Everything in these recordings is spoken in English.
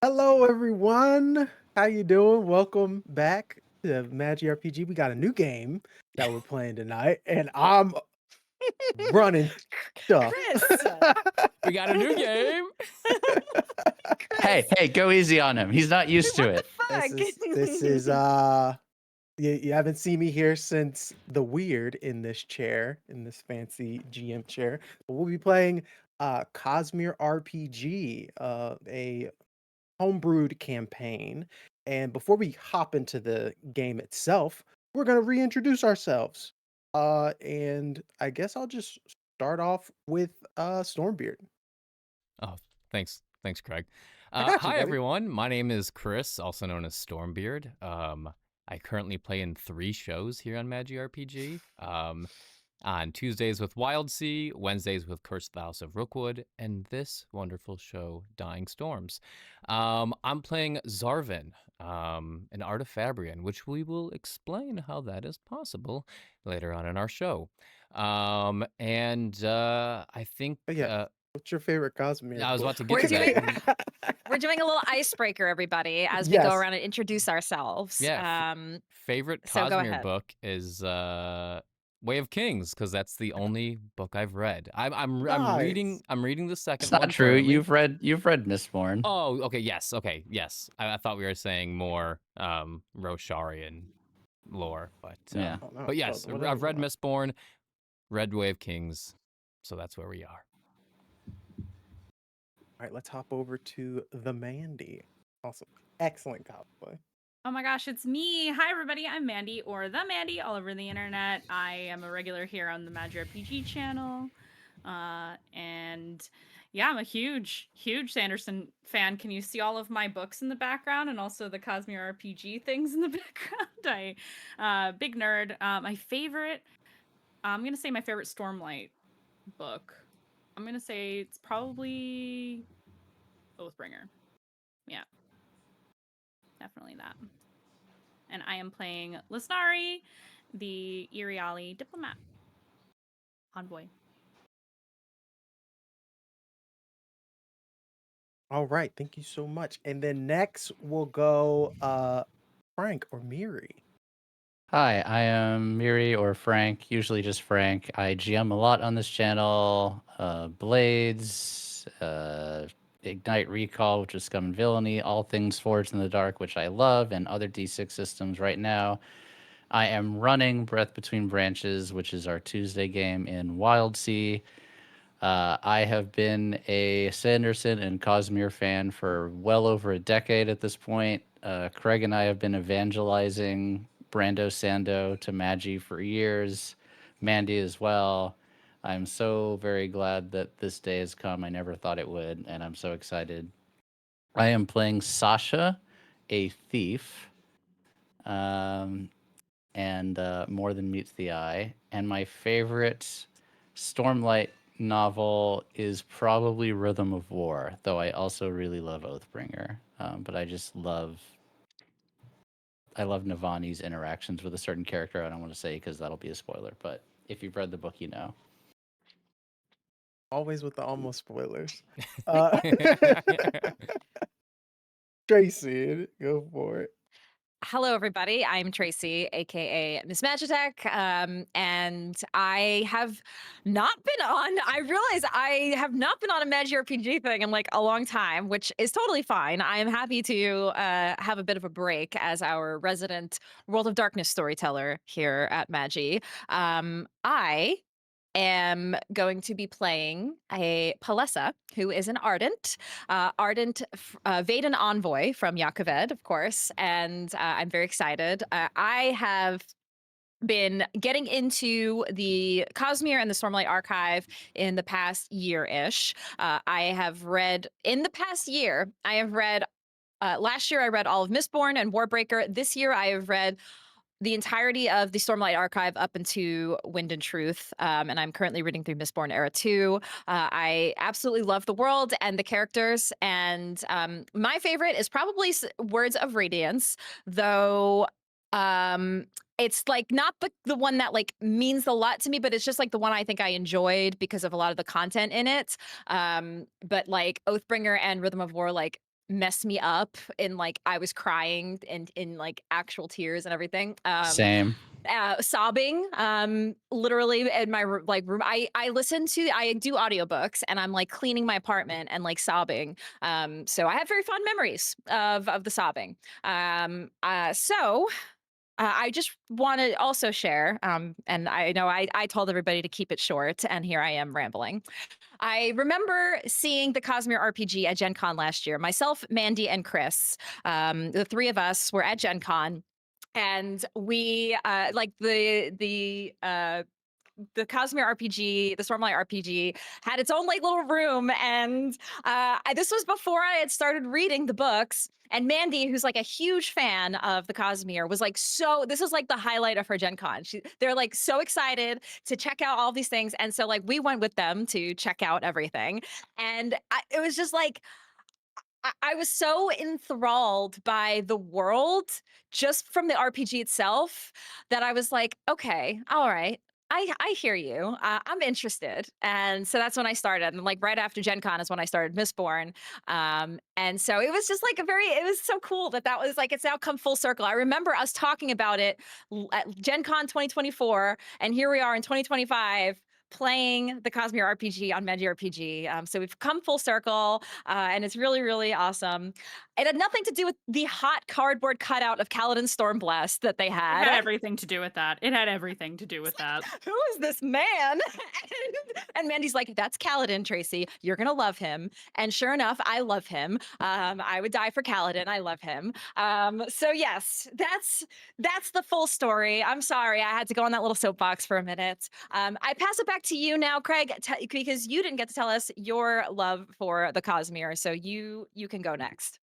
Hello, everyone. How you doing? Welcome back to MissMagitek. We got a new game that we're playing tonight, and I'm running stuff. Chris! We got a new game. Chris! Hey, go easy on him. He's not used to it. What the fuck? This is you haven't seen me here since the weird in this chair, in this fancy GM chair. But we'll be playing Cosmere RPG, a homebrewed campaign. And before we hop into the game itself, we're going to reintroduce ourselves. And I guess I'll just start off with Stormbeard. Oh, thanks, Craig. I got you, Hi, buddy. everyone. My name is Chris, also known as Stormbeard. I currently play in 3 shows here on MissMagitek. On Tuesdays with Wildsea, Wednesdays with Curse of the House of Rookwood, and this wonderful show, Dying Storms. I'm playing Zavran, an Artifabrian, which we will explain how that is possible later on in our show. I think... Yeah. What's your favorite Cosmere? I was about to get We're to doing, that. we're doing a little icebreaker, everybody, as we go Yes. around and introduce ourselves. Yeah, Favorite so go Cosmere ahead. book is Way of Kings, because that's the only book I've read. I'm reading the second It's one. not true. currently. You've read Mistborn. Oh, okay, yes. I thought we were saying more Rosharian lore, but Yeah. Oh, no, but yes, whatever I've read you want. Mistborn, read Way of Kings, so that's where we are. All right, let's hop over to TheMandii. Awesome. Excellent cosplay. Oh my gosh, it's me. Hi everybody, I'm Mandy, or TheMandii, all over the internet. I am a regular here on the MissMagitek channel. And yeah, I'm a huge Sanderson fan. Can you see all of my books in the background and also the Cosmere RPG things in the background? Big nerd. My favorite, I'm gonna say my favorite Stormlight book. I'm gonna say it's probably Oathbringer. Yeah. Definitely that. And I am playing Lysnari, the Iriali diplomat envoy. All right, thank you so much. And then next we'll go Frank or Mirhi. Hi, I am Mirhi or Frank, usually just Frank. I GM a lot on this channel. Blades, Ignite Recall, which is Scum and Villainy, all things Forged in the Dark, which I love, and other D6 systems right now. I am running Breath Between Branches, which is our Tuesday game in Wildsea. I have been a Sanderson and Cosmere fan for well over a decade at this point. Craig and I have been evangelizing Brando Sando to Magi for years, Mandy as well. I'm so very glad that this day has come. I never thought it would, and I'm so excited. I am playing Sasha, a thief, and More Than Meets the Eye. And my favorite Stormlight novel is probably Rhythm of War, though I also really love Oathbringer. But I love Navani's interactions with a certain character. I don't want to say because that'll be a spoiler, but if you've read the book, you know. Always with the almost spoilers. Tracy, go for it. Hello, everybody. I'm Tracy, aka MissMagitek, and I have not been on. I realize I have not been on a MissMagitek thing in like a long time, which is totally fine. I am happy to have a bit of a break as our resident World of Darkness storyteller here at Magi. I am going to be playing a Palessa, who is an Ardent Vaden envoy from Yakoved, of course, and I'm very excited. I have been getting into the Cosmere and the Stormlight Archive in the past year-ish. I have read, in the past year, last year I read all of Mistborn and Warbreaker. This year I have read the entirety of the Stormlight Archive up into Wind and Truth, and I'm currently reading through Mistborn Era 2. I absolutely love the world and the characters, and my favorite is probably Words of Radiance, though it's like not the one that like means a lot to me, but it's just like the one I think I enjoyed because of a lot of the content in it. But like Oathbringer and Rhythm of War, like messed me up in like I was crying and in like actual tears and everything. Same. Sobbing, literally in my like room. I listen to I do audiobooks and I'm like cleaning my apartment and like sobbing. So I have very fond memories of the sobbing. I just want to also share, and I know I told everybody to keep it short, and here I am rambling. I remember seeing the Cosmere RPG at Gen Con last year. Myself, Mandy, and Chris, the three of us were at Gen Con, and we like the Cosmere RPG, the Stormlight RPG, had its own like little room, and this was before I had started reading the books. And Mandy, who's like a huge fan of the Cosmere, was like, so this is like the highlight of her Gen Con. They're like so excited to check out all these things, and so like we went with them to check out everything, and it was just like I was so enthralled by the world just from the RPG itself that I was like, okay, all right. I hear you. I'm interested. And so that's when I started. And like right after Gen Con is when I started Mistborn. And so it was just like it was so cool that was like, it's now come full circle. I remember us talking about it at Gen Con 2024. And here we are in 2025 playing the Cosmere RPG on MagiRPG. So we've come full circle, and it's really, really awesome. It had nothing to do with the hot cardboard cutout of Kaladin Stormblast that they It had. had everything to do with that. It had everything to do with that. Who is this man? And Mandy's like, that's Kaladin, Tracy. You're gonna love him. And sure enough, I love him. I would die for Kaladin. I love him. So yes, that's the full story. I'm sorry, I had to go on that little soapbox for a minute. I pass it back to you now, Craig, because you didn't get to tell us your love for the Cosmere. So you can go next.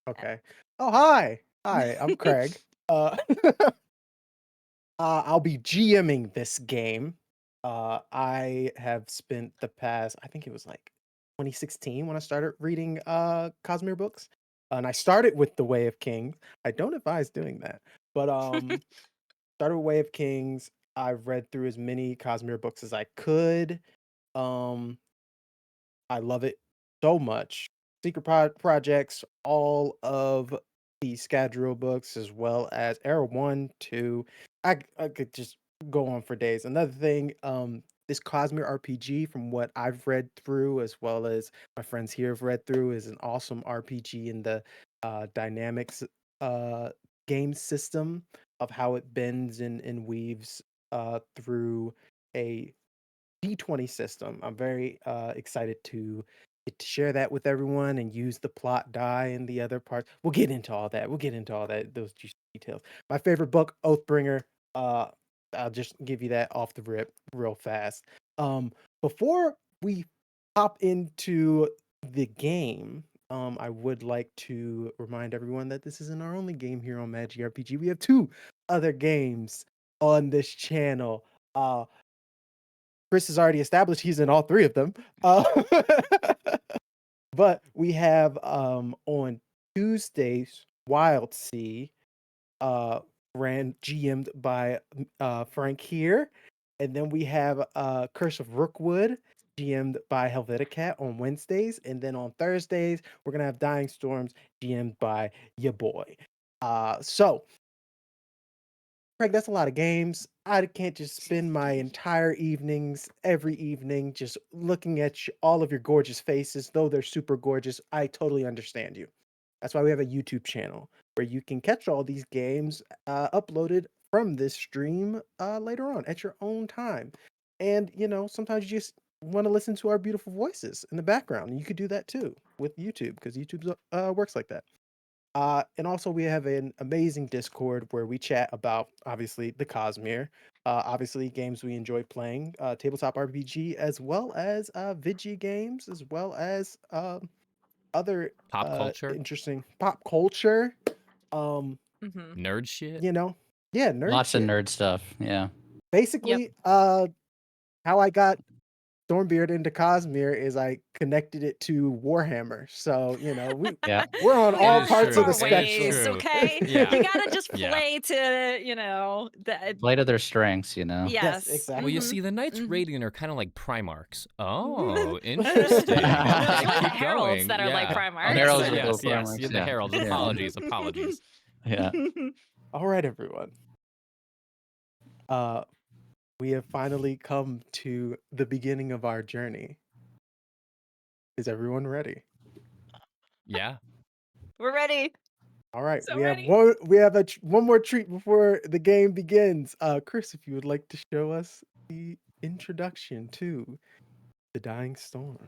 Okay. Oh, hi. Hi, I'm Craig. I'll be GMing this game. I have spent the past, I think it was like 2016 when I started reading Cosmere books. And I started with The Way of Kings. I don't advise doing that. But started with Way of Kings. I've read through as many Cosmere books as I could. Um I love it so much. Secret projects, all of the Scadrial books, as well as Era 1, 2. I could just go on for days. Another thing, this Cosmere RPG, from what I've read through, as well as my friends here have read through, is an awesome RPG in the dynamics uh, game system of how it bends and weaves through a D20 system. I'm very excited to get to share that with everyone and use the plot die and the other parts. We'll get into all that. We'll get into all that, those juicy details. My favorite book, Oathbringer. Uh, I'll just give you that off the rip real fast. Before we hop into the game, I would like to remind everyone that this isn't our only game here on MagiRPG. We have two other games on this channel. Chris has already established he's in all three of them. But we have on Tuesdays, Wild Sea, ran GM'd by Frank here. And then we have Curse of Rookwood, GM'd by Helveticat on Wednesdays. And then on Thursdays, we're gonna have Dying Storms, GM'd by your boy. So Craig, that's a lot of games. I can't just spend my entire evenings, every evening, just looking at all of your gorgeous faces, though they're super gorgeous. I totally understand you. That's why we have a YouTube channel where you can catch all these games uploaded from this stream later on at your own time. And, sometimes you just want to listen to our beautiful voices in the background. And you could do that too with YouTube because YouTube works like that. And also we have an amazing Discord where we chat about obviously the Cosmere, obviously games we enjoy playing, tabletop RPG, as well as video games, as well as other Pop culture, interesting pop culture. Um, Mm-hmm. nerd shit. Yeah, nerd Lots shit. of nerd stuff. Yeah. Basically, how I got Stormbeard into Cosmere is I connected it to Warhammer. So, Yeah. we're on We all all is parts have of true, the our it is spectrum. ways, true. okay? Yeah. You gotta just Yeah. play to, Play to their strengths, Yes, yes. exactly. Well, you Mhm. see, the Knights Mhm. Radiant are kind of like Primarchs. Oh, No, interesting. it's Okay, really the keep heralds going. that are like Yeah. Primarchs. Oh, that's Heralds right. are Yes, little yes. Primarchs, The yeah. heralds. Yeah. Apologies. Yeah. All right, everyone. We have finally come to the beginning of our journey. Is everyone ready? Yeah. We're ready. All right, So we have ready. one more treat before the game begins. Chris, if you would like to show us the introduction to the Dying Storm.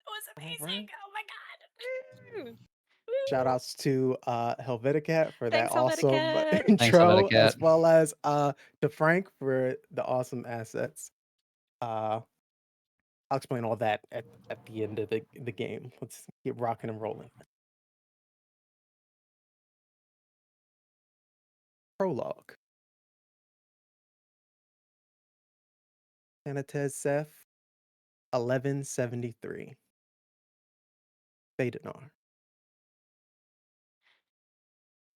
It was amazing. right. Oh my god. Woo. Shout outs to Helveticat for that Thanks, awesome Helveticat. Thanks, intro, as Helveticat. well as to Frank for the awesome assets. I'll explain all that at the end of the game. Let's get rocking and rolling. Prologue. Anatez Seth, 1173. Vadenar.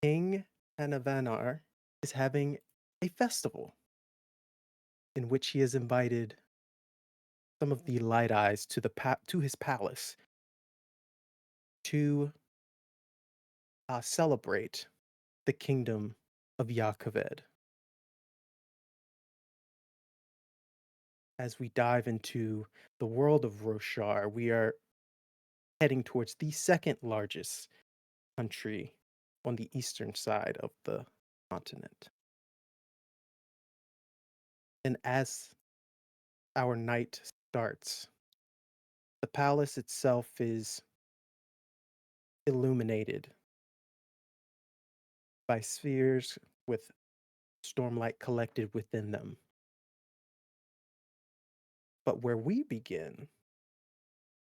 King Vadenar is having a festival in which he has invited some of the Light Eyes to to his palace to celebrate the kingdom of Yakoved. As we dive into the world of Roshar, we are heading towards the second largest country on the eastern side of the continent. And as our night starts, the palace itself is illuminated by spheres with stormlight collected within them. But where we begin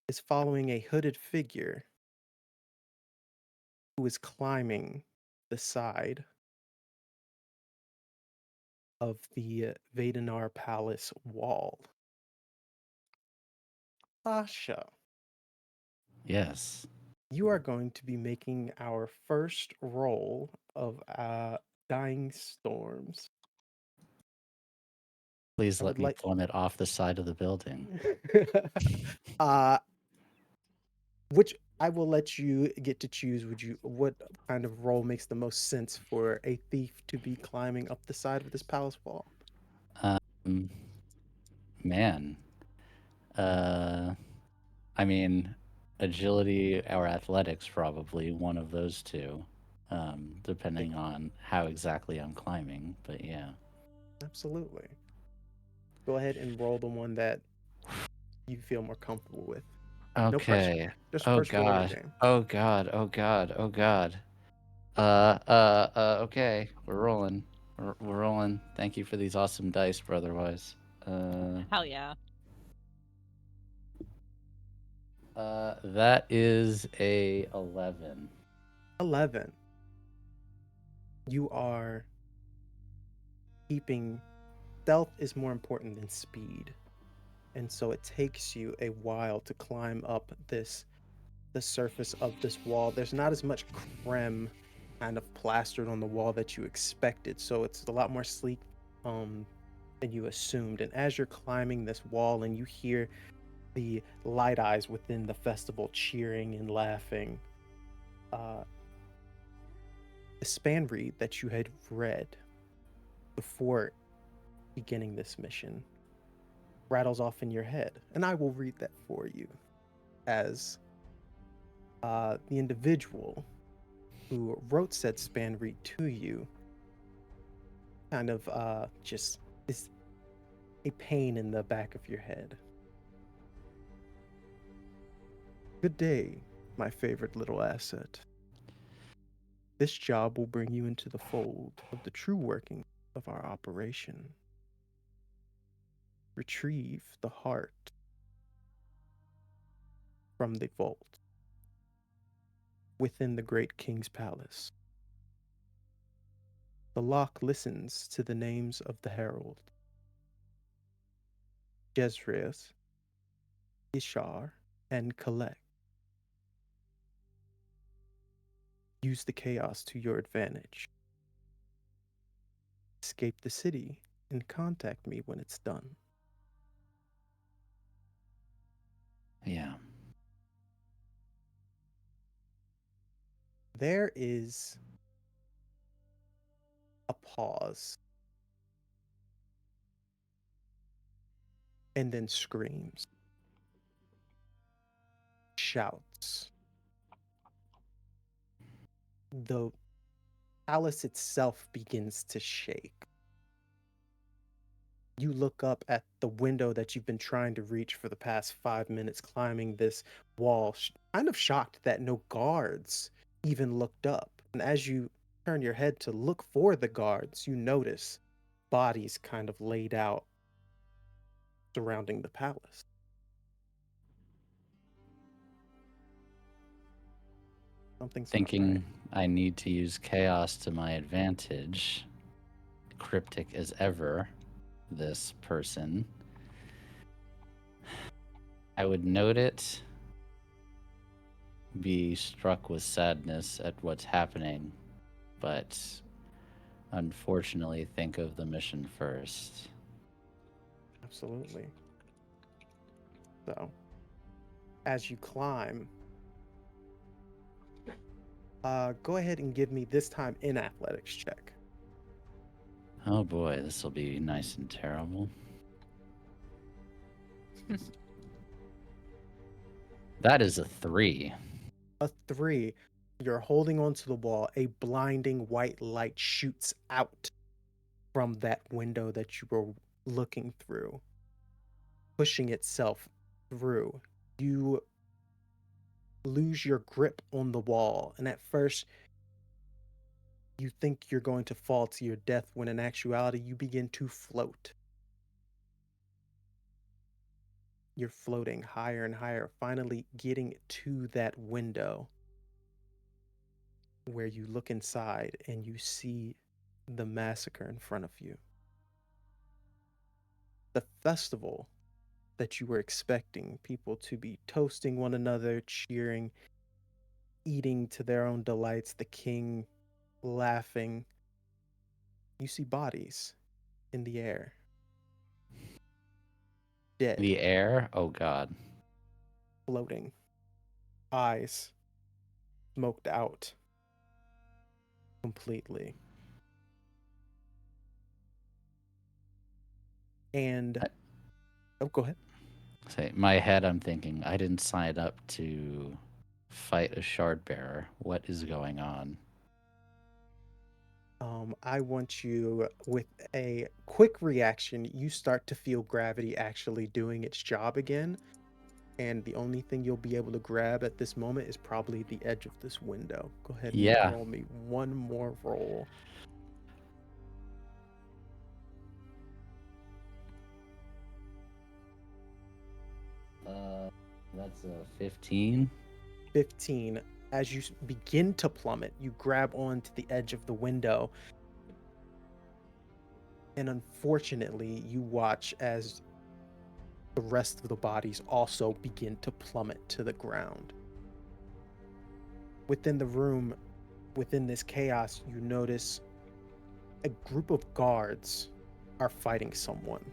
is following a hooded figure who is climbing the side of the Vadenar Palace wall. Sasha, Yes. you are going to be making our first roll of Dying Storms. Please I let would me like plummet off the side of the building. uh which I will let you get to choose. What kind of roll makes the most sense for a thief to be climbing up the side of this palace wall? Um, man. I mean, agility or athletics, probably one of those two, depending on how exactly I'm climbing. But yeah. Absolutely. Go ahead and roll the one that you feel more comfortable with. No pressure. Okay. Just Oh first roll of the God. game. Oh God. Oh God. Oh God. Okay. We're rolling. We're rolling. Thank you for these awesome dice, Brotherwise. Hell yeah. That is a 11. 11. You are keeping stealth is more important than speed. And so it takes you a while to climb up the surface of this wall. There's not as much creme kind of plastered on the wall that you expected, so it's a lot more sleek than you assumed. And as you're climbing this wall and you hear the light eyes within the festival cheering and laughing, the span read that you had read before beginning this mission rattles off in your head. And I will read that for you as the individual who wrote said span read to you kind of just is a pain in the back of your head. Good day, my favorite little asset. This job will bring you into the fold of the true working of our operation. Retrieve the heart from the vault within the great king's palace. The lock listens to the names of the herald. Jezreus, Ishar, and Kalek. Use the chaos to your advantage. Escape the city and contact me when it's done. Yeah. There is a pause. And then screams. Shouts. The palace itself begins to shake. You look up at the window that you've been trying to reach for the past 5 minutes, climbing this wall, kind of shocked that no guards even looked up. And as you turn your head to look for the guards, you notice bodies kind of laid out surrounding the palace. Something's not Thinking right. I need to use chaos to my advantage, cryptic as ever, this person. I would note it, be struck with sadness at what's happening, but unfortunately think of the mission first. Absolutely. So, as you climb, go ahead and give me this time an athletics check. Oh boy, this will be nice and terrible. That is a 3. A 3. You're holding onto the wall. A blinding white light shoots out from that window that you were looking through, pushing itself through. You lose your grip on the wall, and at first you think you're going to fall to your death when in actuality you begin to float. You're floating higher and higher, finally getting to that window where you look inside and you see the massacre in front of you. The festival that you were expecting, people to be toasting one another, cheering, eating to their own delights, the king laughing. You see bodies in the air. Dead, The air? Oh god. floating, eyes smoked out completely. And I- oh, go ahead. Say, in my head, I'm thinking, I didn't sign up to fight a shard bearer. What is going on? I want you, with a quick reaction, you start to feel gravity actually doing its job again. And the only thing you'll be able to grab at this moment is probably the edge of this window. Go ahead and Yeah. roll me one more roll. That's a 15. 15. As you begin to plummet, you grab onto the edge of the window. And unfortunately, you watch as the rest of the bodies also begin to plummet to the ground. Within the room, within this chaos, you notice a group of guards are fighting someone.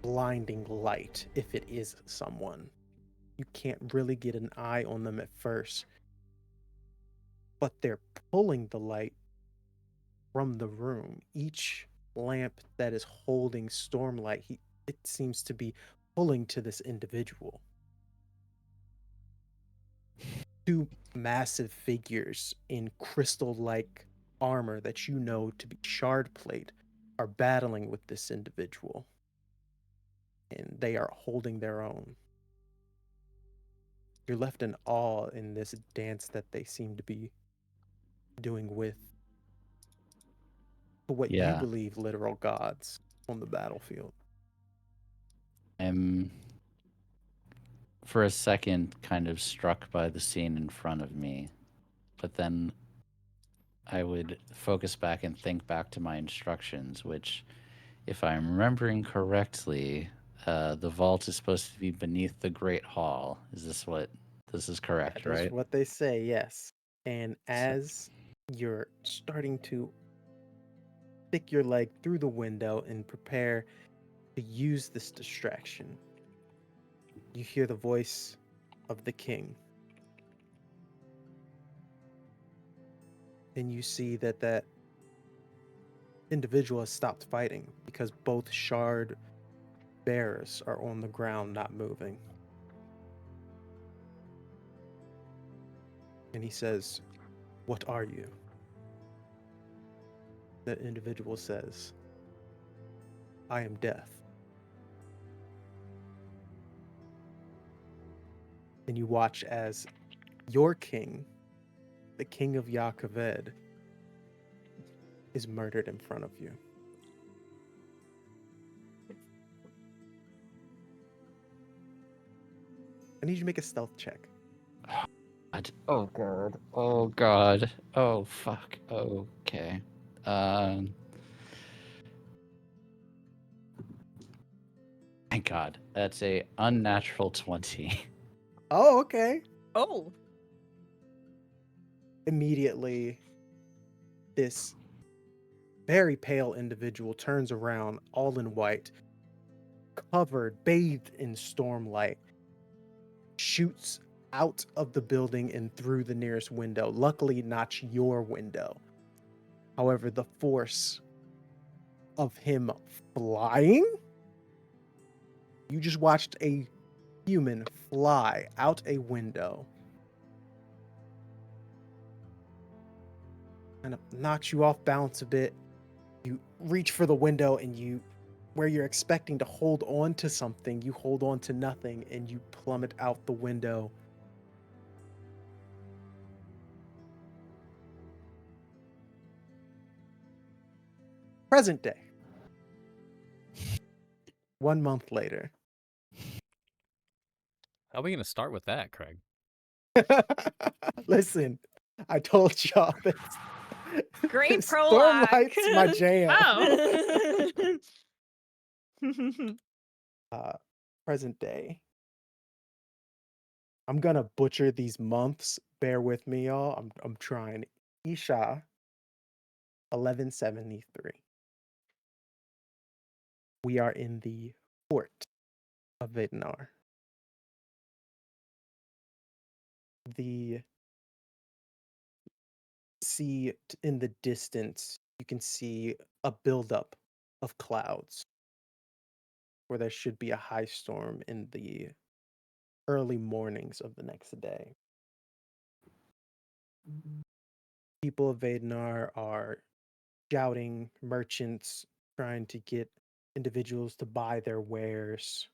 Blinding light, if it is someone. You can't really get an eye on them at first, but they're pulling the light from the room. Each lamp that is holding Stormlight, it seems to be pulling to this individual. Two massive figures in crystal-like armor that you know to be shard plate are battling with this individual, and they are holding their own. You're left in awe in this dance that they seem to be doing with what you Yeah. believe literal gods on the battlefield. I'm, for a second, kind of struck by the scene in front of me, but then I would focus back and think back to my instructions, which, if I'm remembering correctly, the vault is supposed to be beneath the Great Hall. Is this what this is correct, That is right? what they say, yes. And So- as you're starting to stick your leg through the window and prepare to use this distraction, you hear the voice of the king. And you see that that individual has stopped fighting because both shard bearers are on the ground not moving. And he says, "What are you?" The individual says, "I am death." And you watch as your king, the king of Yaakaved, is murdered in front of you. I need you to make a stealth check. Oh god. Oh god. Oh fuck. Okay. Thank God. That's a unnatural 20. Oh, okay. Oh. Immediately, this very pale individual turns around, all in white, covered, bathed in stormlight, shoots out of the building and through the nearest window. Luckily, not your window. However, the force of him flying, you just watched a human fly out a window. Kind of knocks you off balance a bit. You reach for the window and where you're expecting to hold on to something, you hold on to nothing and you plummet out the window. Present day. 1 month later. How are we going to start with that, Craig? Listen, I told y'all this. Great prologue. Stormlight's my jam. Oh. Present day. I'm gonna butcher these months. Bear with me, y'all. I'm trying. Isha, 1173. We are in the port of Vadenar. The sea in the distance, you can see a buildup of clouds where there should be a high storm in the early mornings of the next day. People of Vadenar are shouting, merchants trying to get individuals to buy their wares.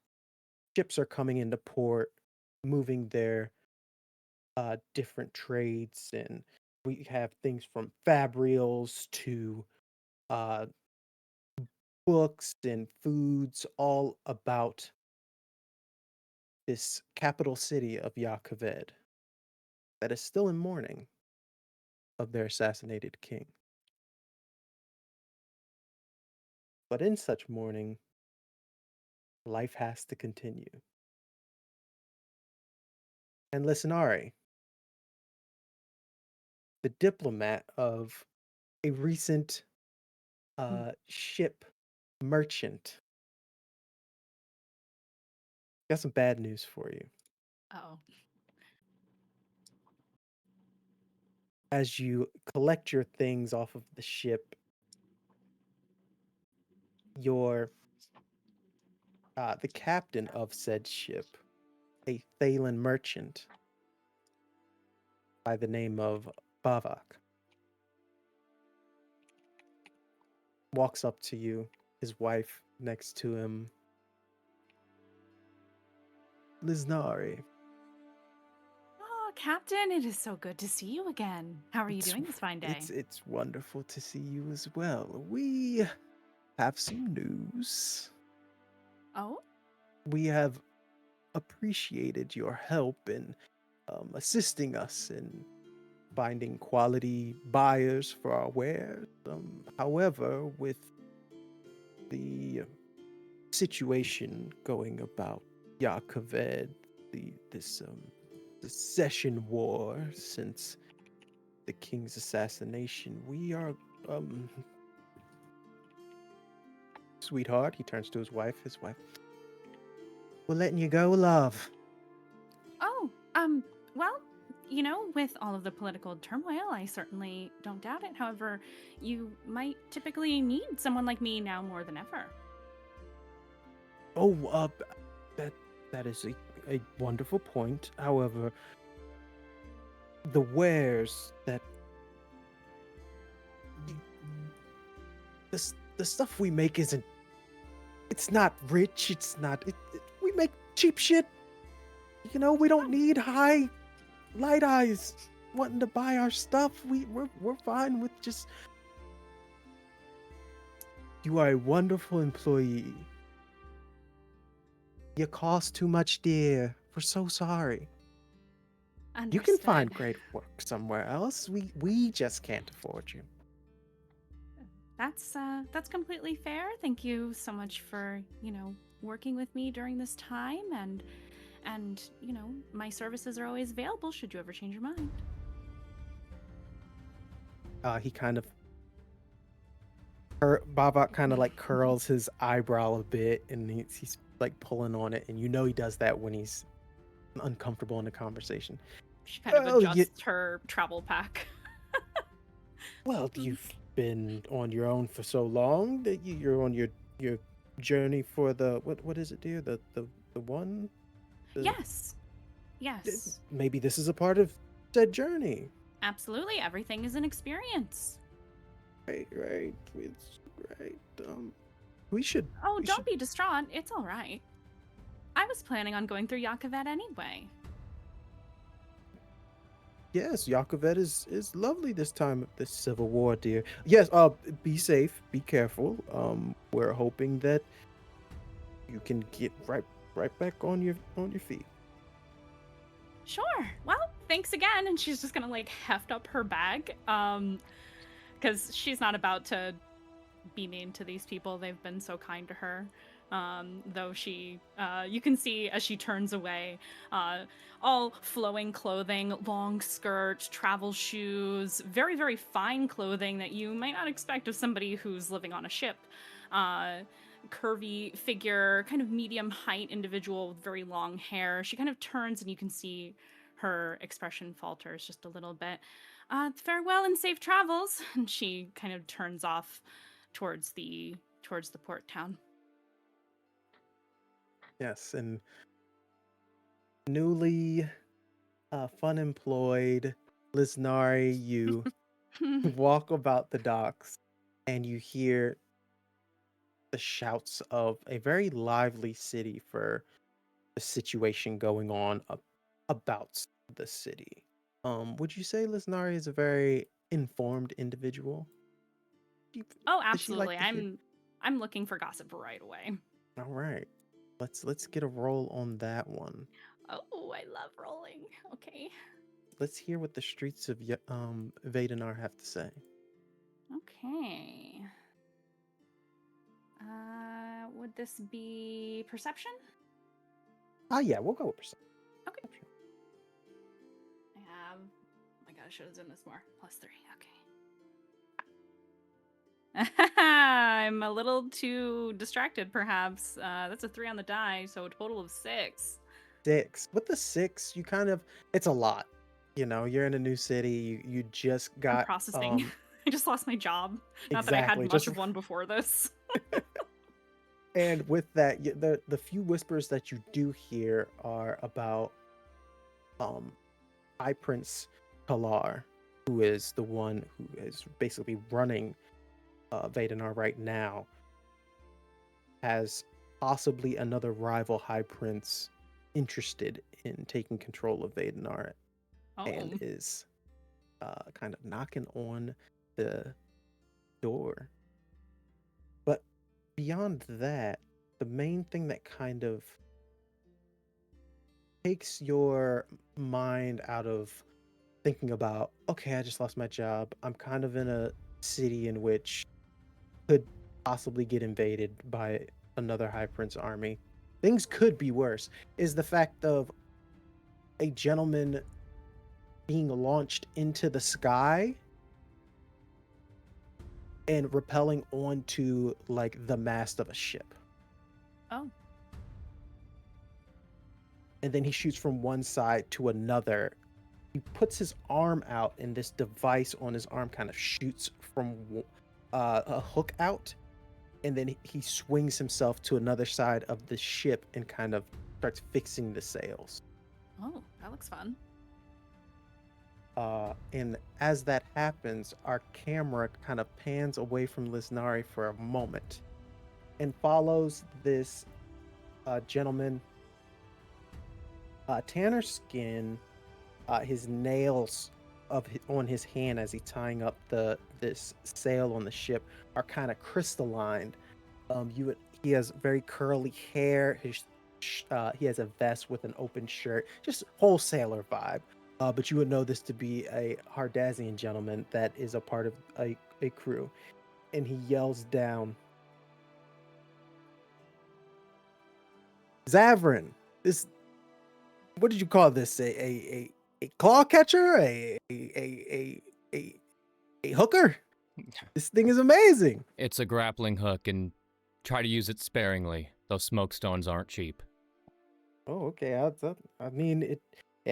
Ships are coming into port, moving their different trades, and we have things from fabrials to uh, books and foods, all about this capital city of Yaakaved that is still in mourning of their assassinated king. But in such mourning, life has to continue. And Lysnari, the diplomat of a recent ship merchant. Got some bad news for you. Oh. As you collect your things off of the ship, your the captain of said ship, a Thalen merchant by the name of Bavak, walks up to you, his wife next to him. Lysnari, Oh, Captain, it is so good to see you again. How are you doing this fine day? It's wonderful to see you as well. We have some news. Oh? We have appreciated your help in assisting us in finding quality buyers for our wares. However, with the situation going about Yakoved, this secession war since the king's assassination, we are sweetheart, he turns to his wife, we're letting you go, love. Oh, well, with all of the political turmoil, I certainly don't doubt it. However, you might typically need someone like me now more than ever. Oh, that is a wonderful point. However, the wares that the stuff we make isn't. It's not rich. It's not. We make cheap shit. We don't need high light eyes wanting to buy our stuff. We're fine with just. You are a wonderful employee. You cost too much, dear. We're so sorry. Understood. You can find great work somewhere else. We just can't afford you. That's completely fair. Thank you so much for, working with me during this time and my services are always available should you ever change your mind. He kind of Babak kind of like curls his eyebrow a bit, and he's like pulling on it, and he does that when he's uncomfortable in a conversation. She kind of adjusts her travel pack. Well, you've been on your own for so long that you're on your journey for the what is it, dear? The one? Yes. Maybe this is a part of said journey. Absolutely. Everything is an experience. Right. It's right. We should. Oh, don't be distraught. It's all right. I was planning on going through Yakoved anyway. Yes, Yakoved is lovely this time of this civil war, dear. Yes, be safe, be careful. We're hoping that you can get right back on your feet. Sure. Well, thanks again. And she's just gonna heft up her bag. Because she's not about to be mean to these people. They've been so kind to her. Though she, you can see as she turns away, all flowing clothing, long skirts, travel shoes, very, very fine clothing that you might not expect of somebody who's living on a ship. Curvy figure, kind of medium height individual with very long hair. She kind of turns and you can see her expression falters just a little bit. Farewell and safe travels. And she kind of turns off towards the port town. Yes, and newly fun-employed Lysnari, you walk about the docks and you hear the shouts of a very lively city for the situation going on about the city. Would you say Lysnari is a very informed individual? Oh, Does she like absolutely. to hear- I'm looking for gossip right away. All right. Let's get a roll on that one. Oh, I love rolling. Okay. Let's hear what the streets of Vadenar have to say. Okay. Would this be perception? Yeah, we'll go with perception. Okay. I have. Oh my god, I should have done this more. +3. Okay. I'm a little too distracted, perhaps. That's a 3 on the die, so a total of 6. 6. With the 6, you kind of it's a lot. You know, you're in a new city. You just I'm got processing. I just lost my job. Not that I had exactly much just of one before this. and with that, the few whispers that you do hear are about um High Prince Kalar, who is the one who is basically running Vadenar right now, has possibly another rival High Prince interested in taking control of Vadenar and Oh. is kind of knocking on the door. But beyond that, the main thing that kind of takes your mind out of thinking about, okay, I just lost my job. I'm kind of in a city in which could possibly get invaded by another High Prince army. Things could be worse, is the fact of a gentleman being launched into the sky and rappelling onto like the mast of a ship. Oh. And then he shoots from one side to another. He puts his arm out, and this device on his arm kind of shoots from a hook out, and then he swings himself to another side of the ship and kind of starts fixing the sails. Oh, that looks fun. And as that happens, our camera kind of pans away from Lysnari for a moment and follows this gentleman, tanner skin, his nails on his hand as he's tying up this sail on the ship are kind of crystalline. He has very curly hair. He has a vest with an open shirt, just whole sailor vibe. But you would know this to be a Hardazian gentleman that is a part of a crew. And he yells down, Zavran, this, what did you call this? A claw catcher? A hooker? This thing is amazing. It's a grappling hook, and try to use it sparingly. Those smoke stones aren't cheap. Oh, okay. I mean, it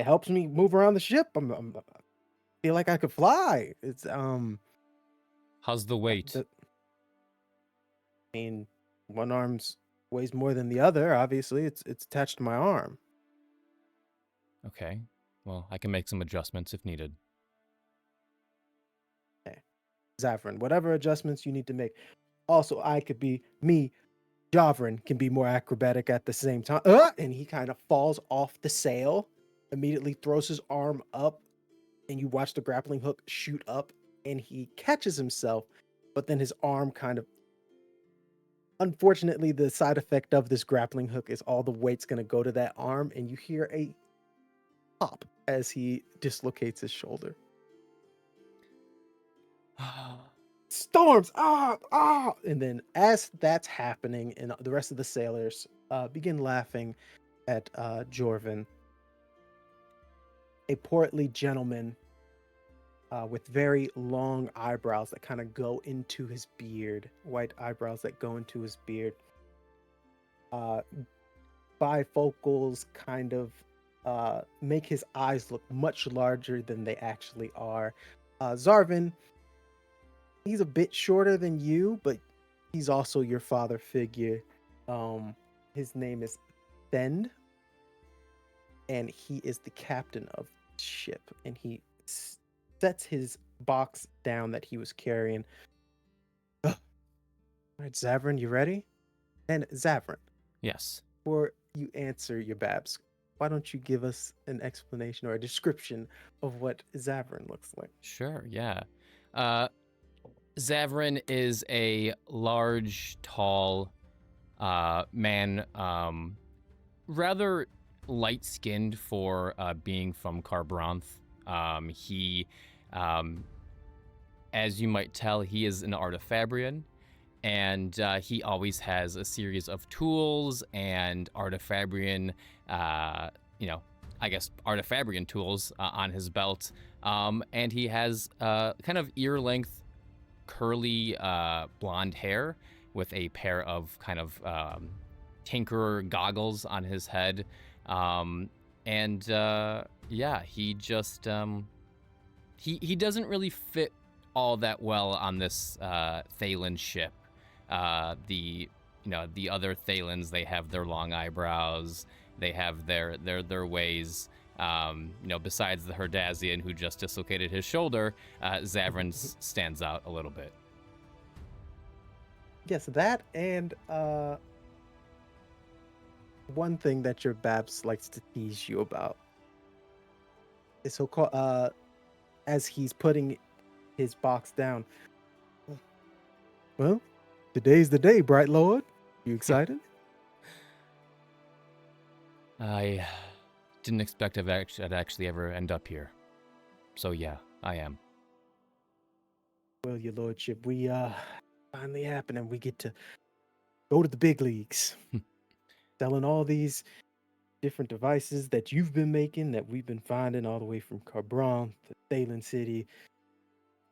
helps me move around the ship. I feel like I could fly. It's How's the weight? I mean, one arm's weighs more than the other. Obviously, it's attached to my arm. Okay. Well, I can make some adjustments if needed. Okay. Zavran, whatever adjustments you need to make. Also, Javran can be more acrobatic at the same time. And he kind of falls off the sail, immediately throws his arm up, and you watch the grappling hook shoot up, and he catches himself, but then his arm kind of. Unfortunately, the side effect of this grappling hook is all the weight's going to go to that arm, and you hear a pop as he dislocates his shoulder. Storms! And then as that's happening, and the rest of the sailors begin laughing at Jorvin, a portly gentleman with very long eyebrows that kind of go into his beard, white eyebrows that go into his beard. Bifocals kind of make his eyes look much larger than they actually are. Zarvin, he's a bit shorter than you, but he's also your father figure. His name is Thend, and he is the captain of the ship, and he sets his box down that he was carrying. All right, Zavran, you ready? And Zavran, Yes. before you answer your Babs, why don't you give us an explanation or a description of what Zavran looks like? Sure, yeah. Zavran is a large, tall man, rather light-skinned for being from Carbranth. He, as you might tell, he is an artifabrian, and he always has a series of tools and artifabrian, artifabrian tools on his belt. And he has kind of ear-length curly blonde hair with a pair of kind of tinkerer goggles on his head. Yeah, he just he doesn't really fit all that well on this Thalen ship. The other Thalens, they have their long eyebrows, they have their ways. Besides the Herdazian who just dislocated his shoulder, Zavran stands out a little bit. Yes, that and one thing that your Babs likes to tease you about is so-called as he's putting his box down. Well, today's the day, Bright Lord. You excited? I didn't expect I'd actually ever end up here. So yeah, I am. Well, your lordship, we finally happened and we get to go to the big leagues. Selling all these different devices that you've been making, that we've been finding all the way from Carbron to Thalen City.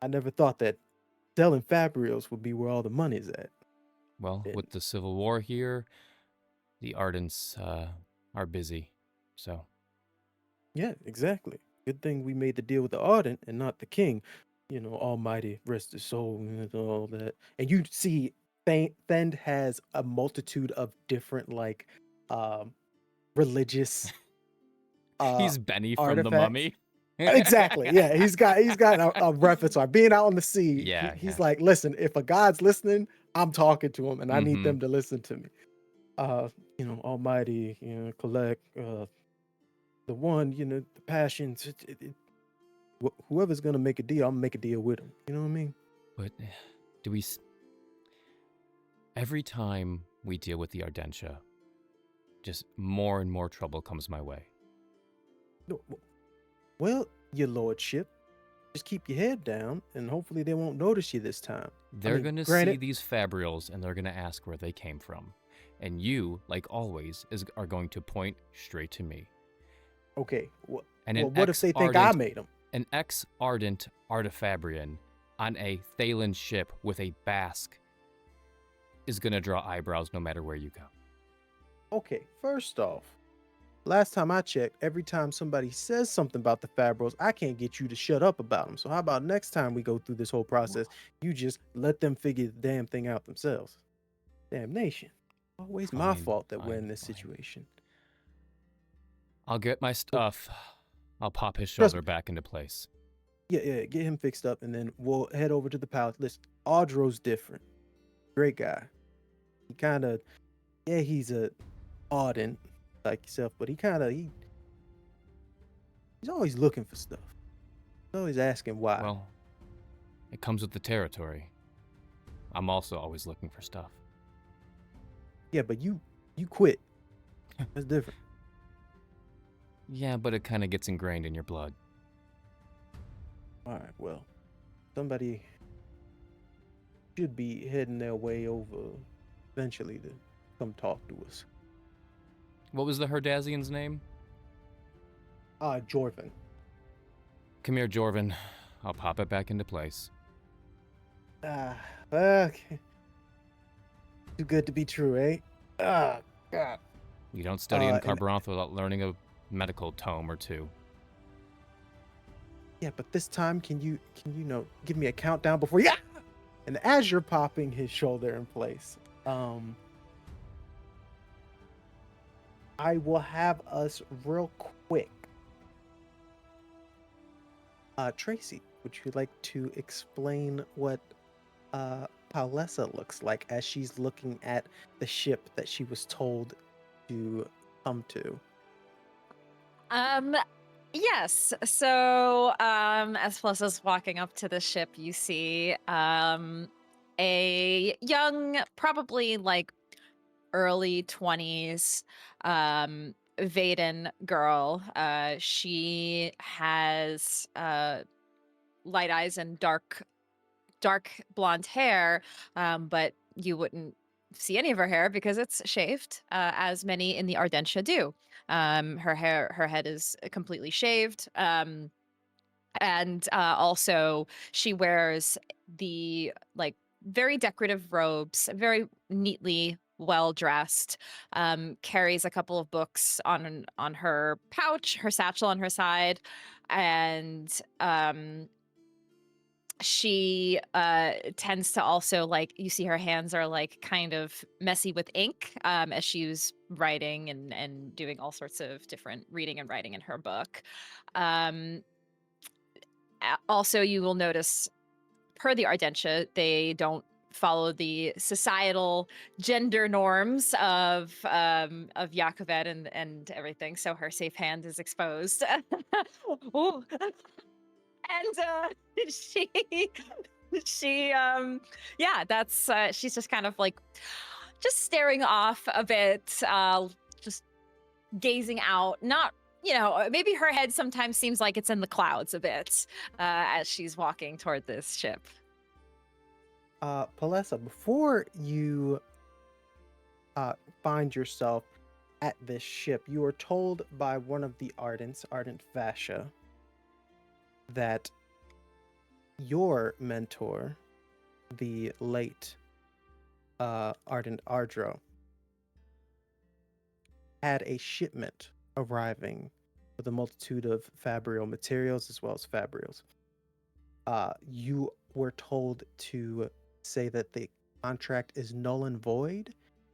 I never thought that selling Fabrials would be where all the money's at. Well, with the Civil War here, the Ardents are busy, so. Yeah, exactly. Good thing we made the deal with the Ardent and not the King. Almighty rest his soul and all that. And you see, Thend has a multitude of different, religious He's Benny from artifacts. The Mummy. Exactly. Yeah, he's got a repertoire. Being out on the sea, Yeah, he's like, listen, if a god's listening, I'm talking to him, and I need Mhm. them to listen to me. Almighty, collect the one, the passions. Whoever's gonna make a deal, I'm gonna make a deal with him. You know what I mean? But every time we deal with the Ardentia, just more and more trouble comes my way. No, well, your lordship, just keep your head down, and hopefully they won't notice you this time. They're going to see these Fabrials, and they're going to ask where they came from. And you, like always, are going to point straight to me. Okay, what if they think ex-Ardent- I made them? An ex-Ardent Artifabrian on a Thalen ship with a Basque is going to draw eyebrows no matter where you go. Okay, first off, last time I checked, every time somebody says something about the Fabrials, I can't get you to shut up about them. So how about next time we go through this whole process, you just let them figure the damn thing out themselves? Damnation. Always my fault that we're in this situation. I'll get my stuff. I'll pop his shoulder back into place. Yeah, get him fixed up, and then we'll head over to the palace. Listen, Audro's different. Great guy. He kind of, he's a ardent like yourself, but he's always looking for stuff. He's always asking why. Well, it comes with the territory. I'm also always looking for stuff. Yeah, but you quit. That's different. Yeah, but it kind of gets ingrained in your blood. All right, well, somebody should be heading their way over eventually to come talk to us. What was the Herdazian's name? Jorvin. Come here, Jorvin. I'll pop it back into place. Okay. Too good to be true, eh? God. You don't study in Carbronth without learning a medical tome or two. Yeah, but this time, can you give me a countdown before you... And as you're popping his shoulder in place, I will have us real quick. Tracy, would you like to explain what Palessa looks like as she's looking at the ship that she was told to come to? Yes. So, as Palessa's walking up to the ship, you see a young, probably like early 20s, Vaden girl. She has light eyes and dark blonde hair, but you wouldn't see any of her hair because it's shaved, as many in the Ardentia do. Her head is completely shaved. I And also she wears the like very decorative robes, very neatly well dressed, carries a couple of books on her pouch, her satchel on her side, and she tends to also, like, you see her hands are like kind of messy with ink, as she's writing and doing all sorts of different reading and writing in her book. um Also, you will notice, per the Ardentia, they don't follow the societal gender norms of Yakovet and everything. So her safe hand is exposed. Ooh. And she yeah, that's she's just kind of like just staring off a bit, just gazing out, not, maybe her head sometimes seems like it's in the clouds a bit, as she's walking toward this ship. Palessa, before you find yourself at this ship, you are told by one of the Ardent Fascia, that your mentor, the late Ardent Ardro, had a shipment arriving with a multitude of fabrial materials as well as fabrials. You were told to say that the contract is null and void,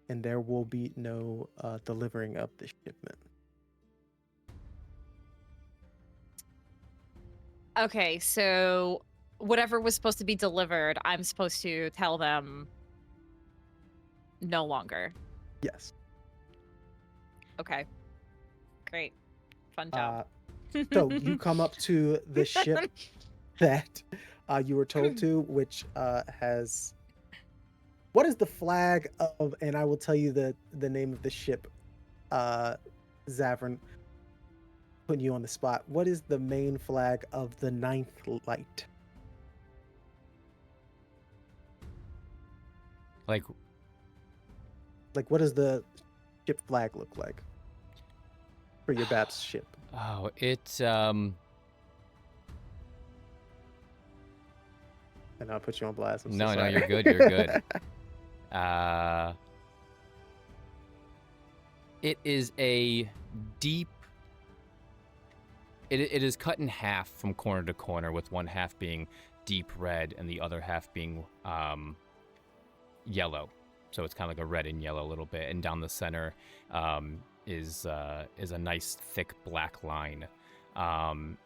and there will be no delivering of the shipment. Okay, so whatever was supposed to be delivered, I'm supposed to tell them no longer. Yes. Okay. Great. Fun job. So you come up to the ship that you were told to, which has... What is the flag of... And I will tell you the name of the ship, Zavran, putting you on the spot. What is the main flag of the Ninth Light? Like, Like, what does the ship flag look like for your BAPS ship? oh, it And I'll put you on blast. I'm so No, sorry. you're good. You're good. It is a deep. It is cut in half from corner to corner, with one half being deep red and the other half being yellow. So it's kind of like a red and yellow a little bit, and down the center is a nice thick black line. And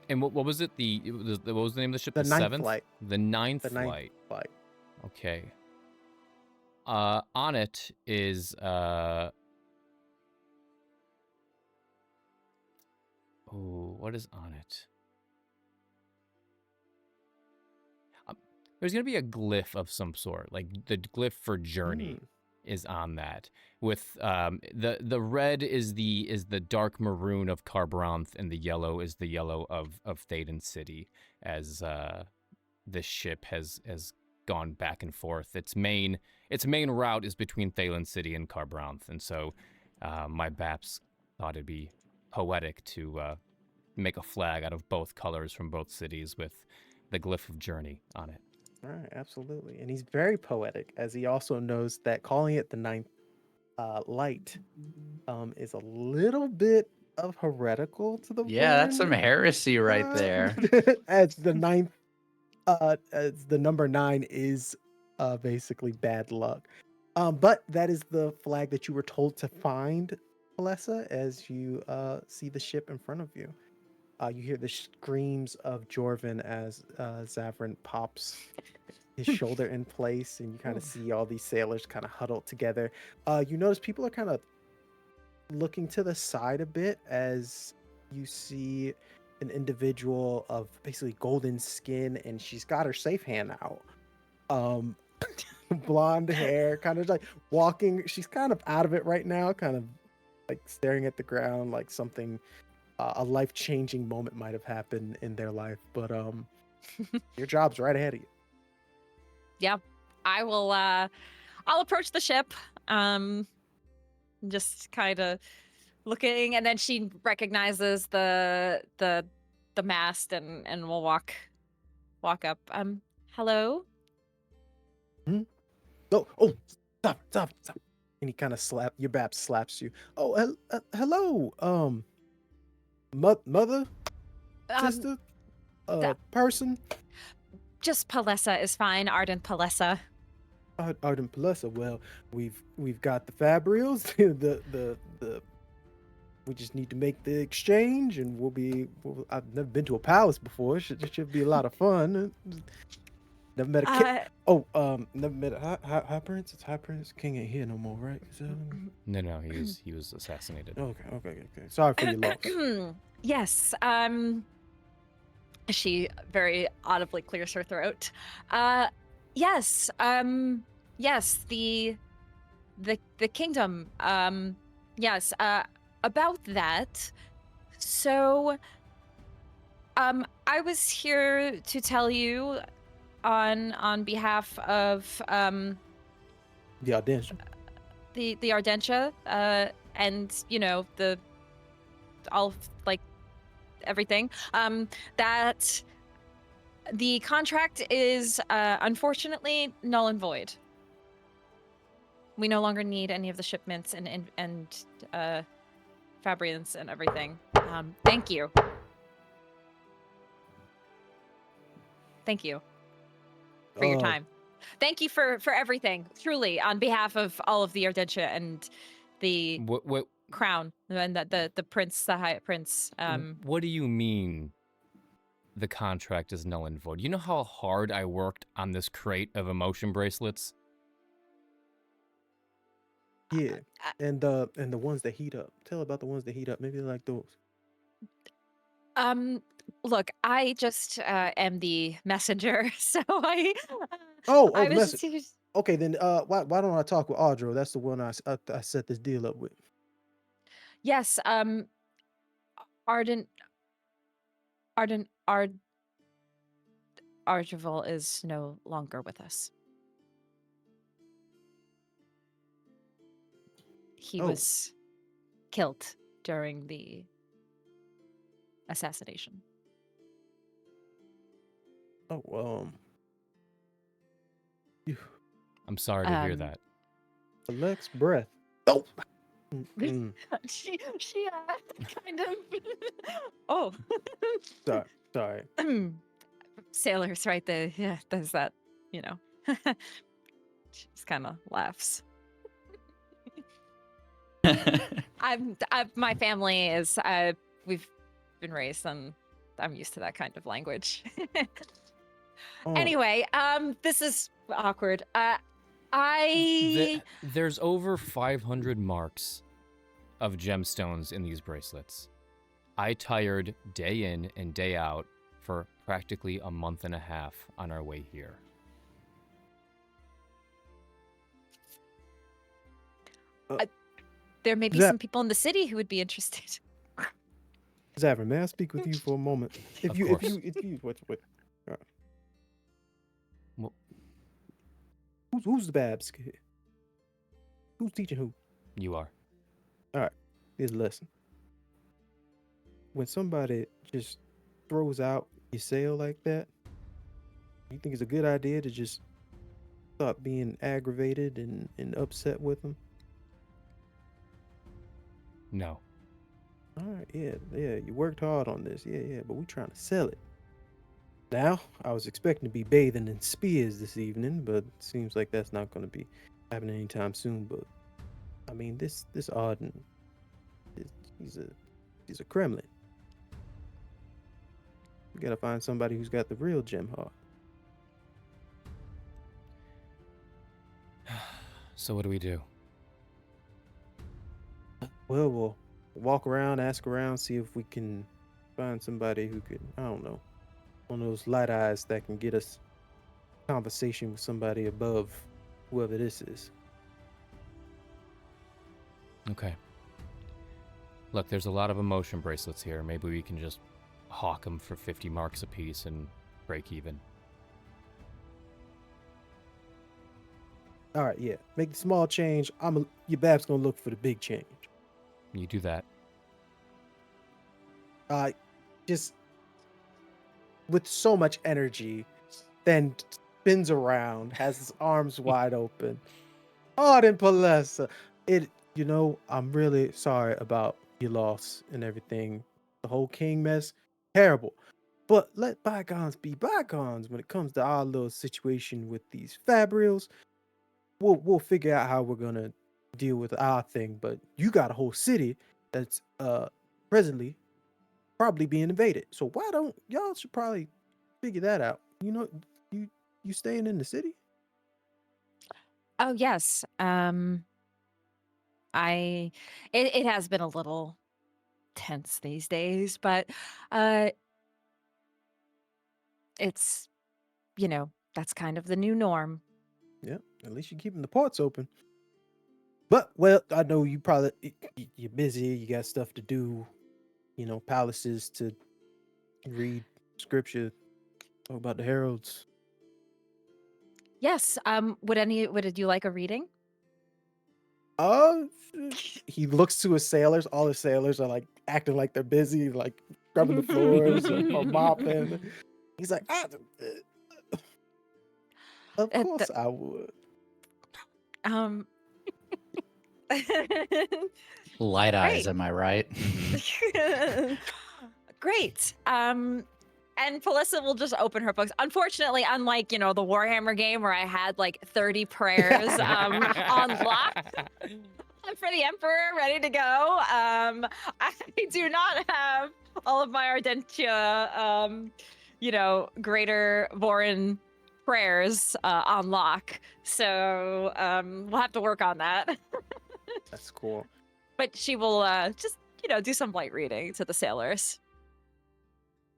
what was it? What was the name of the ship? The Ninth seventh Light. The ninth The Ninth flight. Light. Okay. On it is what is on it? There's gonna be a glyph of some sort, like the glyph for journey is on that. With the red is the dark maroon of Carburanth, and the yellow is the yellow of Thaden City, as this ship has gone back and forth. Its main route is between Thalen City and Carburanth, and so my BAPS thought it'd be poetic to make a flag out of both colors from both cities with the glyph of journey on it. All right, absolutely. And he's very poetic, as he also knows that calling it the Ninth Light is a little bit of heretical to the Yeah, that's some heresy right there. As the ninth, as the number 9 is basically bad luck. But that is the flag that you were told to find, Palessa, as you see the ship in front of you. You hear the screams of Jorvin as Zavran pops his shoulder in place, and you kind of see all these sailors kind of huddled together. You notice people are kind of looking to the side a bit as you see an individual of basically golden skin, and she's got her safe hand out. Blonde hair, kind of like walking. She's kind of out of it right now, kind of like staring at the ground, like something... a life-changing moment might have happened in their life, but your job's right ahead of you. Yeah, I will. I'll approach the ship. Just kind of looking, and then she recognizes the mast and will walk up. Hello? Oh, stop. And he kind of your Bab slaps you. Oh, hello, mother, Um, sister, that- person. just Palessa is fine. Ardent Palessa. Arden Palessa. Well, we've got the Fabrials. the we just need to make the exchange, and I've never been to a palace before. It should be a lot of fun. Never met a king. Never met a high prince. It's high prince. King ain't here no more, right? No, he was assassinated. Okay. Sorry for your loss. Yes. She very audibly clears her throat. Yes. Yes. The kingdom. Yes. About that. So. I was here to tell you, on behalf of The Audition. the Ardentia, and all like everything, that the contract is unfortunately null and void. We no longer need any of the shipments and Fabrians and everything. Thank you. Thank you for your time. Thank you for everything, truly, on behalf of all of the Ardentia and the What crown and the prince, the high prince. What do you mean the contract is null and void? You know how hard I worked on this crate of emotion bracelets? Yeah, and the ones that heat up. Tell about the ones that heat up. Maybe they like those. Look, I just am the messenger, so I The was message. just Okay, then why don't I talk with Audro? That's the one I set this deal up with. yes, Arden Argival is no longer with us. He Oh. was killed during the assassination. Oh, I'm sorry to hear that. Alex breath. Oh. She kind of oh Sorry. sailors right there. Yeah, there's that, she just kind of laughs. My family is we've been raised and I'm used to that kind of language. Anyway, this is awkward. There's over 500 marks of gemstones in these bracelets. I tired day in and day out for practically a month and a half on our way here. There may be some people in the city who would be interested. Zavran, may I speak with you for a moment? If you wait. All right. Well, who's the Babs kid? Who's teaching who? you are. All right. Here's a lesson. When somebody just throws out your sale like that, you think it's a good idea to just stop being aggravated and upset with them? No. All right, yeah, you worked hard on this, yeah, but we're trying to sell it. Now, I was expecting to be bathing in spears this evening, but it seems like that's not going to be happening anytime soon. But I mean, this Arden, he's a Kremlin. We gotta find somebody who's got the real gem heart. So what do we do? Well, we'll walk around, ask around, see if we can find somebody who could, I don't know, one of those light eyes that can get us conversation with somebody above whoever this is. Okay. Look, there's a lot of emotion bracelets here. Maybe we can just hawk them for 50 marks apiece and break even. All right, yeah. Make the small change. Your Bab's gonna look for the big change. You do that. Just with so much energy, then spins around, has his arms wide open. Arden Palessa, I'm really sorry about your loss and everything. The whole king mess, terrible. But let bygones be bygones when it comes to our little situation with these fabrials. We'll figure out how we're gonna deal with our thing. But you got a whole city that's presently probably being invaded. So why don't y'all should probably figure that out? You staying in the city? Oh yes. It has been a little tense these days, but uh it's that's kind of the new norm. Yeah, at least you're keeping the ports open. But well, I know you probably you're busy. You got stuff to do. Palaces to read scripture. Talk about the heralds. Yes. Would you like a reading? Uh, he looks to his sailors. All his sailors are like acting like they're busy, like scrubbing the floors or mopping. He's like, of Uh, course th- I would. um Light eyes, Great. am I right? Great. And Palessa will just open her books. Unfortunately, unlike, the Warhammer game where I had like 30 prayers on lock for the Emperor ready to go, I do not have all of my Ardentia, Greater Vorin prayers on lock. So we'll have to work on that. That's cool. But she will just, do some light reading to the sailors.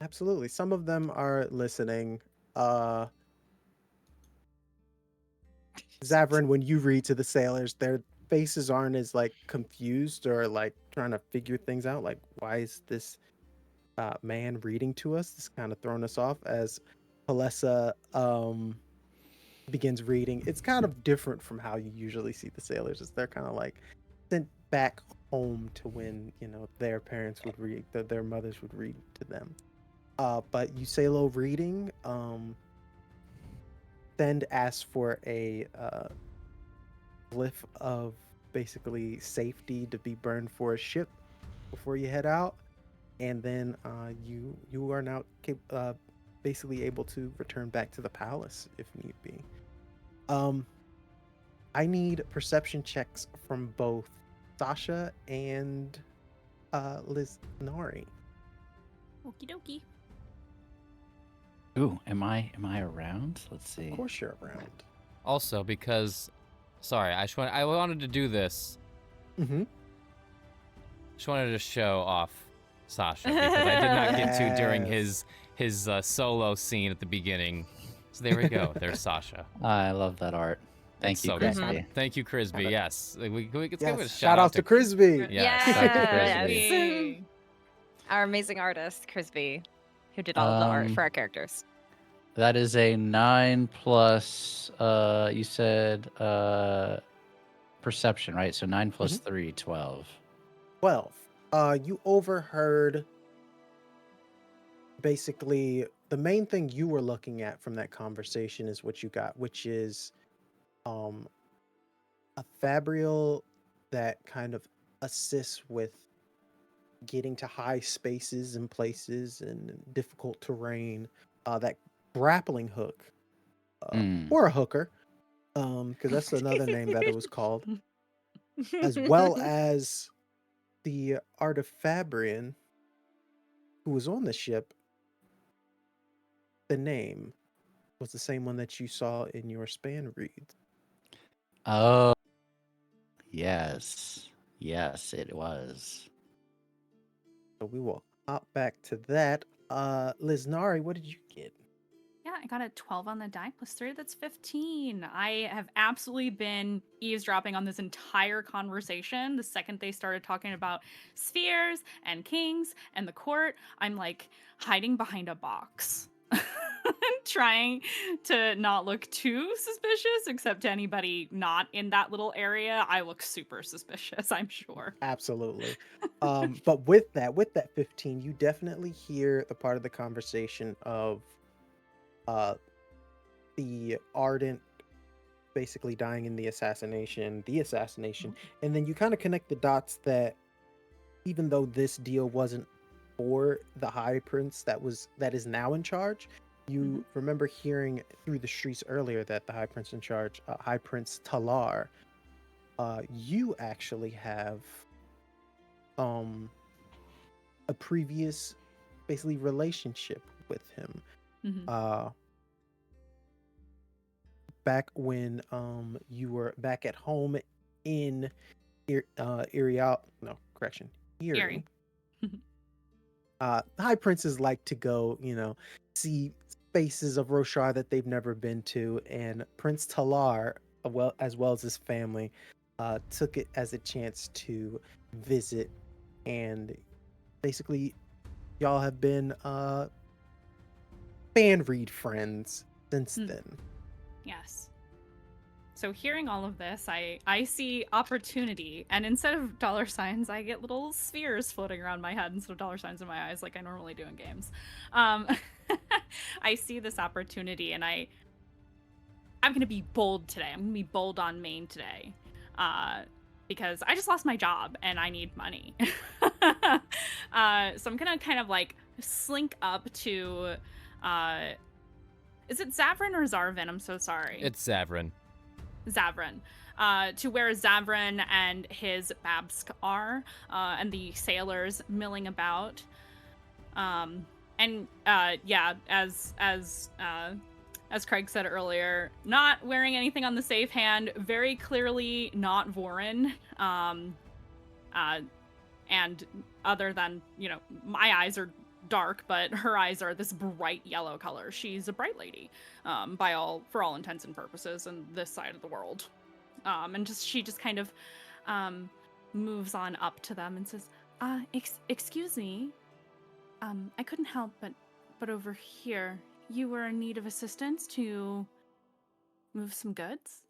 Absolutely. Some of them are listening. Zavran, when you read to the sailors, their faces aren't as like confused or like trying to figure things out. Like, why is this man reading to us? This kind of throwing us off as Palessa begins reading. It's kind of different from how you usually see the sailors. As they're kind of like sent back home to when their parents would read, their mothers would read to them. But Uselo reading, Send asks for a glyph of basically safety to be burned for a ship before you head out, and then you are now basically able to return back to the palace if need be. I need perception checks from both Sasha and Lysnari. Okie dokie. Ooh, am I around? Let's see. Of course you're around. Also, because, sorry, I wanted to do this. Mm-hmm. Just wanted to show off Sasha because I did not get to during Yes. his solo scene at the beginning. So there we go. There's Sasha. I love that art. Thank It's you, so good. Crispy. Thank you, Crisby. Yes, let's give a Yes. shout out to Crisby. Yes. Yes. Our amazing artist, Crisby, who did all of the art for our characters. That is a 9 plus, you said perception, right? So 9 plus 3, 12. 12. You overheard basically the main thing you were looking at from that conversation is what you got, which is a fabrial that kind of assists with getting to high spaces and places and difficult terrain. That grappling hook, or a hooker, because that's another name that it was called, as well as the Artifabrian who was on the ship. The name was the same one that you saw in your span read. Oh, yes. Yes, it was. So we will hop back to that. Lysnari, what did you get? Yeah, I got a 12 on the die plus 3. That's 15. I have absolutely been eavesdropping on this entire conversation. The second they started talking about spheres and kings and the court, I'm like hiding behind a box. trying to not look too suspicious, except to anybody not in that little area. I look super suspicious, I'm sure. Absolutely. But with that 15, you definitely hear the part of the conversation of uh the Ardent basically dying in the assassination, and then you kind of connect the dots that even though this deal wasn't for the High Prince that is now in charge, you remember hearing through the streets earlier that the High Prince in charge, High Prince Talar, you actually have um a previous basically relationship with him. Mhm. Back when you were back at home in Erie. High princes like to go, see spaces of Roshar that they've never been to, and Prince Talar, as well as his family, took it as a chance to visit, and basically, y'all have been fan read friends since then. Yes. So hearing all of this, I see opportunity, and instead of dollar signs, I get little spheres floating around my head instead of dollar signs in my eyes, like I normally do in games. I see this opportunity, and I'm gonna be bold today. I'm gonna be bold on main today, because I just lost my job and I need money. So I'm gonna kind of like slink up to, is it Zavran or Zarvin? I'm so sorry. It's Zavran. Zavran, to where Zavran and his Babsk are, and the sailors milling about. Yeah, as Craig said earlier, not wearing anything on the safe hand, very clearly not Vorin. And other than, my eyes are dark, but her eyes are this bright yellow color. She's a bright lady, for all intents and purposes in this side of the world. And she just kind of moves on up to them and says, excuse me, I couldn't help but over here, you were in need of assistance to move some goods?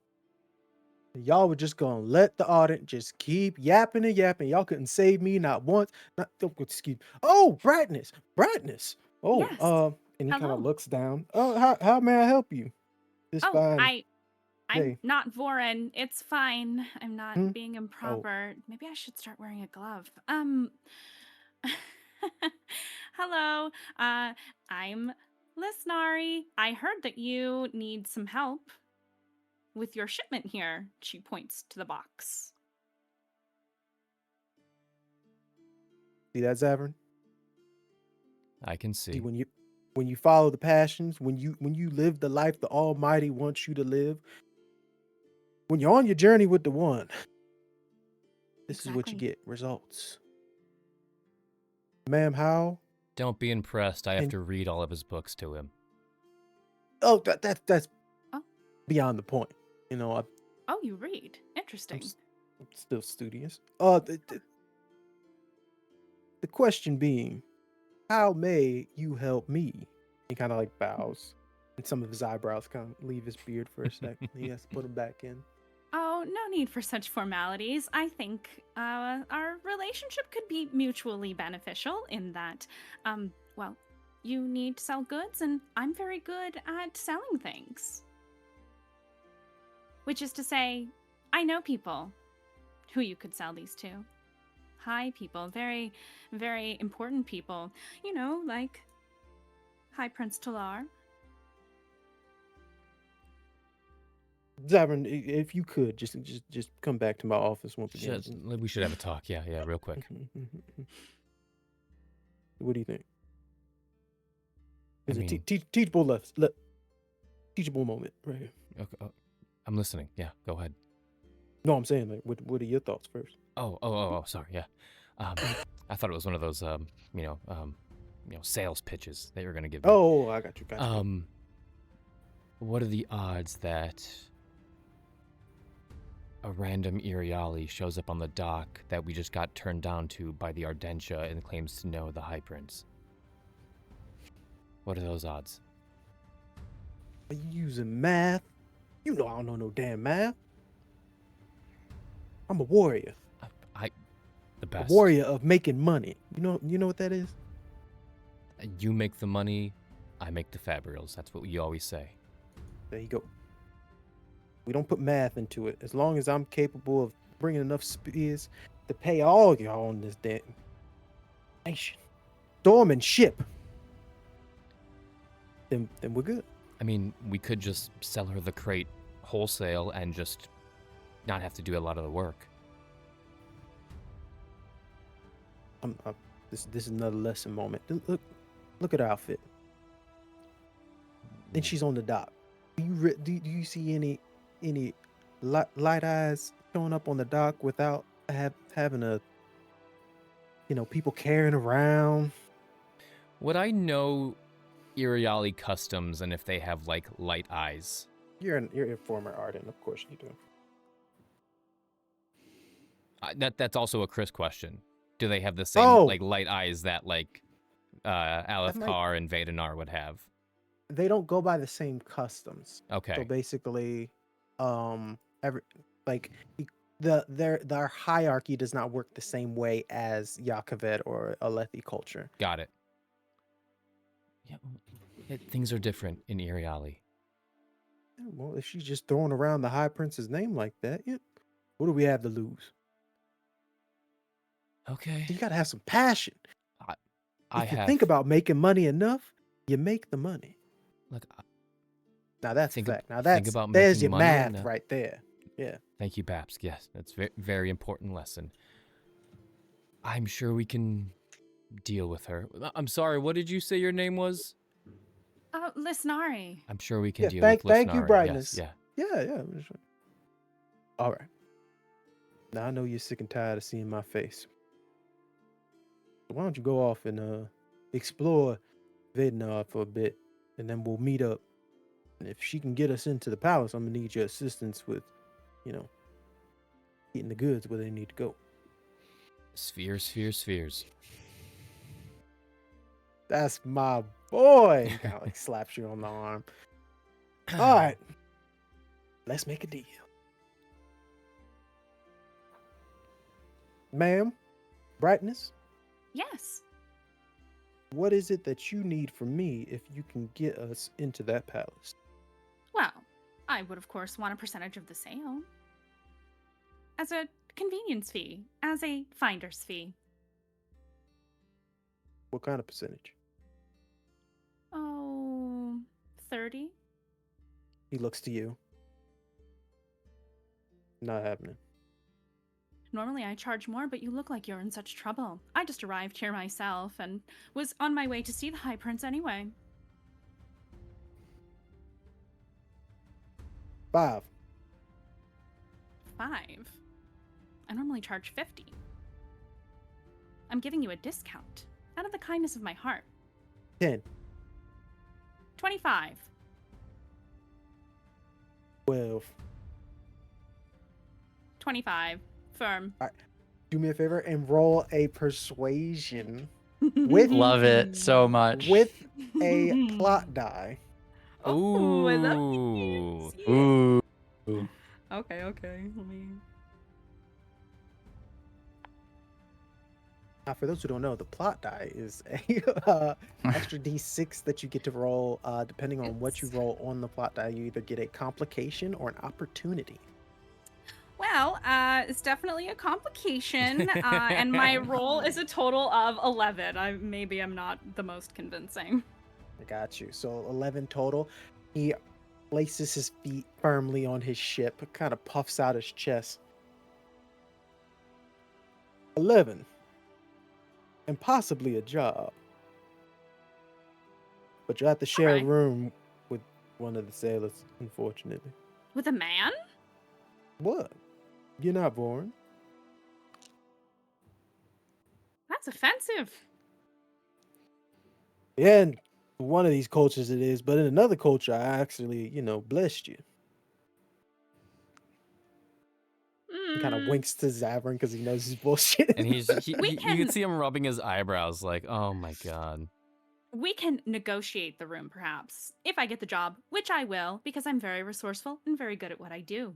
Y'all were just gonna let the Ardent just keep yapping and yapping. Y'all couldn't save me not once. Excuse. Oh, brightness. Oh, Yes. and he kind Hello. of looks down. Oh, how may I help you? This fine. I'm day. not Vorin. It's fine. I'm not being Oh. improper. Maybe I should start wearing a glove. Hello. I'm Lysnari. I heard that you need some help with your shipment here. She points to the box. See that, Zavran? I can see. See, when you follow the passions, when you live the life the Almighty wants you to live, when you're on your journey with the One, this is what you get, results. Ma'am, how? Don't be impressed. I have to read all of his books to him. Oh, that's beyond the point. You read. Interesting. I'm still studious. The question being, how may you help me? He kind of like bows, and some of his eyebrows kind of leave his beard for a second. He has to put them back in. Oh, no need for such formalities. I think our relationship could be mutually beneficial in that, you need to sell goods, and I'm very good at selling things. Which is to say, I know people who you could sell these to. High people, very, very important people. Like High Prince Talar. Zavran, if you could just come back to my office once again. We should have a talk. Yeah, real quick. What do you think? It's a teachable moment right here. Okay, I'm listening. Yeah, go ahead. No, I'm saying, like, what are your thoughts first? Oh, sorry. Yeah, I thought it was one of those sales pitches that you're gonna give me. Oh, I got you. What are the odds that a random Iriali shows up on the dock that we just got turned down to by the Ardentia and claims to know the High Prince? What are those odds? Are you using math? You know I don't know no damn math. I'm a warrior. The A best. warrior of making money. You know what that is? You make the money, I make the fabrials. That's what you always say. There you go. We don't put math into it. As long as I'm capable of bringing enough spears to pay all y'all on this damn nation, storm and ship, then we're good. I mean, we could just sell her the crate wholesale and just not have to do a lot of the work. This is another lesson moment. Look at her outfit. Then she's on the dock. Do you see any light eyes showing up on the dock without having a people carrying around? Would I know Iriali customs and if they have like light eyes? You're a former Arden, of course you do. That's also a Chris question. Do they have the same like light eyes that like Alethkar and Vadenar would have? They don't go by the same customs. Okay. So basically, their hierarchy does not work the same way as Yakavet or Alethi culture. Got it. Yeah, things are different in Iriali. Yeah, well, if she's just throwing around the High Prince's name like that, what do we have to lose? Okay. You gotta have some passion. If you think about making money enough, you make the money. Look, now that's a fact. Now think about there's making your money math enough. right there. Yeah. Thank you, Babs. Yes, that's a very important lesson. I'm sure we can deal with her. I'm sorry, what did you say your name was? Lysnari. I'm sure we can deal Thank with Lysnari. you, Brightness. Yes, Yeah. All right. Now I know you're sick and tired of seeing my face. So why don't you go off and explore Vadenar for a bit, and then we'll meet up. And if she can get us into the palace, I'm gonna need your assistance with, getting the goods where they need to go. Spheres. That's my boy. He kind of like slaps you on the arm. All right, let's make a deal, ma'am. Brightness. Yes. What is it that you need from me if you can get us into that palace? Well, I would of course want a percentage of the sale. As a convenience fee, as a finder's fee. What kind of percentage? Oh, 30? He looks to you. Not happening. Normally I charge more, but you look like you're in such trouble. I just arrived here myself and was on my way to see the High Prince anyway. 5. 5? I normally charge 50. I'm giving you a discount, out of the kindness of my heart. 10. 25. 12. 25. Firm. All right. Do me a favor and roll a persuasion with Love it so much. with a plot die. Oh, I love Ooh. these. Ooh. Okay. Let me. Now, for those who don't know, the plot die is a extra d6 that you get to roll. Depending on what you roll on the plot die, you either get a complication or an opportunity. Well, it's definitely a complication, and my roll is a total of 11. Maybe I'm not the most convincing. I got you. So 11 total. He places his feet firmly on his ship, kind of puffs out his chest. 11. And possibly a job. But you have to share a Alright. room with one of the sailors, unfortunately. With a man? What? You're not born. That's offensive. Yeah, in one of these cultures it is, but in another culture, I actually, blessed you. He kind of winks to Zavran because he knows he's bullshit. And you We can can- see him rubbing his eyebrows like, oh my god. We can negotiate the room, perhaps, if I get the job, which I will, because I'm very resourceful and very good at what I do.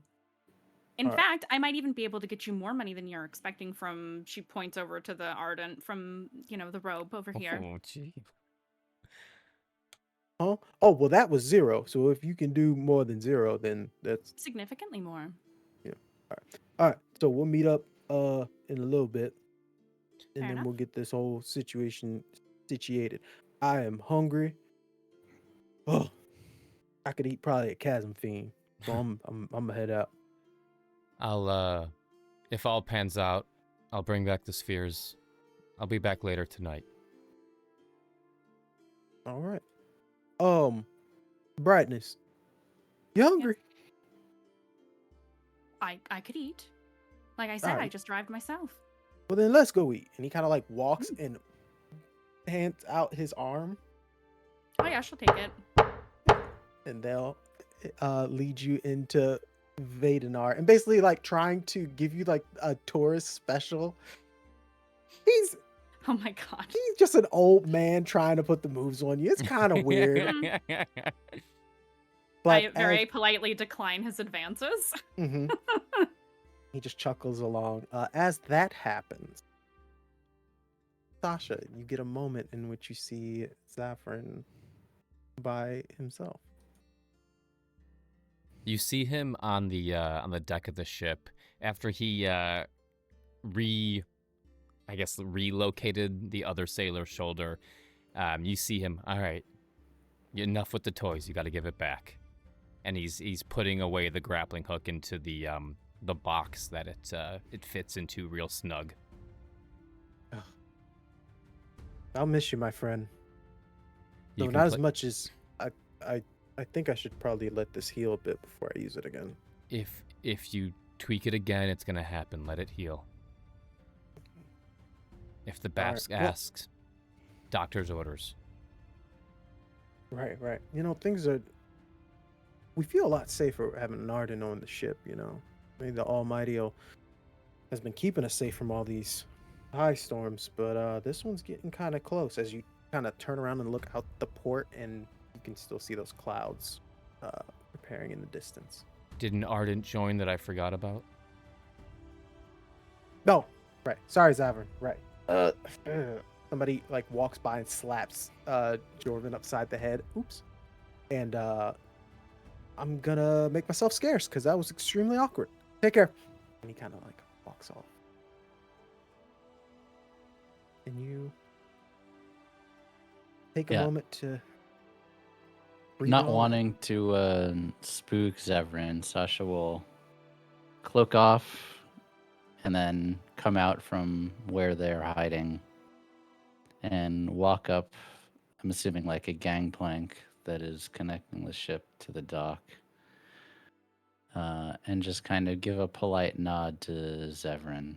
In All right. fact, I might even be able to get you more money than you're expecting from, she points over to the Ardent from, the robe over here. Oh, gee. Huh? Oh, well, that was 0. So if you can do more than 0, then that's Significantly more. yeah. All right. So we'll meet up in a little bit, and Fair then enough. we'll get this whole situation situated. I am hungry. Oh, I could eat probably a chasm fiend. So I'm gonna head out. I'll if all pans out, I'll bring back the spheres. I'll be back later tonight. All right. Brightness. You hungry? I could eat. Like I All said, I right. just drive myself. Well, then let's go eat. And he kind of like walks and hands out his arm, Oh yeah, she'll take it. and they'll lead you into Vadenar, and basically like trying to give you like a tourist special. He's Oh my god. he's just an old man trying to put the moves on you. It's kind of weird. But I very politely decline his advances. Mhm. He just chuckles along. As that happens, Sasha, you get a moment in which you see Zavran by himself. You see him on the deck of the ship after he relocated the other sailor's shoulder. You see him. All right, enough with the toys. You got to give it back. And he's putting away the grappling hook into the box that it fits into real snug. I'll miss you, my friend. You Though can not as play- much as I think I should probably let this heal a bit before I use it again. If you tweak it again, it's gonna happen. Let it heal. If the All right, Bask well- asks, doctor's orders. Right. Things are. We feel a lot safer having an Arden on the ship. Maybe the Almighty has been keeping us safe from all these high storms, but this one's getting kind of close. As you kind of turn around and look out the port, and you can still see those clouds preparing in the distance. Did an ardent join that I forgot about? No, right. Sorry, Zavran. Right. Somebody like walks by and slaps Jorvin upside the head. Oops. And I'm gonna make myself scarce because that was extremely awkward. Take care. And he kind of like walks off. And you take a Yeah. moment to breathe Not it all in. wanting to spook Zavran, Sasha will cloak off and then come out from where they're hiding and walk up, I'm assuming like a gangplank that is connecting the ship to the dock, and just kind of give a polite nod to Zavran.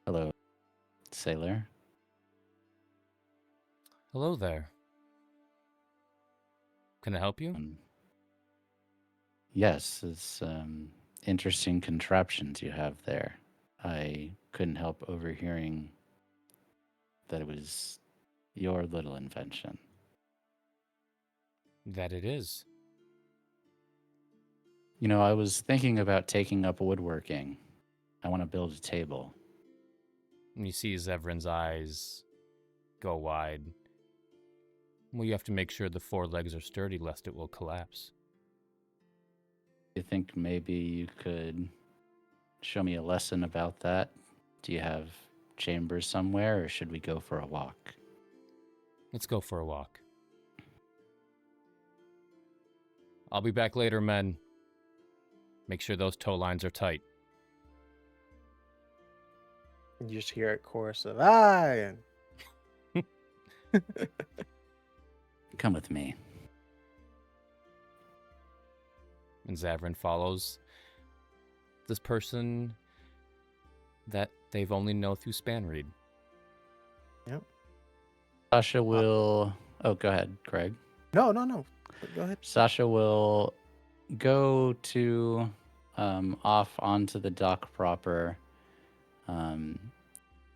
Hello, sailor. Hello there. Can I help you? Yes, it's interesting contraptions you have there. I couldn't help overhearing that it was your little invention. That it is. I was thinking about taking up woodworking. I want to build a table. And you see Zevran's eyes go wide. Well, you have to make sure the 4 legs are sturdy, lest it will collapse. You think maybe you could show me a lesson about that? Do you have chambers somewhere, or should we go for a walk? Let's go for a walk. I'll be back later, men. Make sure those tow lines are tight. And you just hear a chorus of "aye" and Come with me. And Zavran follows this person that they've only known through Spanreed. Sasha will... Oh, go ahead, Craig. no. Go ahead. Sasha will go to off onto the dock proper,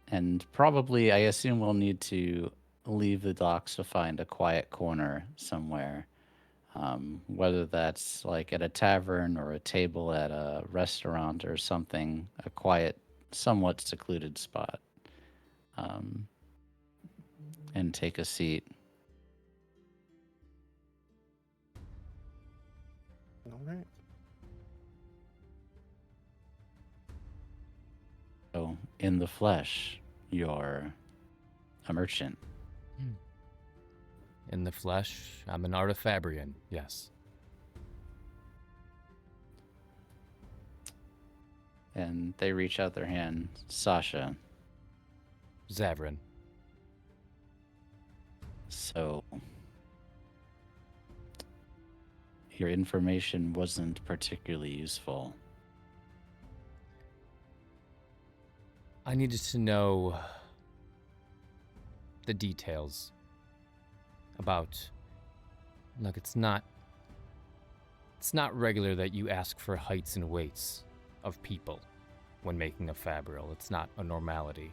And probably, I assume we'll need to leave the docks to find a quiet corner somewhere. Whether that's like at a tavern or a table at a restaurant or something, a quiet, somewhat secluded spot. And take a seat. All right. So, in the flesh, you're a merchant. In the flesh, I'm an artifabrian, yes. And they reach out their hand. Sasha. Zavran. So, your information wasn't particularly useful. I needed to know the details about... Look, it's not regular that you ask for heights and weights of people when making a fabrial. It's not a normality.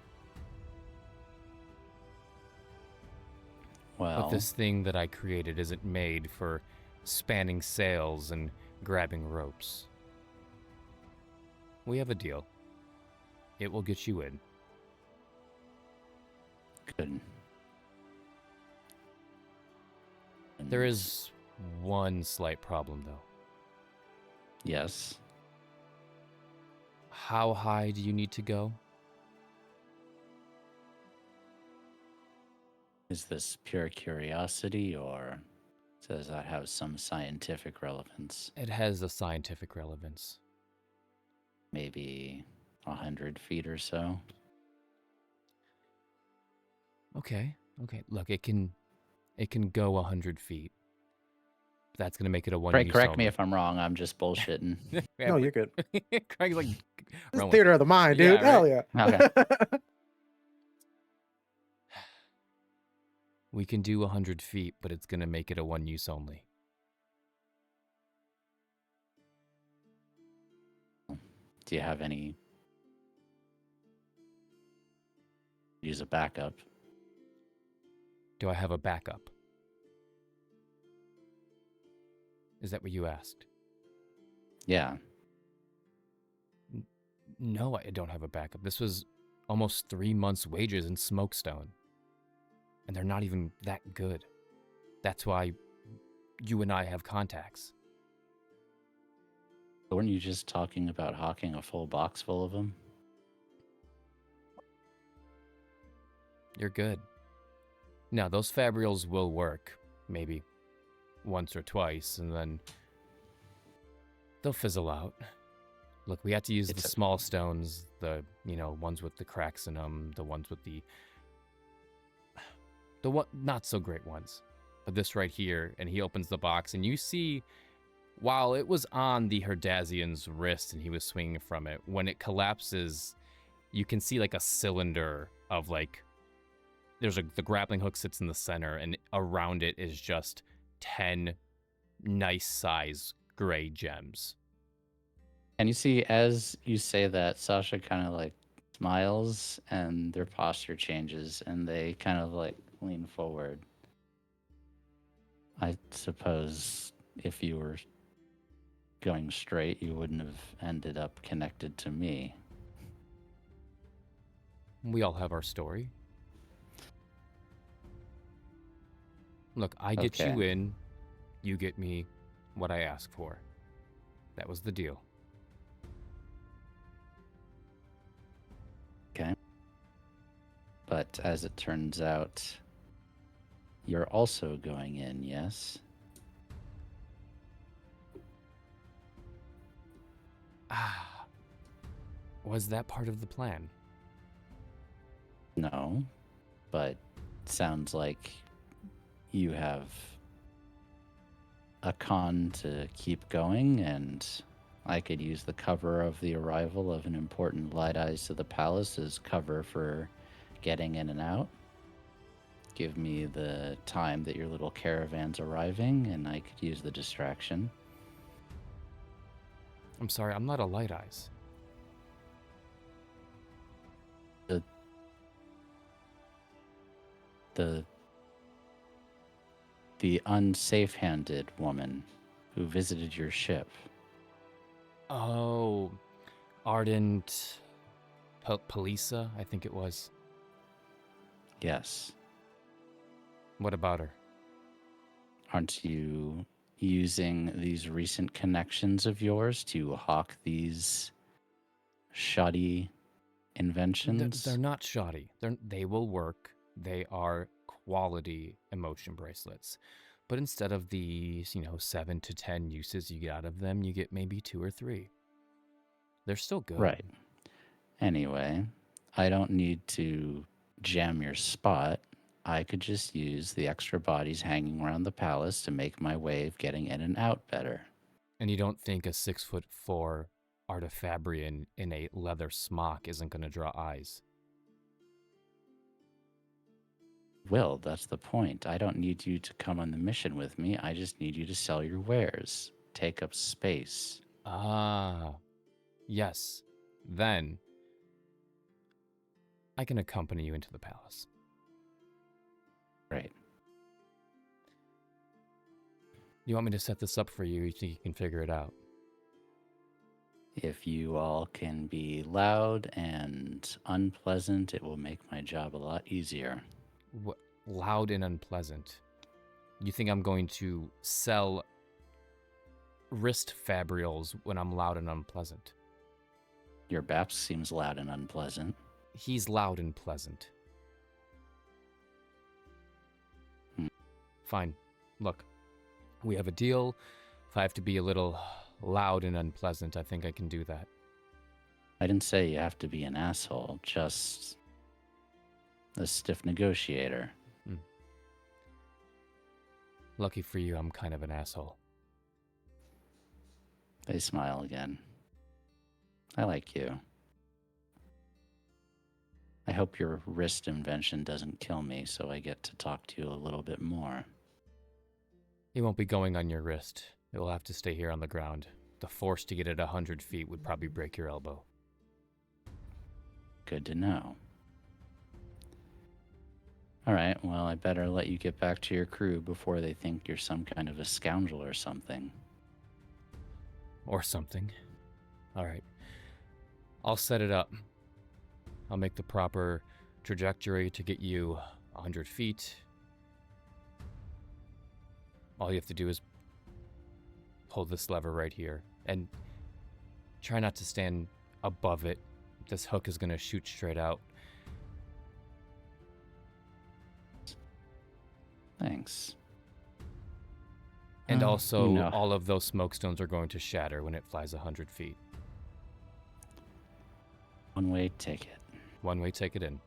Well, But this thing that I created isn't made for spanning sails and grabbing ropes. We have a deal. It will get you in. good. There is one slight problem, though. Yes. How high do you need to go? Is this pure curiosity, or does that have some scientific relevance? It has a scientific relevance. Maybe 100 feet or so? Okay. Look, it can go 100 feet. That's gonna make it a one. Craig, correct me if I'm wrong. I'm just bullshitting. No, you're good. Craig's like, This is run with theater it. of the mind, Yeah, dude. Hell right? yeah. Okay. We can do 100 feet, but it's gonna make it a one use only. Do you have any? Use a backup. Do I have a backup? Is that what you asked? Yeah. No, I don't have a backup. This was almost 3 months' wages in Smokestone. And they're not even that good. That's why you and I have contacts. Weren't you just talking about hawking a full box full of them? You're good. Now, those fabrials will work. Maybe once or twice, and then they'll fizzle out. Look, we had to use the small stones, the, ones with the cracks in them, the ones with the not so great ones. But this right here, and he opens the box, and you see, while it was on the Herdazian's wrist and he was swinging from it, when it collapses, you can see like a cylinder of like, the grappling hook sits in the center, and around it is just 10 nice size gray gems. And you see, as you say that, Sasha kind of like smiles and their posture changes and they kind of like lean forward. I suppose if you were going straight, you wouldn't have ended up connected to me. We all have our story. Look, I get you Okay. in, you get me what I ask for. That was the deal. Okay. But as it turns out, you're also going in, yes? Was that part of the plan? No, but sounds like you have a con to keep going, and I could use the cover of the arrival of an important light eyes to the palace as cover for getting in and out. Give me the time that your little caravan's arriving, and I could use the distraction. I'm sorry, I'm not a light eyes. The unsafe-handed woman who visited your ship. Oh, Ardent Palessa, I think it was. Yes. What about her? Aren't you using these recent connections of yours to hawk these shoddy inventions? They're not shoddy. They will work. They are quality emotion bracelets. But instead of the 7 to 10 uses you get out of them, you get maybe 2 or 3. They're still good. Right. Anyway, I don't need to jam your spot. I could just use the extra bodies hanging around the palace to make my way of getting in and out better. And you don't think a 6'4" Artifabrian in a leather smock isn't going to draw eyes? Will, that's the point. I don't need you to come on the mission with me. I just need you to sell your wares. Take up space. Ah, yes. Then I can accompany you into the palace. Right. You want me to set this up for you? You think you can figure it out? If you all can be loud and unpleasant, it will make my job a lot easier. What, loud and unpleasant? You think I'm going to sell wrist fabrials when I'm loud and unpleasant? Your Baps seems loud and unpleasant. He's loud and pleasant. Fine. Look, we have a deal. If I have to be a little loud and unpleasant, I think I can do that. I didn't say you have to be an asshole, just a stiff negotiator. Lucky for you, I'm kind of an asshole. They smile again. I like you. I hope your wrist invention doesn't kill me, so I get to talk to you a little bit more. It won't be going on your wrist. It will have to stay here on the ground. The force to get it 100 feet would probably break your elbow. Good to know. All right, well, I better let you get back to your crew before they think you're some kind of a scoundrel or something. Or something. All right. I'll set it up. I'll make the proper trajectory to get you 100 feet. All you have to do is pull this lever right here. And try not to stand above it. This hook is going to shoot straight out. Thanks. And also, you know. all of those smoke stones are going to shatter when it flies 100 feet. One-way ticket. One-way ticket in.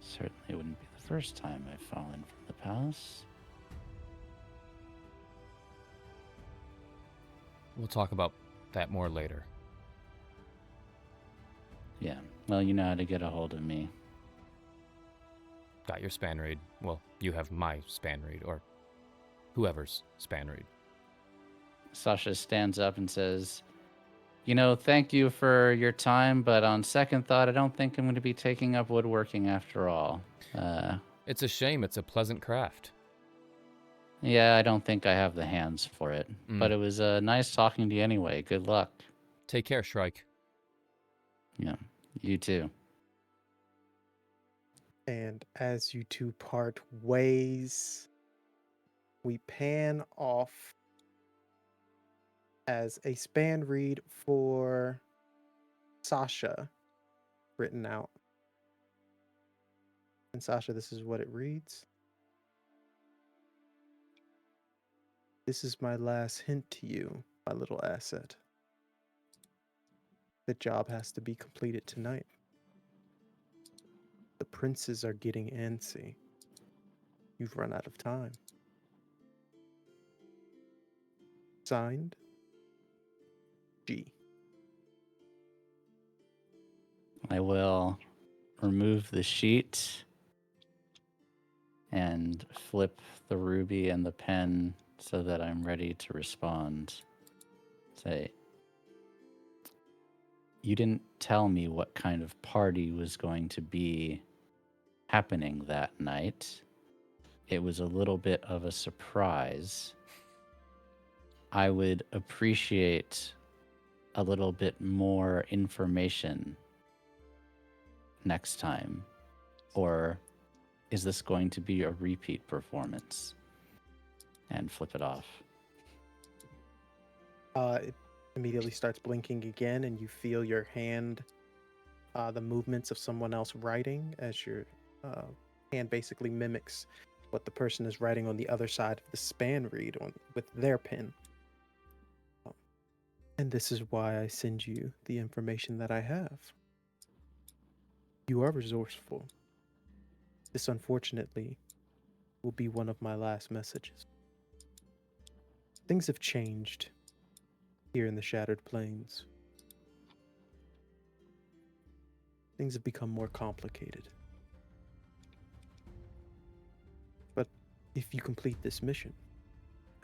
Certainly wouldn't be the first time I've fallen from the palace. We'll talk about that more later. Yeah, well, you know how to get a hold of me. Got your span read. Well, you have my span read, or whoever's span read. Sasha stands up and says, you know, thank you for your time, but on second thought, I don't think I'm going to be taking up woodworking after all. It's a shame. It's a pleasant craft. Yeah, I don't think I have the hands for it. But it was nice talking to you anyway. Good luck. Take care, Shrike. Yeah, you too. And as you two part ways, we pan off as a span read for Sasha written out. And Sasha, this is what it reads. This is my last hint to you, my little asset. The job has to be completed tonight. The princes are getting antsy. You've run out of time. Signed, G. I will remove the sheet and flip the ruby and the pen so that I'm ready to respond. Say, you didn't tell me what kind of party was going to be happening that night. It was a little bit of a surprise. I would appreciate a little bit more information next time. Or is this going to be a repeat performance? And flip it off. It immediately starts blinking again, and you feel your hand, the movements of someone else writing as your hand basically mimics what the person is writing on the other side of the span read with their pen. And this is why I send you the information that I have. You are resourceful. This, unfortunately, will be one of my last messages. Things have changed here in the Shattered Plains. Things have become more complicated. But if you complete this mission,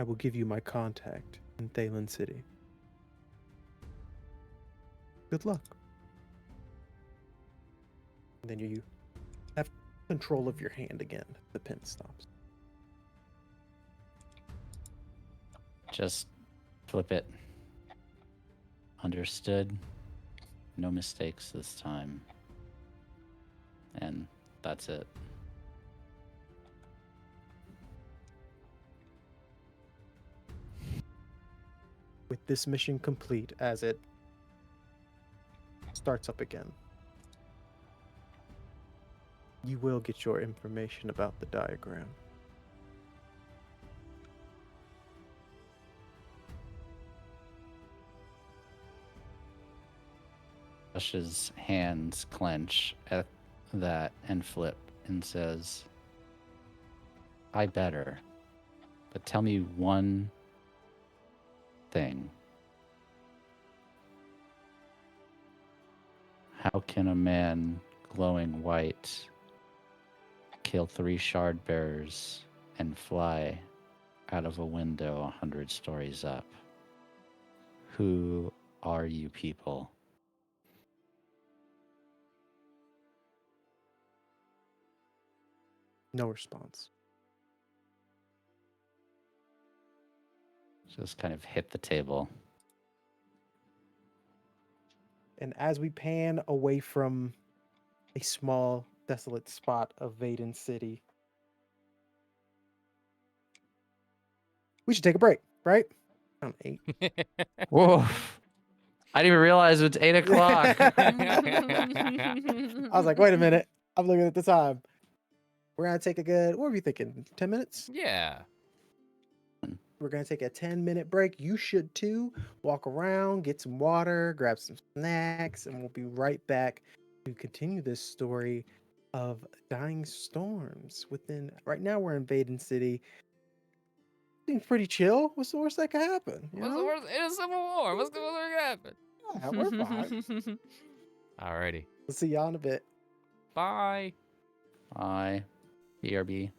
I will give you my contact in Thalen City. Good luck. And then you have control of your hand again. The pen stops. Just flip it. Understood. No mistakes this time. And that's it. With this mission complete, as it starts up again, you will get your information about the diagram. Sasha's hands clench at that and flip and says, I better. But tell me one thing. How can a man glowing white kill 3 shard bearers and fly out of a window 100 stories up? Who are you people? No response. Just kind of hit the table. And as we pan away from a small, desolate spot of Vaden City, we should take a break, right? I'm 8. Whoa. I didn't even realize it's 8 o'clock. I was like, wait a minute. I'm looking at the time. We're going to take a good, what were we thinking? 10 minutes? Yeah. We're going to take a 10-minute break. You should too. Walk around, get some water, grab some snacks, and we'll be right back to continue this story of dying storms within. Right now, we're in Vaden City. Seems pretty chill. What's the worst that could happen? You What's the know? worst? It is Civil War. What's going to happen? Yeah, we're fine. Alrighty. We'll see y'all in a bit. Bye. Bye. BRB.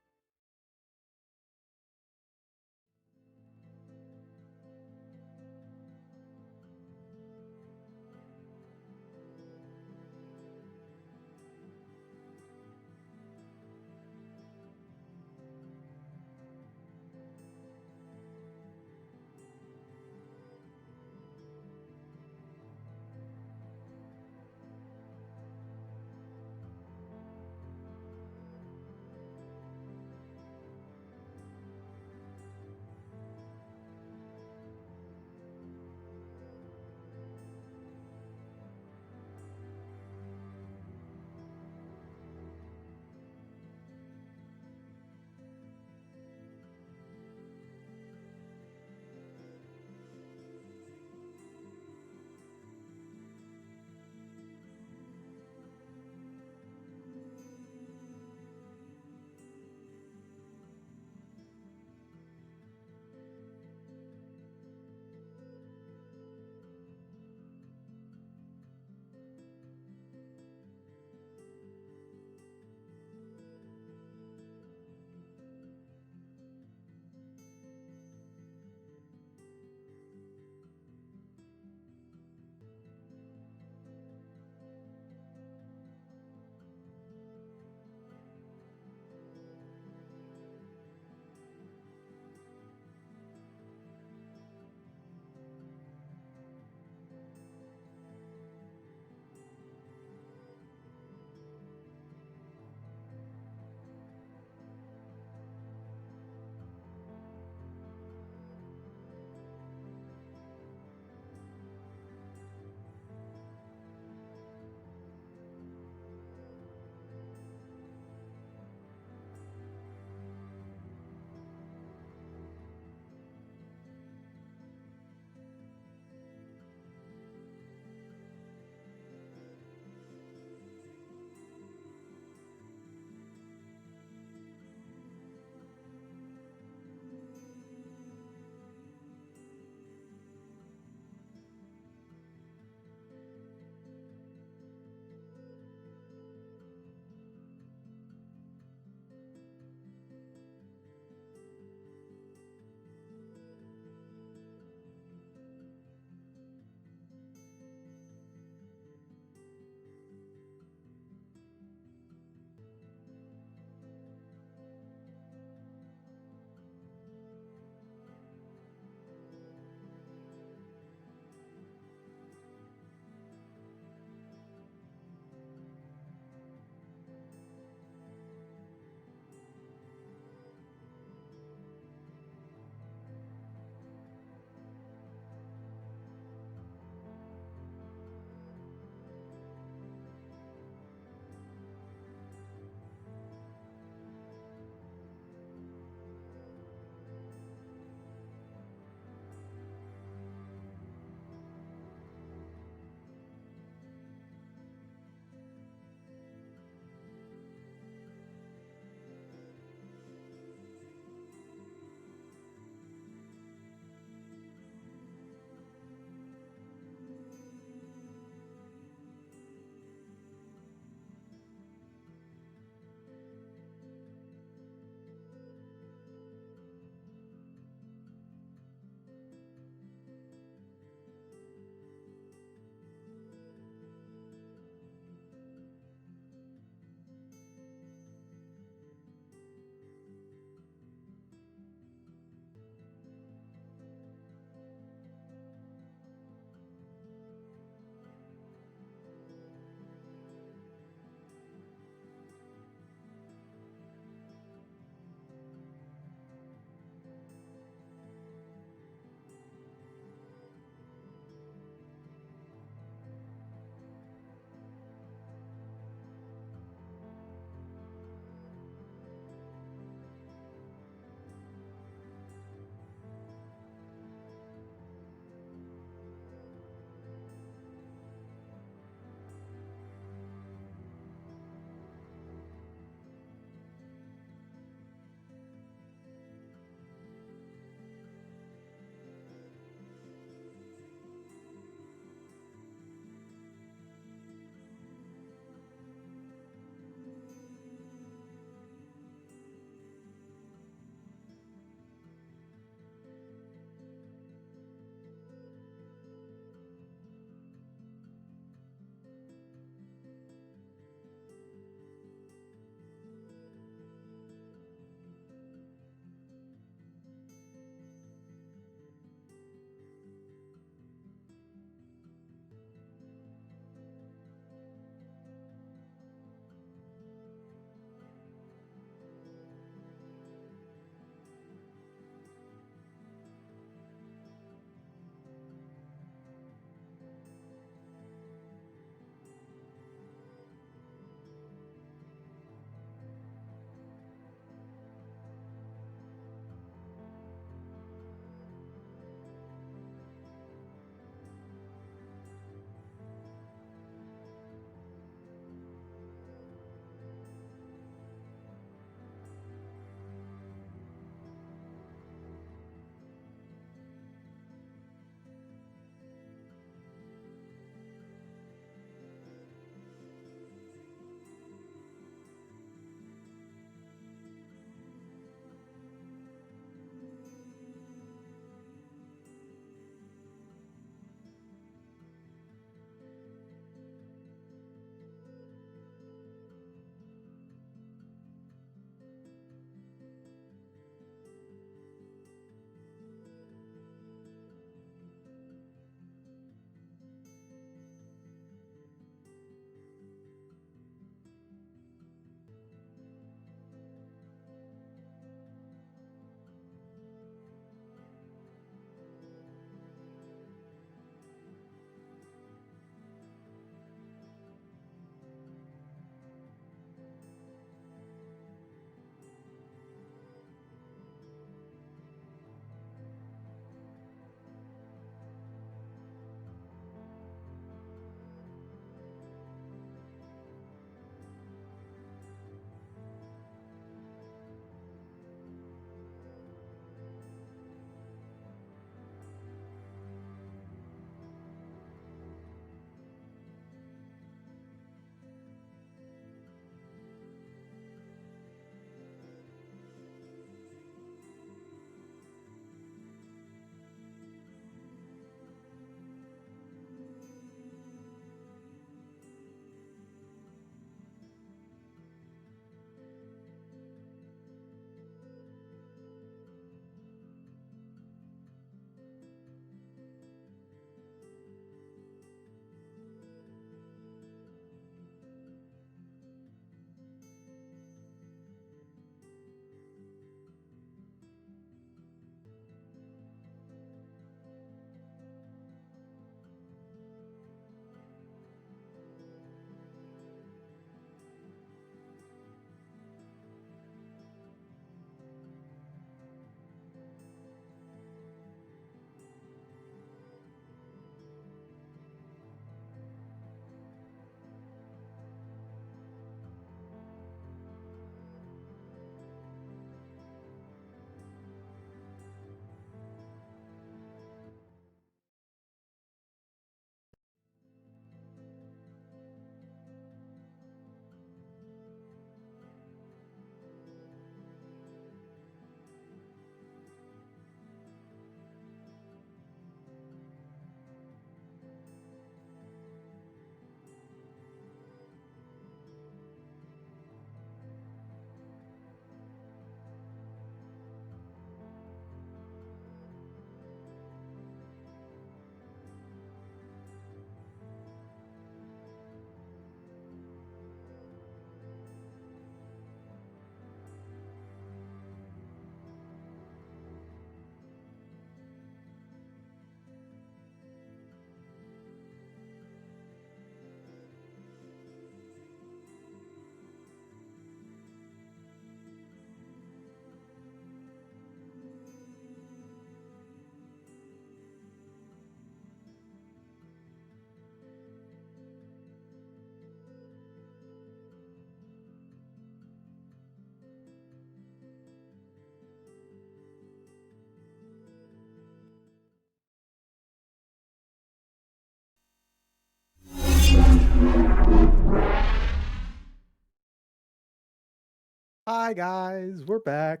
Hi guys, we're back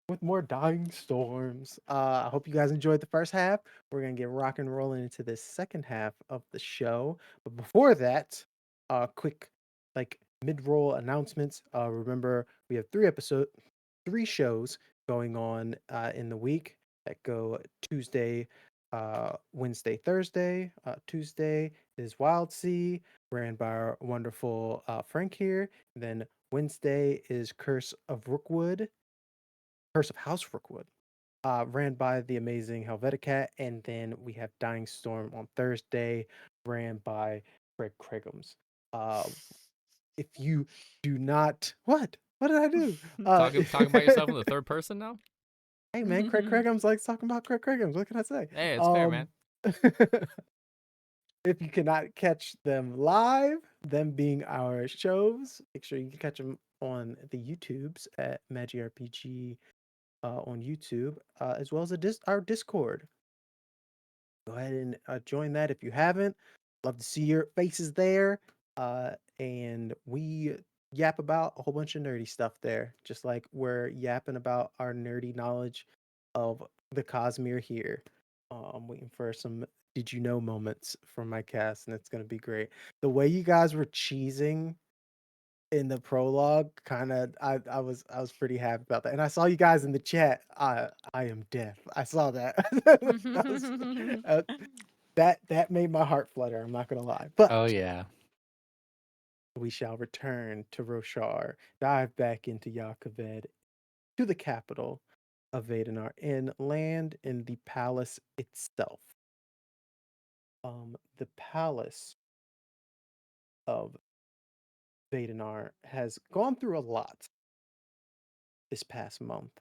with more Dying Storms. I hope you guys enjoyed the first half. We're gonna get rock and rolling into this second half of the show. But before that, quick like mid-roll announcements. Remember we have three shows going on in the week that go Tuesday, Wednesday, Thursday. Tuesday is Wild Sea, ran by our wonderful Frank here. Then Wednesday is Curse of House Rookwood, ran by the amazing Helveticat. And then we have Dying Storm on Thursday, ran by Greg Cragums. Uh, if you do not, what did I do? Talking about yourself in the third person now? Hey man, Craig Cragums likes talking about Craig Cragums. What can I say? Hey, it's fair, man. If you cannot catch them live, them being our shows, make sure you can catch them on the YouTubes at MagiRPG on YouTube, as well as our Discord. Go ahead and join that if you haven't. Love to see your faces there. And we yap about a whole bunch of nerdy stuff there, just like we're yapping about our nerdy knowledge of the Cosmere here. I'm waiting for some did you know moments from my cast, and it's gonna be great. The way you guys were cheesing in the prologue, kind of, I was pretty happy about that. And I saw you guys in the chat. I am deaf. I saw that. That was, that made my heart flutter. I'm not gonna lie. But Oh yeah. we shall return to Roshar, dive back into Yakaved, to the capital of Vadenar, and land in the palace itself. The palace of Vadenar has gone through a lot this past month.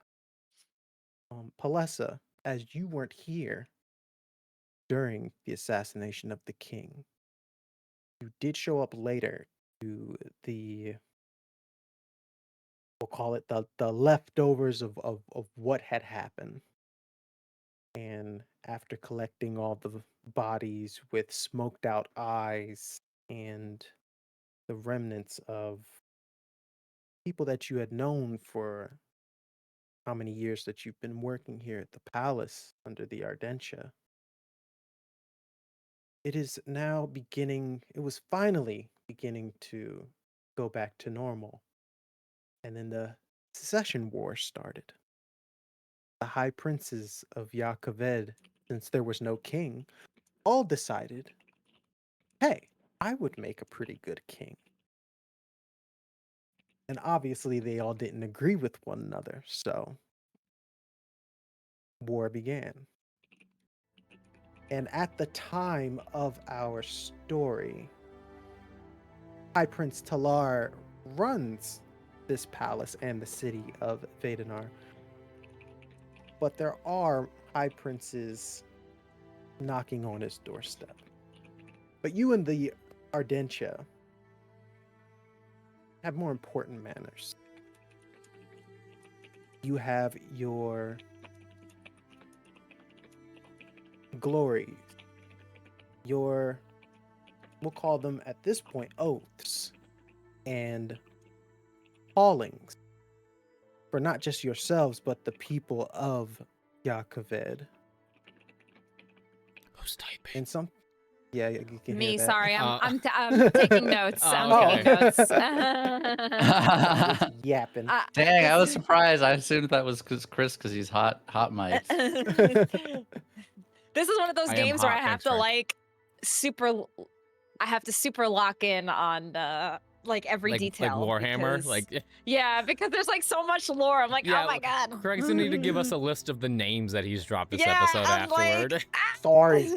Palessa, as you weren't here during the assassination of the king, you did show up later to we'll call it the leftovers of what had happened. And after collecting all the bodies with smoked out eyes and the remnants of people that you had known for how many years that you've been working here at the palace under the Ardentia, it was finally beginning to go back to normal. And then the Secession War started. The high princes of Yakaved, since there was no king, all decided, hey, I would make a pretty good king. And obviously they all didn't agree with one another, so war began. And at the time of our story, High Prince Talar runs this palace and the city of Vadenar. But there are high princes knocking on his doorstep. But you and the Ardentia have more important manners. You have your glories, your, we'll call them at this point, oaths and callings for not just yourselves, but the people of Yakaved. Who's typing? And some, yeah, you can hear Me, that. sorry, I'm taking notes. I'm okay. taking notes. Just yapping. Dang, I was This- surprised. I assumed that was Chris because he's hot mic'd. This is one of those I am games where hot, I have thanks, to Frank. I have to super lock in on like every detail. Like Warhammer, because- yeah, because there's like so much lore. I'm like, yeah. oh my god. Craig's gonna need to give us a list of the names that he's dropped this Yeah, episode I'm like, afterward. Sorry.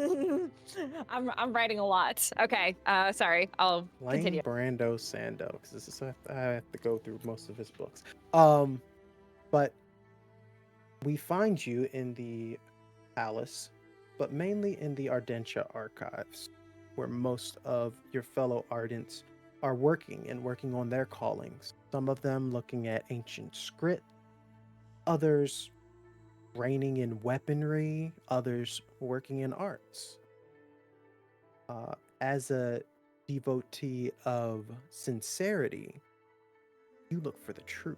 I'm writing a lot. Okay, sorry. I'll Lane continue. Brando Sando, because this is I have to go through most of his books. But we find you in the palace, but mainly in the Ardentia archives, where most of your fellow Ardents are working on their callings. Some of them looking at ancient script, others training in weaponry, others working in arts. As a devotee of sincerity, you look for the truth.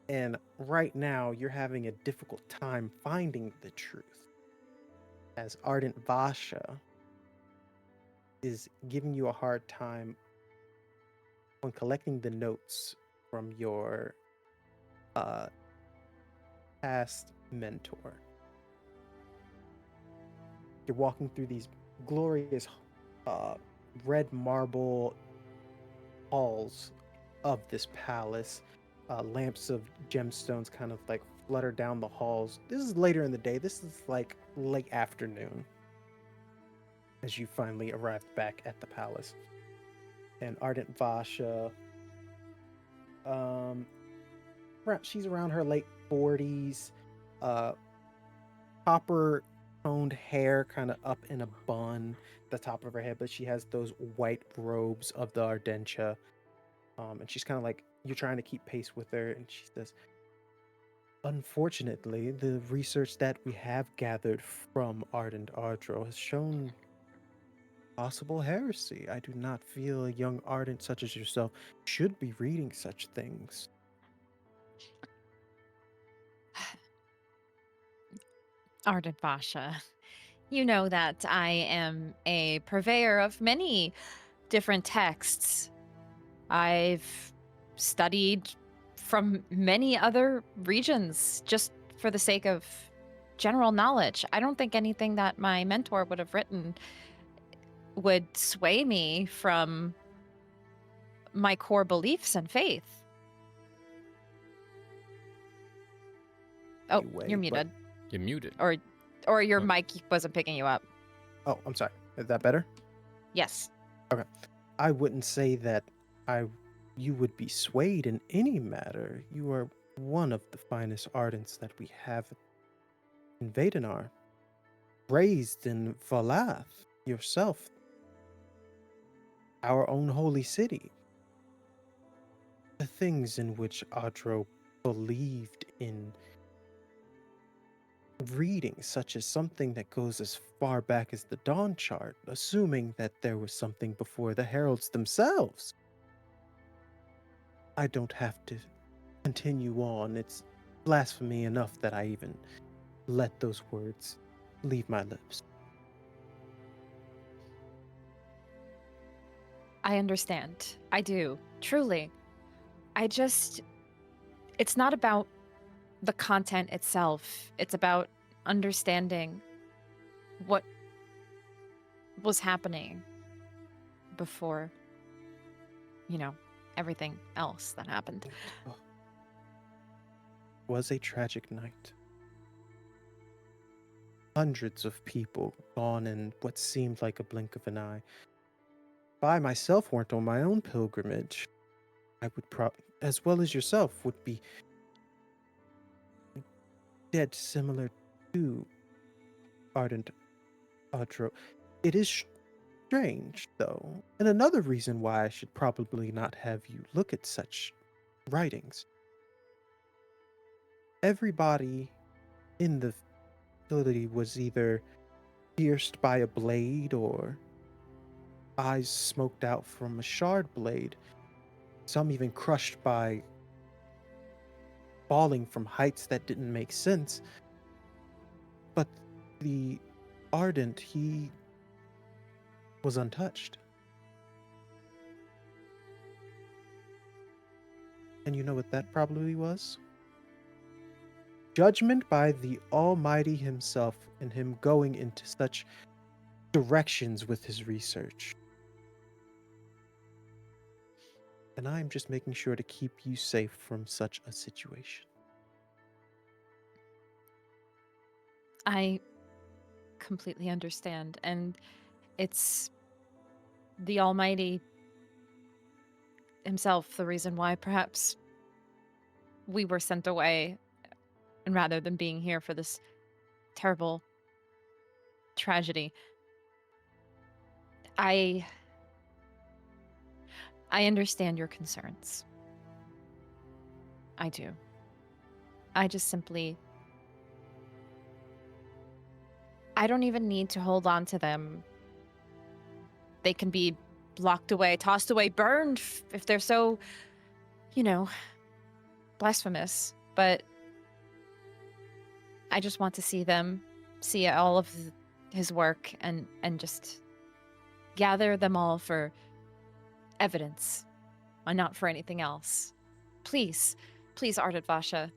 And right now, you're having a difficult time finding the truth, as Ardent Vasha is giving you a hard time when collecting the notes from your uh, past mentor. You're walking through these glorious uh, red marble halls of this palace. Lamps of gemstones kind of like flutter down the halls. This is later in the day. This is like late afternoon as you finally arrived back at the palace. And Ardent Vasha, um, she's around her late 40s, uh, copper toned hair kind of up in a bun at the top of her head, but she has those white robes of the Ardentia. And she's kind of like, you're trying to keep pace with her, and she says, unfortunately, the research that we have gathered from Ardent Ardro has shown possible heresy. I do not feel a young Ardent such as yourself should be reading such things. Ardent Vasha, you know that I am a purveyor of many different texts. I've studied from many other regions just for the sake of general knowledge. I don't think anything that my mentor would have written would sway me from my core beliefs and faith. Oh, Anyway, you're but- muted. You're muted. Or your What? mic wasn't picking you up. Oh, I'm sorry. Is that better? Yes. I wouldn't say that you would be swayed in any matter. You are one of the finest Ardents that we have in Vadenar. Raised in Valath yourself, our own holy city. The things in which Ardro believed in reading, such as something that goes as far back as the Dawn Chart, assuming that there was something before the Heralds themselves. I don't have to continue on. It's blasphemy enough that I even let those words leave my lips. I understand. I do. Truly. It's not about the content itself. It's about understanding what was happening before, everything else that happened. It was a tragic night. Hundreds of people gone in what seemed like a blink of an eye. If I myself weren't on my own pilgrimage, I would as well as yourself, would be dead similar to Ardent Ardro. It is strange, though, and another reason why I should probably not have you look at such writings. Everybody in the facility was either pierced by a blade or eyes smoked out from a shard blade, some even crushed by falling from heights that didn't make sense. But the Ardent, he was untouched. And you know what that probably was? Judgment by the Almighty himself, and him going into such directions with his research. And I'm just making sure to keep you safe from such a situation. I completely understand. And it's the Almighty himself the reason why perhaps we were sent away, and rather than being here for this terrible tragedy. I understand your concerns. I do. I just simply, I don't even need to hold on to them. They can be locked away, tossed away, burned if they're so, blasphemous. but I just want to see them, see all of his work, and just gather them all for evidence, and not for anything else. Please, please, Ardent Vasha.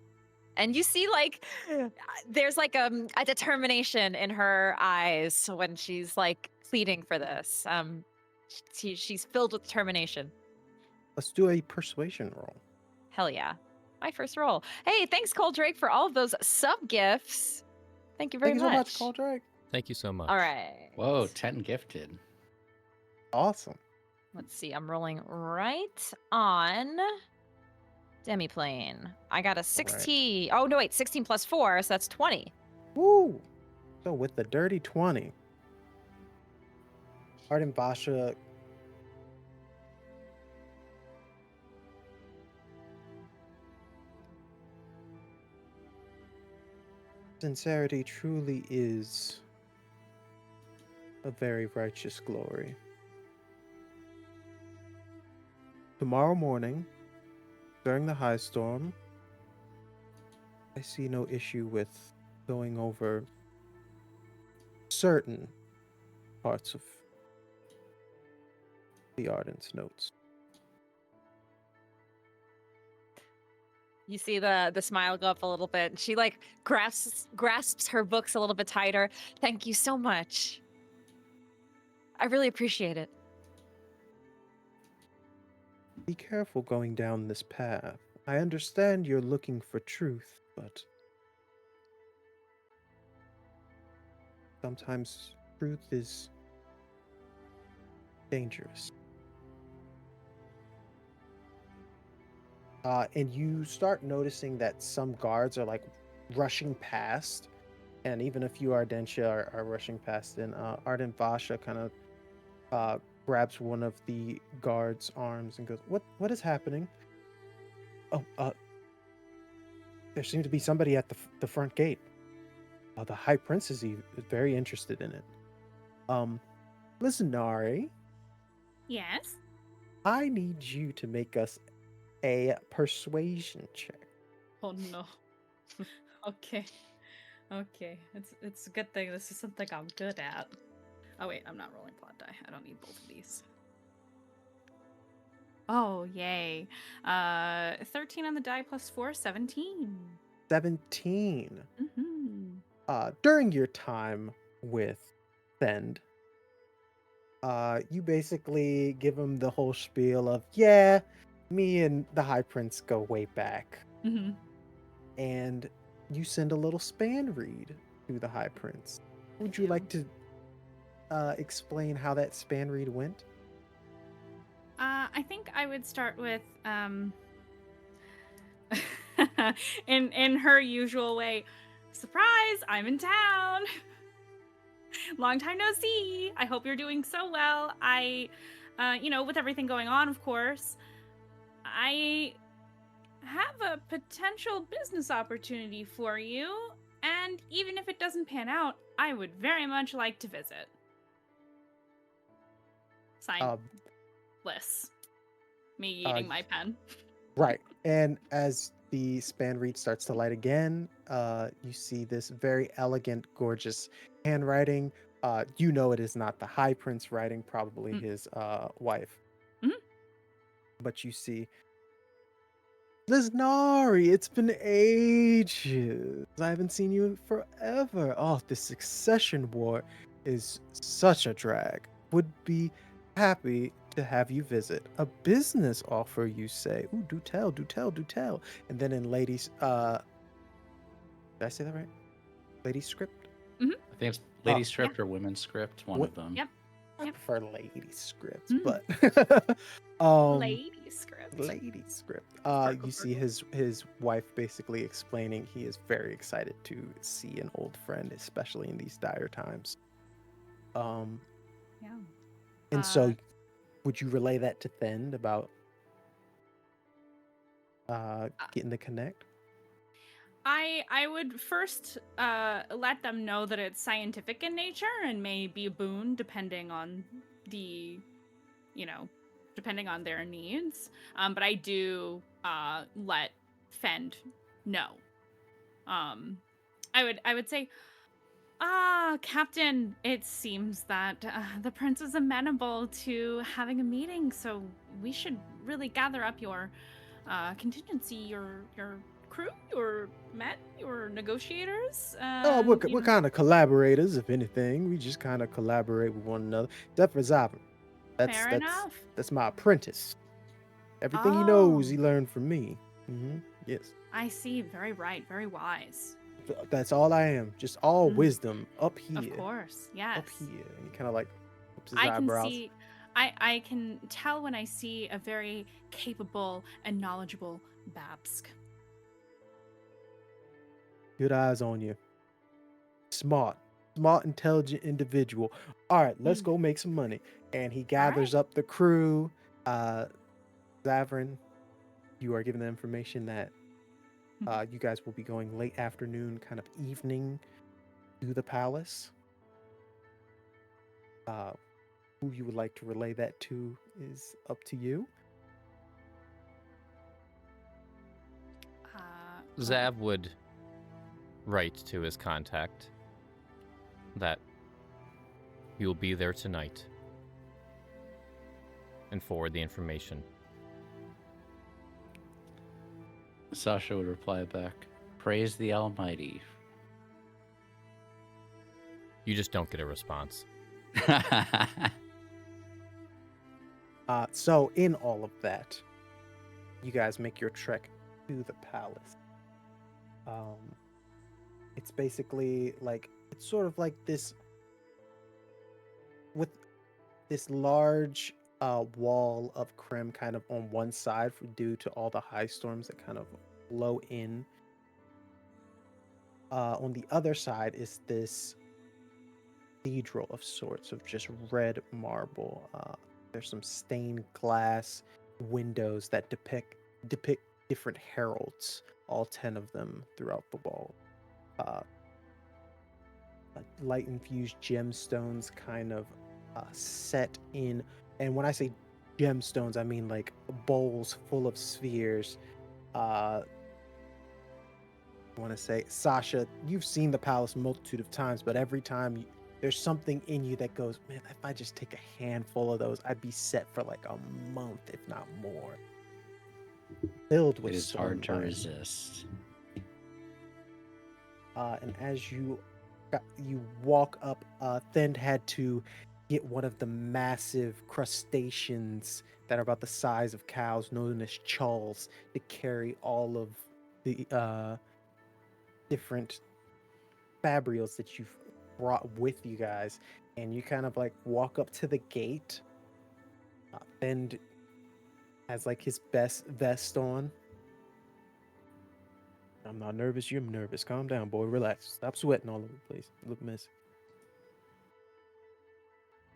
And you see, like, there's like a determination in her eyes when she's like pleading for this. She's filled with determination. Let's do a persuasion roll. Hell yeah. My first roll. Hey, thanks, Cole Drake, for all of those sub gifts. Thank you very Thank you so much, Call Drake. Thank you so much. All right. Whoa, 10 gifted. Awesome. Let's see. I'm rolling right on Demiplane. I got a 16. Oh, no, wait. 16 plus 4, so that's 20. Woo! So with the dirty 20, Ardent Vasha sincerity truly is a very righteous glory. Tomorrow morning, during the high storm, I see no issue with going over certain parts of the Ardent's notes. You see the smile go up a little bit. She like grasps her books a little bit tighter. Thank you so much. I really appreciate it. Be careful going down this path. I understand you're looking for truth, but sometimes truth is dangerous. And you start noticing that some guards are like rushing past, and even a few Ardentia are rushing past. And Ardent Vasha kind of grabs one of the guards' arms and goes, "What is happening?" Oh, there seems to be somebody at the front gate. The High Prince is very interested in it. Lysnari, Yes. I need you to make us a persuasion check. Oh no. Okay. Okay. It's a good thing this is something I'm good at. Oh wait, I'm not rolling plot die. I don't need both of these. Oh, yay. 13 on the die plus 4, 17. 17. Mm-hmm. During your time with Thend, you basically give him the whole spiel of, yeah, me and the High Prince go way back. Mm-hmm. And you send a little span read to the High Prince. Would you like to explain how that span read went? I think I would start with in her usual way. Surprise, I'm in town. Long time no see. I hope you're doing so well. With everything going on, of course, I have a potential business opportunity for you, and even if it doesn't pan out, I would very much like to visit. Signed, Bliss. Me eating my pen. Right. And as the span read starts to light again, you see this very elegant, gorgeous handwriting. You know it is not the High Prince writing, probably his wife. Mhm. But you see, Lysnari, it's been ages. I haven't seen you in forever. Oh, this succession war is such a drag. Would be happy to have you visit. A business offer, you say. Ooh, do tell, do tell, do tell. And then in ladies, did I say that right? Ladies script? I think it's lady script or women's script, one of them. Yep. I Yep. prefer lady script, Mm. but Lady script. lady script. You see his wife basically explaining he is very excited to see an old friend, especially in these dire times. Yeah. And so would you relay that to Thend about getting the connect? I would first let them know that it's scientific in nature and may be a boon depending on depending on their needs. But I do let Fend no. I would say, Captain, it seems that the prince is amenable to having a meeting, so we should really gather up your contingency, your crew, your men, your negotiators. Oh, You we're know, kind of collaborators, if anything. We just kind of collaborate with one another. Except for Zavran. That's fair that's enough. that's my apprentice. Everything he knows, Oh, he learned from me. Yes. I see. Very right. Very wise. That's all I am. Just all Mhm. wisdom up Of here. course. Up Yes. here. And he kind of like ups his I can eyebrows. see. I can tell when I see a very capable and knowledgeable Babsk. Good eyes on you. Smart, intelligent individual. All right, let's Mm. go make some money. And he All gathers right. up the crew. Zavran, you are given the information that you guys will be going late afternoon, kind of evening, to the palace. Who you would like to relay that to is up to you. Zav would write to his contact that he will be there tonight and forward the information. Sasha would reply back, "Praise the Almighty." You just don't get a response. So in all of that, you guys make your trek to the palace. It's basically like it's sort of like this with this large wall of creme kind of on one side due to all the high storms that kind of blow in. On the other side is this cathedral of sorts of just red marble. There's some stained glass windows that depict different heralds, all 10 of them throughout the wall. Light infused gemstones kind of set in, and when I say gemstones, I mean like bowls full of spheres. I want to say, Sasha, you've seen the palace a multitude of times, but every time there's something in you that goes, man, if I just take a handful of those, I'd be set for like a month, if not more. Filled with It is hard to sunlight. resist. And as you walk up, Thend had to get one of the massive crustaceans that are about the size of cows, known as chawls, to carry all of the different fabrials that you've brought with you guys. And you kind of like walk up to the gate. Thend has like his best vest on. I'm not nervous. You're nervous. Calm down, boy. Relax. Stop sweating all over the place. You look messy.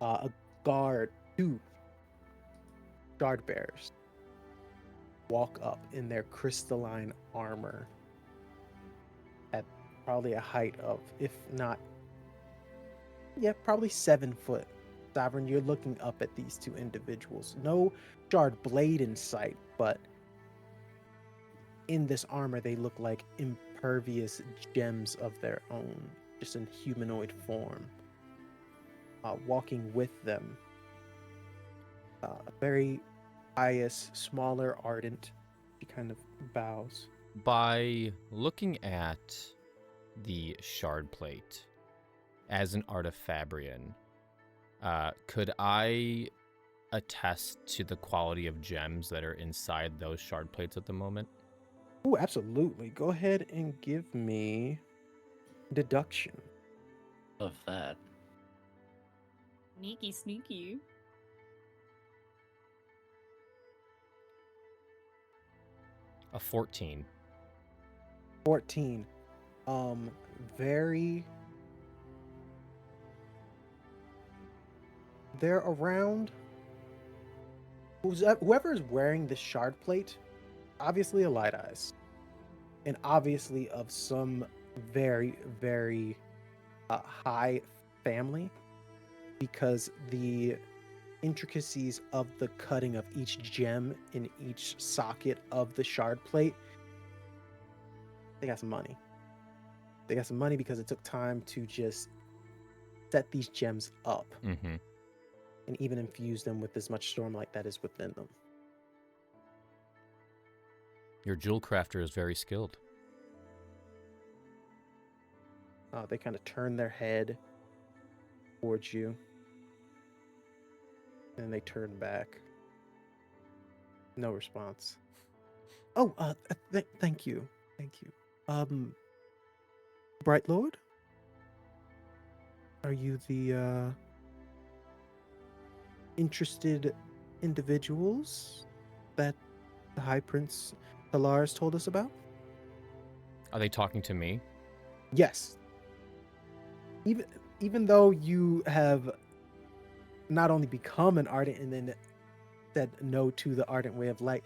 A guard, 2 guard bearers walk up in their crystalline armor at probably a height of, if not, probably 7 foot. Zavran, you're looking up at these 2 individuals. No shard blade in sight, but in this armor, they look like impervious gems of their own, just in humanoid form. Walking with them, a very pious, smaller, ardent. She kind of bows. By looking at the shard plate as an artifabrian, could I attest to the quality of gems that are inside those shard plates at the moment? Oh, absolutely. Go ahead and give me deduction. Love that. Sneaky, sneaky. A 14. 14. Very. They're around. Whoever is wearing the shard plate, obviously a light eyes, and obviously of some very, very high family, because the intricacies of the cutting of each gem in each socket of the shard plate They got some money. They got some money because it took time to just set these gems up Mm-hmm. and even infuse them with as much stormlight that is within them. Your jewel crafter is very skilled. They kind of turn their head towards you. And they turn back. No response. Oh, thank you. Thank you. Bright Lord? Are you the interested individuals that the High Prince Polaris told us about? Are they talking to me? Yes. Even though you have not only become an ardent and then said no to the ardent way of light,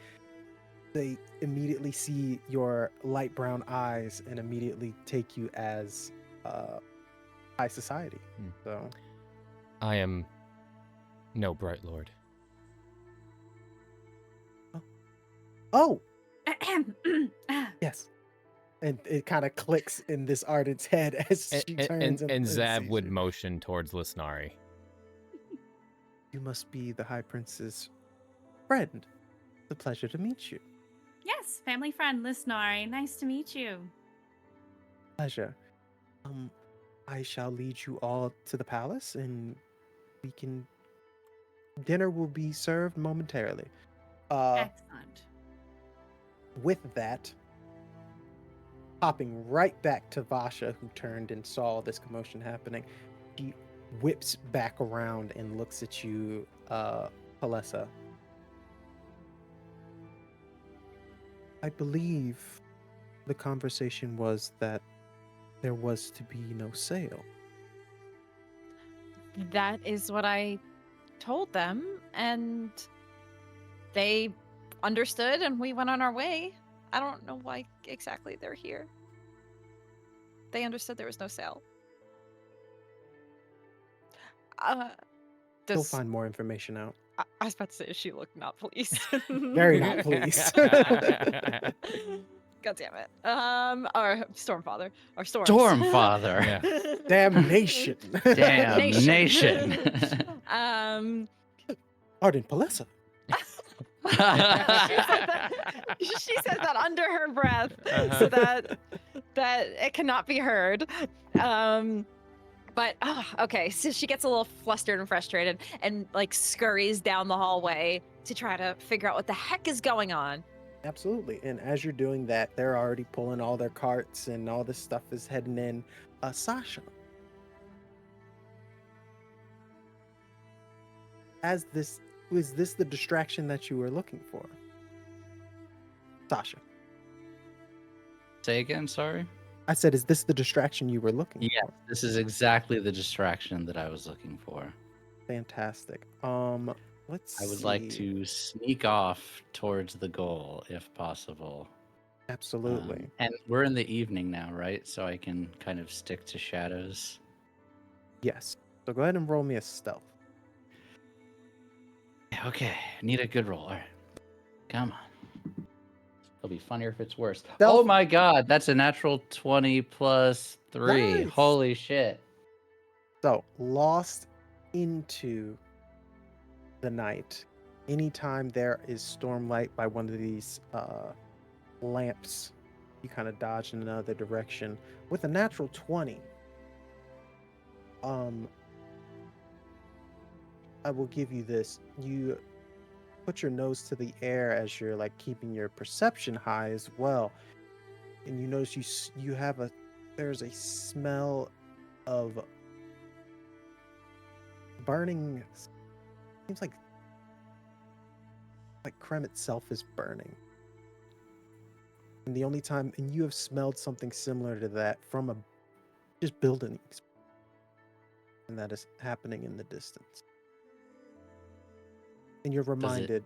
they immediately see your light brown eyes and immediately take you as high society. So I am no Bright Lord. oh yes, and it kind of clicks in this ardent's head as she turns And Zab sees would you. motion towards Lysnari. You must be the High Prince's friend. It's a pleasure to meet you. Yes, family friend Lysnari. Nice to meet you. Pleasure. I shall lead you all to the palace, and dinner will be served momentarily. Excellent. With that, hopping right back to Vasha, who turned and saw this commotion happening, she whips back around and looks at you, Palessa. I believe the conversation was that there was to be no sale. That is what I told them, and they understood, and we went on our way. I don't know why exactly they're here. They understood there was no sale. You'll Does find more information out. I was about to say, is she look not pleased? Very not pleased. God damn it. Our Stormfather. Our Storms. Stormfather. Yeah. Damnation. Damnation. Ardent Palessa. She says that under her breath, so that it cannot be heard. But okay, so she gets a little flustered and frustrated, and like scurries down the hallway to try to figure out what the heck is going on. Absolutely. And as you're doing that, they're already pulling all their carts and all this stuff is heading in. Sasha. Was this the distraction that you were looking for? Sasha. Say again, sorry? I said, is this the distraction you were looking Yes, for? this is exactly the distraction that I was looking for. Fantastic. Let's I would see. like to sneak off towards the goal if possible. Absolutely. And we're in the evening now, right? So I can kind of stick to shadows. Yes. So go ahead and roll me a stealth. Okay, need a good roll. All right. Come on. It'll be funnier if it's worse. Stealth. Oh my god, that's a natural 20 plus 3. Nice. Holy shit. So, lost into the night. Anytime there is stormlight by one of these lamps, you kind of dodge in another direction. With a natural 20, I will give you this. You put your nose to the air as you're like keeping your perception high as well, and you notice there's a smell of burning. Seems like Krem itself is burning. And the only time, and you have smelled something similar to that from just building, and that is happening in the distance. And you're reminded.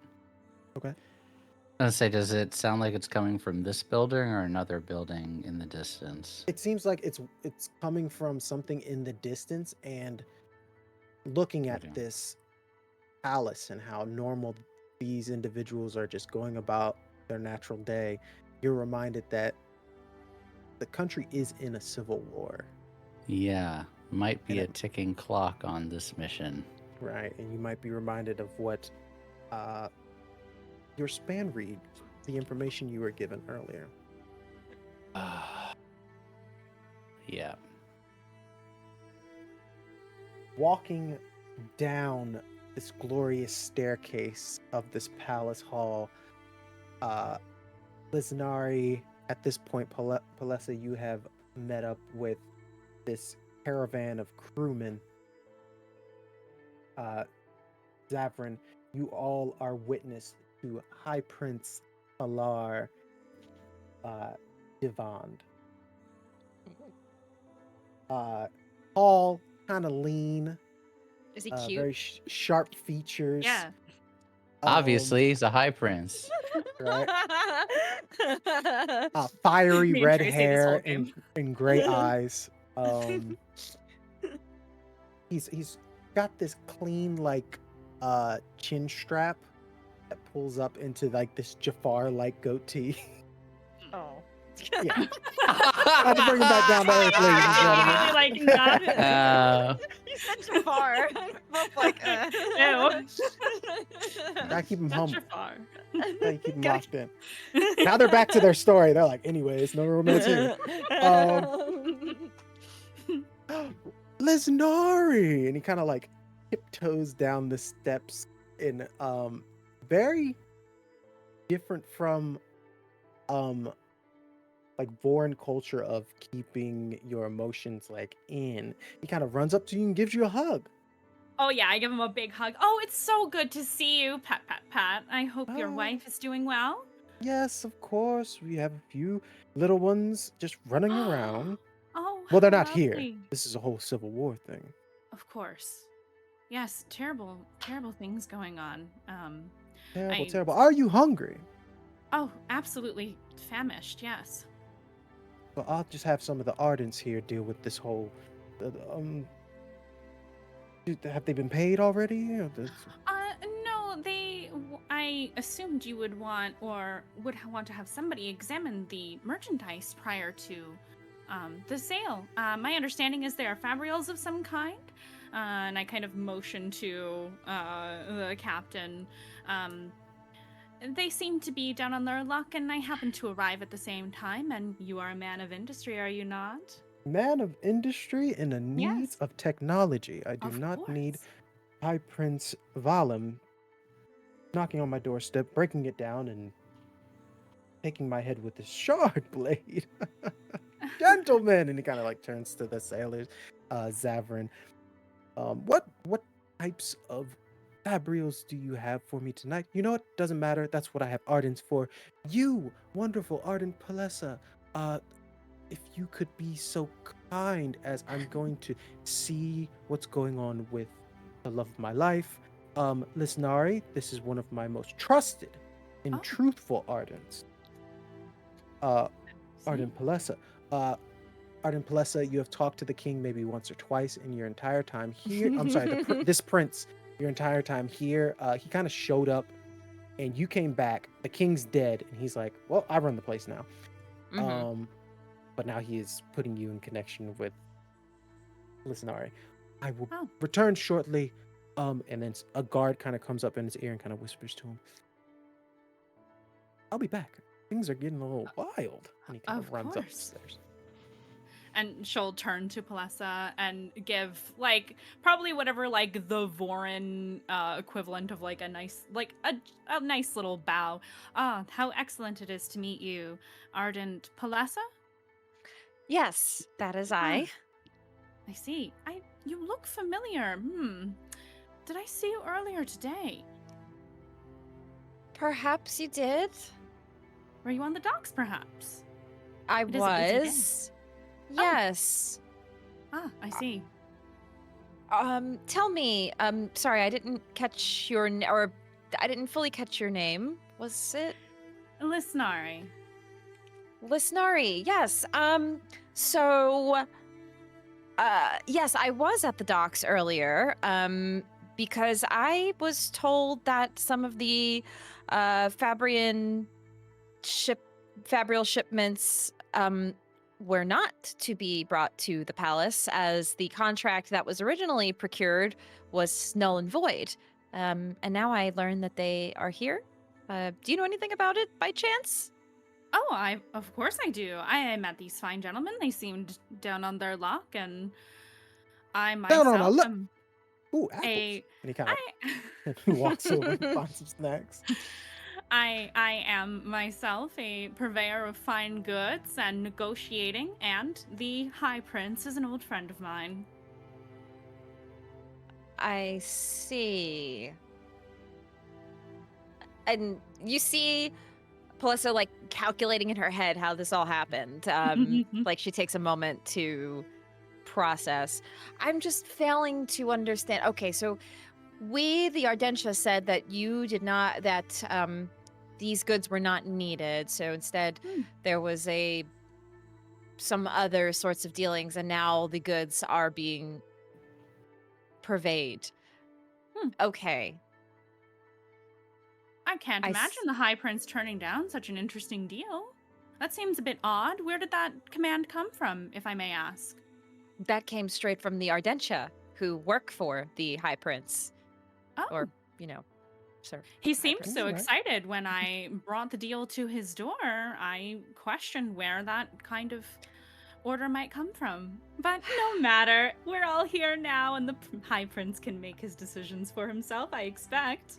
Okay. I was gonna say, does it sound like it's coming from this building or another building in the distance? It seems like it's coming from something in the distance, and looking at Okay. this palace and how normal these individuals are just going about their natural day, you're reminded that the country is in a civil war, Yeah, might be And a it- ticking clock on this mission. right? And you might be reminded of what uh, your span read, the information you were given earlier. Yeah. Walking down this glorious staircase of this palace hall, Lysnari, at this point, Palessa, you have met up with this caravan of crewmen. Zavran, you all are witness to High Prince Alar Divand. Tall, kind of lean, Is he cute? very sharp features. Yeah. Obviously, he's a high prince. Right? Fiery Me and red Tracy this hair whole game. and gray eyes. He's got this clean chin strap that pulls up into like this Jafar like goatee. Oh. Yeah. I had to bring him back down to earth, ladies and gentlemen. Really, like, not You said Jafar. Both like, Ew. Gotta keep him Not humble. Jafar. Gotta keep him Gotta locked in. Now they're back to their story. They're like, anyways, no romance here. Lysnari! And he kind of like tiptoes down the steps in very different from like Voran culture of keeping your emotions like in. He kind of runs up to you and gives you a hug. Oh yeah, I give him a big hug. Oh, it's so good to see you. Pat, pat, pat. I hope your Oh. wife is doing well. Yes, of course. We have a few little ones just running around. Oh, Well, they're how not here. lovely. This is a whole civil war thing. Of course. Yes, terrible, terrible things going on. Terrible, I- terrible. Are you hungry? Oh, absolutely famished. Yes. Well, I'll just have some of the Ardents here deal with this whole. Have they been paid already? Or No, I assumed you would want to have somebody examine the merchandise prior to the sale. My understanding is they are fabrials of some kind, and I kind of motion to the captain. They seem to be down on their luck, and I happen to arrive at the same time. And you are a man of industry, are you not? Man of industry in a need Yes. of technology. I do Of not need course. High Prince Valim knocking on my doorstep, breaking it down, and taking my head with his shard blade. Gentlemen! And he kind of like turns to the sailors, Zavran. What types of fabrials do you have for me tonight? You know what? Doesn't matter. That's what I have Ardents for. You, wonderful Ardent Palessa, if you could be so kind as I'm going to see what's going on with the love of my life. Lysnari, this is one of my most trusted and Oh. truthful Ardents. Ardent Palessa. Ardent Palessa, you have talked to the king maybe once or twice in your entire time here. I'm sorry, this prince, your entire time here. He kind of showed up and you came back. The king's dead. And he's like, well, I run the place now. Mhm. But now he is putting you in connection with Lysnari. I will Oh. return shortly. And then a guard kind of comes up in his ear and kind of whispers to him, I'll be back. Things are getting a little wild. And he kind of Of runs up the course. stairs. And she'll turn to Palessa and give like probably whatever like the Voran equivalent of like a nice a nice little bow. Ah, how excellent it is to meet you, Ardent Palessa. Yes, that is I. I see. You look familiar. Did I see you earlier today? Perhaps you did. Were you on the docks, perhaps? I It is a busy day. was. Yes. Ah, I see. Tell me. Sorry, I didn't catch your or I didn't fully catch your name. Was it Lysnari. Lysnari? Yes. So. Yes, I was at the docks earlier. Because I was told that some of the fabrial shipments were not to be brought to the palace, as the contract that was originally procured was null and void. And now I learn that they are here. Do you know anything about it by chance? Oh, of course I do. I met these fine gentlemen. They seemed down on their luck, and I Down on a myself look. am Ooh, apples. a And he kind of I walks over and finds some snacks. I am myself a purveyor of fine goods and negotiating, and the High Prince is an old friend of mine. I see. And you see Palessa like calculating in her head how this all happened. Like she takes a moment to process. I'm just failing to understand. Okay, so we, the Ardentia, said that you did not, that these goods were not needed. So instead, there was some other sorts of dealings, and now the goods are being purveyed. Okay. I can't I imagine the High Prince turning down such an interesting deal. That seems a bit odd. Where did that command come from, if I may ask? That came straight from the Ardentia, who work for the High Prince. Oh, Or, you know, sir. he seemed Prince, so right. excited when I brought the deal to his door. I questioned where that kind of order might come from. But no matter. We're all here now, and the High Prince can make his decisions for himself, I expect.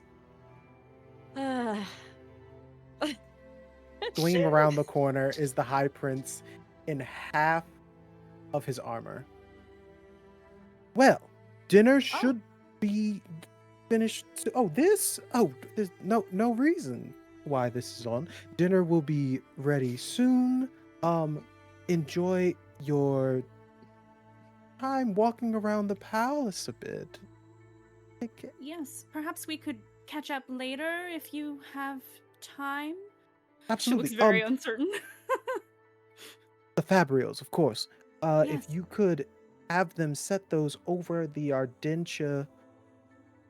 Gleam around the corner is the High Prince in half of his armor. Well, dinner should be finished. There's no reason why this is on. Dinner will be ready soon. Enjoy your time walking around the palace a bit. Okay. Yes, perhaps we could catch up later if you have time. Absolutely. She looks very uncertain. The Fabrials, of course. Yes. If you could have them set those over the Ardentia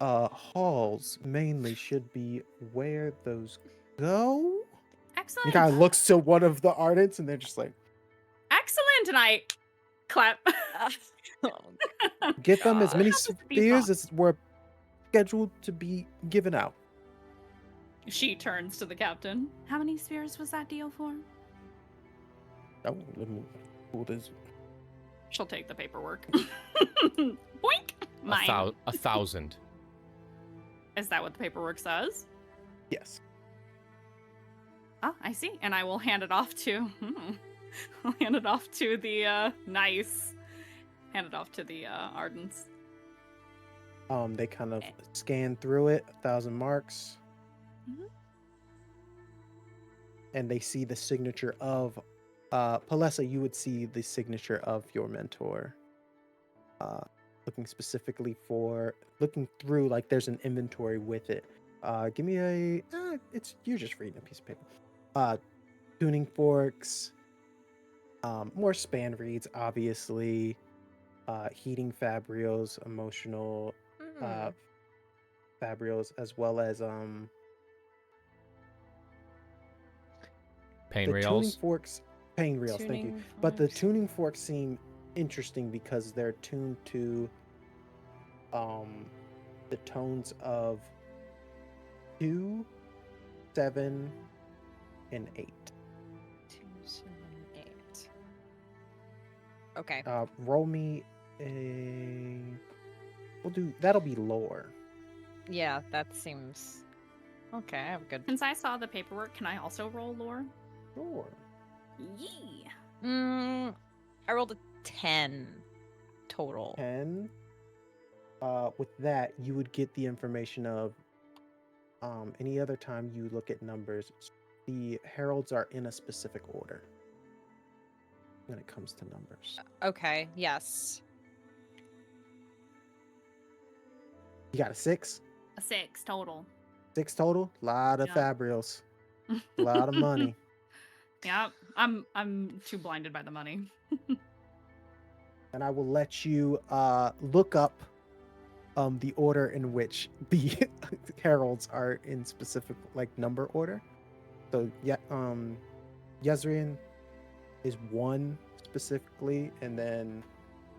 halls, mainly should be where those go. Excellent. He kind of looks to one of the Ardents, and they're just like, Excellent, and I clap. get them as many Happens to be spheres thought. as were scheduled to be given out. She turns to the captain. How many spheres was that deal for? Oh, let me pull this. She'll take the paperwork. Boink! Mine. 1,000. Is that what the paperwork says? Yes. Oh, I see. And I will hand it off to. I'll hand it off to the nice. Hand it off to the Ardents. They kind of scan through it, 1,000 marks. Mhm. And they see the signature of Palessa. You would see the signature of your mentor. Looking specifically for looking through, like there's an inventory with it. Give me a. You're just reading a piece of paper. Tuning forks. More span reeds, obviously. Heating fabrials, emotional fabrials, as well as Pain the tuning rails. forks, pain rails. Thank you. But the tuning forks seem interesting because they're tuned to the tones of 2, 7, and 8. 2, 7, 8. Okay. Roll me a. That'll be lore. Yeah, that seems okay. I have good. Since I saw the paperwork, can I also roll lore? Lore. Yee. I rolled a 10 total. 10. With that, you would get the information of any other time you look at numbers, the heralds are in a specific order when it comes to numbers. Okay. Yes. You got a 6? A 6 total. 6 total? Lot of Yeah. fabrials. A lot of money. Yeah, I'm too blinded by the money. And I will let you look up the order in which the heralds are in specific number order. So yeah, Yezrian is 1, specifically, and then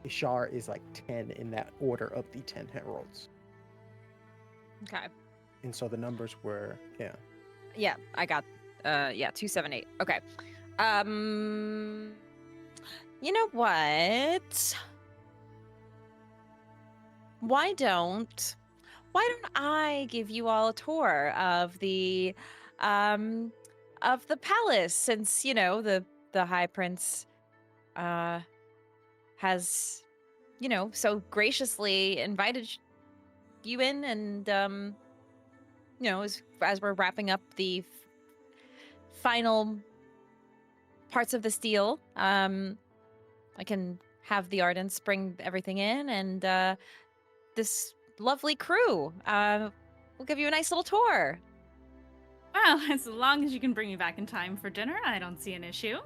Ishar is like 10 in that order of the 10 heralds. Okay. And so the numbers were, yeah. Yeah, I got 278. Okay. You know what? Why don't I give you all a tour of the palace, since the High Prince has so graciously invited you in, and as we're wrapping up the final parts of this deal, I can have the Ardents bring everything in, and this lovely crew will give you a nice little tour. Well, as long as you can bring me back in time for dinner, I don't see an issue.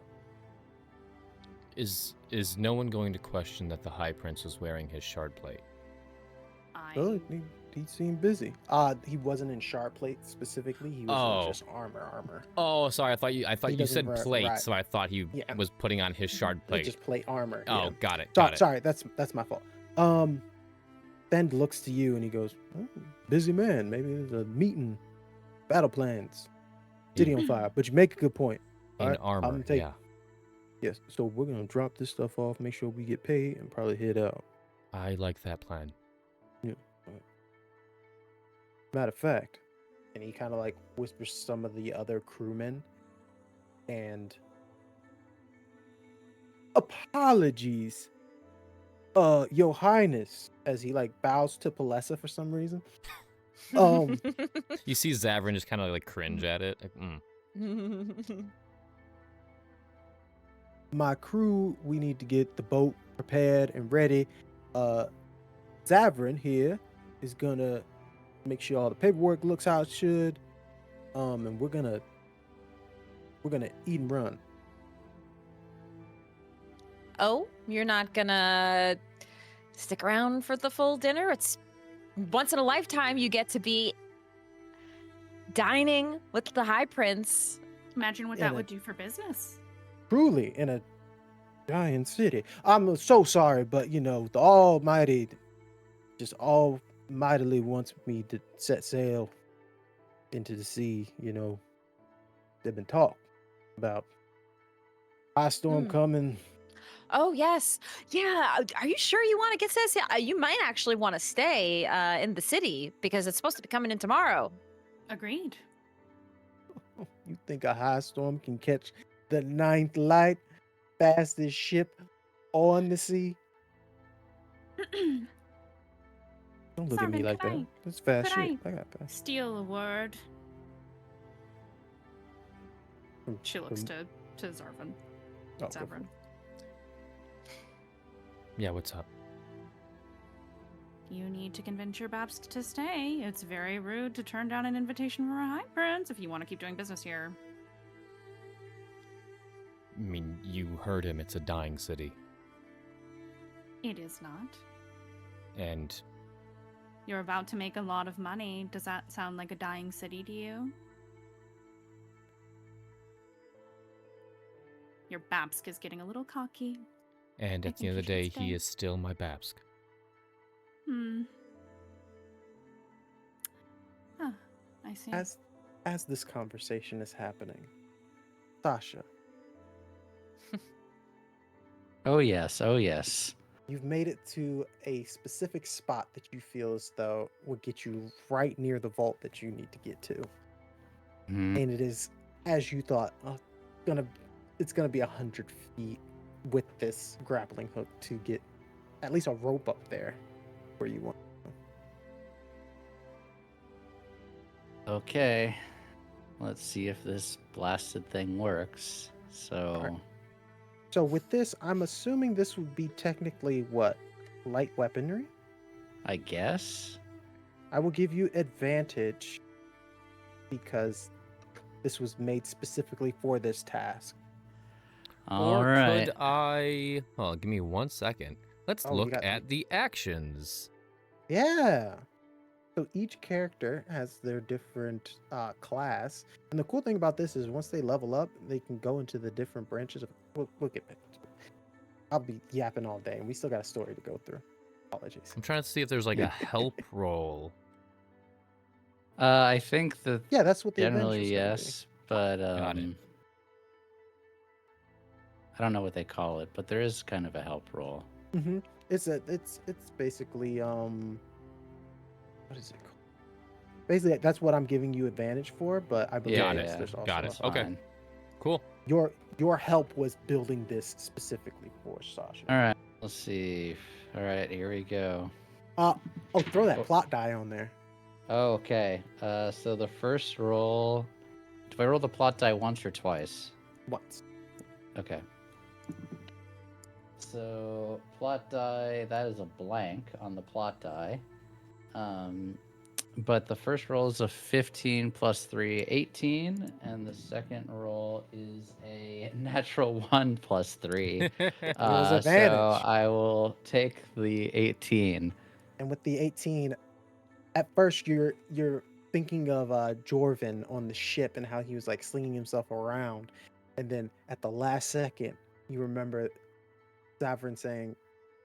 Is no one going to question that the High Prince was wearing his shard plate? Oh, he seemed busy. He wasn't in shard plate specifically. He was in just armor. Oh, sorry. I thought He you doesn't said plate, right. so I thought he Yeah. was putting on his shard plate. Just plate armor. Oh, yeah. got it. Sorry, that's my fault. Ben looks to you and he goes, oh, busy man. Maybe there's a meeting, battle plans, city on fire. But you make a good point. In Alright, armor, yeah. Yes, so we're going to drop this stuff off, make sure we get paid, and probably head out. I like that plan. Yeah. Matter of fact, and he kind of like whispers some of the other crewmen, and apologies, Your Highness, as he like bows to Palessa for some reason. You see Zavran just kind of like cringe at it. Like, My crew, we need to get the boat prepared and ready. Zavran here is gonna make sure all the paperwork looks how it should. And we're gonna eat and run. Oh, you're not gonna stick around for the full dinner? It's once in a lifetime you get to be dining with the High Prince. Imagine what that would do for business. Truly, in a giant city. I'm so sorry, but the Almighty just almightily wants me to set sail into the sea. They've been talk about high storm coming. Oh, yes. Yeah. Are you sure you want to get this? You might actually want to stay in the city because it's supposed to be coming in tomorrow. Agreed. You think a high storm can catch the ninth light, fastest ship on the sea? Don't look at me Zarvin, like could that. That's fast could ship. I got fast. Steal a word. From- She looks from- to Zarvin. oh, go for Zavran. it. yeah, what's up? You need to convince your Babsk to stay. It's very rude to turn down an invitation from a High Prince if you want to keep doing business here. I mean, you heard him. It's a dying city. It is not. And You're about to make a lot of money. Does that sound like a dying city to you? Your Babsk is getting a little cocky. at the think end of the you day, should he stay. is still my Babsk. Huh. I see. As this conversation is happening, Sasha, Oh yes, oh yes. you've made it to a specific spot that you feel as though would get you right near the vault that you need to get to. Mhm. And it is, as you thought, it's gonna be 100 feet with this grappling hook to get at least a rope up there where you want. Okay. Let's see if this blasted thing works. So, Alright. So with this, I'm assuming this would be technically what? Light weaponry? I guess. I will give you advantage because this was made specifically for this task. All or right. could I... Well, give me 1 second. Let's Oh, you look got- at the actions. Yeah. So each character has their different class, and the cool thing about this is once they level up, they can go into the different branches of. We'll get back to it. I'll be yapping all day, and we still got a story to go through. Apologies. I'm trying to see if there's like a help roll. I think that Yeah, that's what the generally adventure's gonna yes, but Got it. I don't know what they call it, but there is kind of a help roll. be. It's basically what is it called? Basically, that's what I'm giving you advantage for, but I believe Got yes, it. there's also Got a it. help. Okay. Fine. Cool. Your help was building this specifically for Sasha. All right, let's see. All right, here we go. Throw that plot die on there. Oh, okay. So the first roll. Do I roll the plot die once or twice? Once. Okay. So plot die, that is a blank on the plot die. But the first roll is a 15 plus 3, 18, and the second roll is a natural 1 plus 3. There's So advantage. I will take the 18. And with the 18, at first you're thinking of Jorvin on the ship and how he was like slinging himself around, and then at the last second you remember Zavran saying,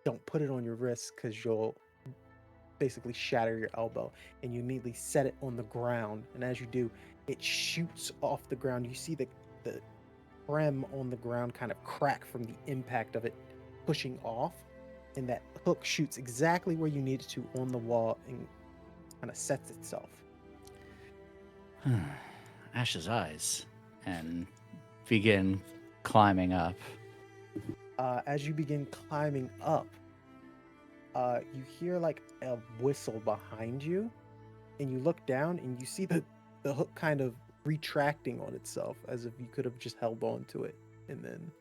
"Don't put it on your wrist because you'll basically shatter your elbow," and you immediately set it on the ground, and as you do, it shoots off the ground. You see the frame on the ground kind of crack from the impact of it pushing off, and that hook shoots exactly where you need it to on the wall and kind of sets itself. Ash's eyes and begin climbing up. As you begin climbing up, you hear like a whistle behind you, and you look down and you see the hook kind of retracting on itself as if you could have just held on to it and then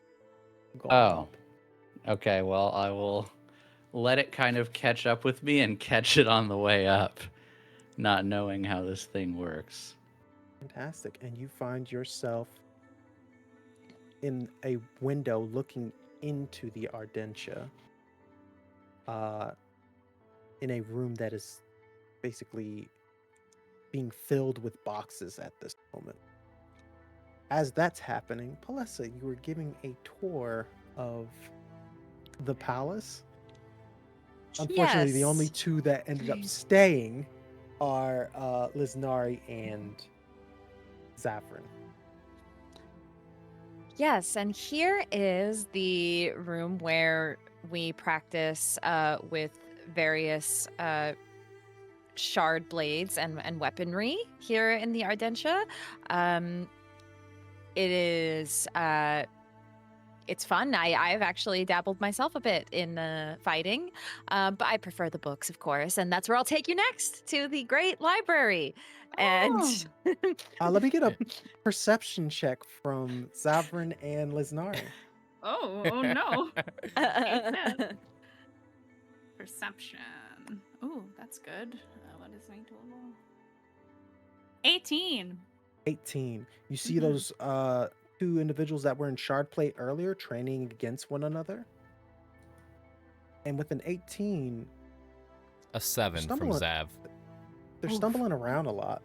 gone Oh. up. Okay, well, I will let it kind of catch up with me and catch it on the way up, not knowing how this thing works. Fantastic. And you find yourself in a window looking into the Ardentia, in a room that is basically being filled with boxes at this moment. As that's happening, Palessa, you were giving a tour of the palace. Unfortunately, the only Yes. two that ended up staying are Lysnari and Zavran. Yes, and here is the room where we practice with various shard blades and weaponry here in the Ardentia. It is it's fun. I've actually dabbled myself a bit in fighting, but I prefer the books, of course, and that's where I'll take you next, to the great library. And Let me get a perception check from Zavran and Lysnari. Oh no. Perception. Oh, that's good. What is my total? 18. 18. You see Mhm. those two individuals that were in shard plate earlier training against one another? And with an 18, A 7 from stumbling- Zav. they're Oof. stumbling around a lot.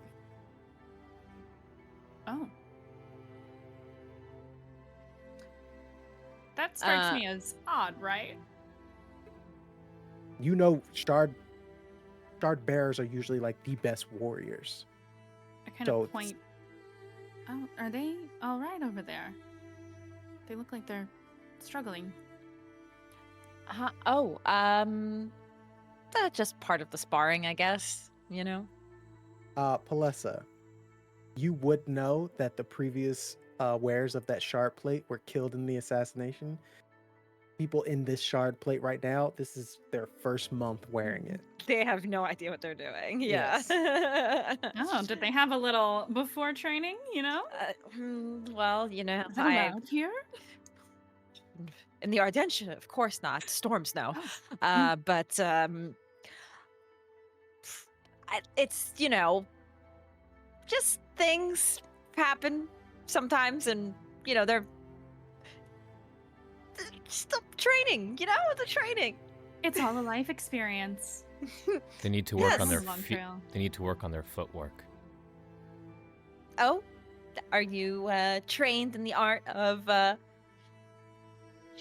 Oh. That strikes Uh, me as odd, right? You know, shard bearers are usually like the best warriors. I kind So of point. Oh, are they all right over there? They look like they're struggling. That's just part of the sparring, I guess, you know? Palessa, you would know that the previous wearers of that shard plate were killed in the assassination. People in this shard plate right now, this is their first month wearing it. They have no idea what they're doing. Yes. Yeah. Oh, did they have a little before training? You know, Well, you know, is that allowed here? in the Ardentia, of course not. Storms, no. Oh. But it's, you know, just things happen sometimes, and you know they're just the training. You know, the training. It's all a life experience. They need to work Yes. on their Long feet. trail. They need to work on their footwork. Oh, are you trained in the art of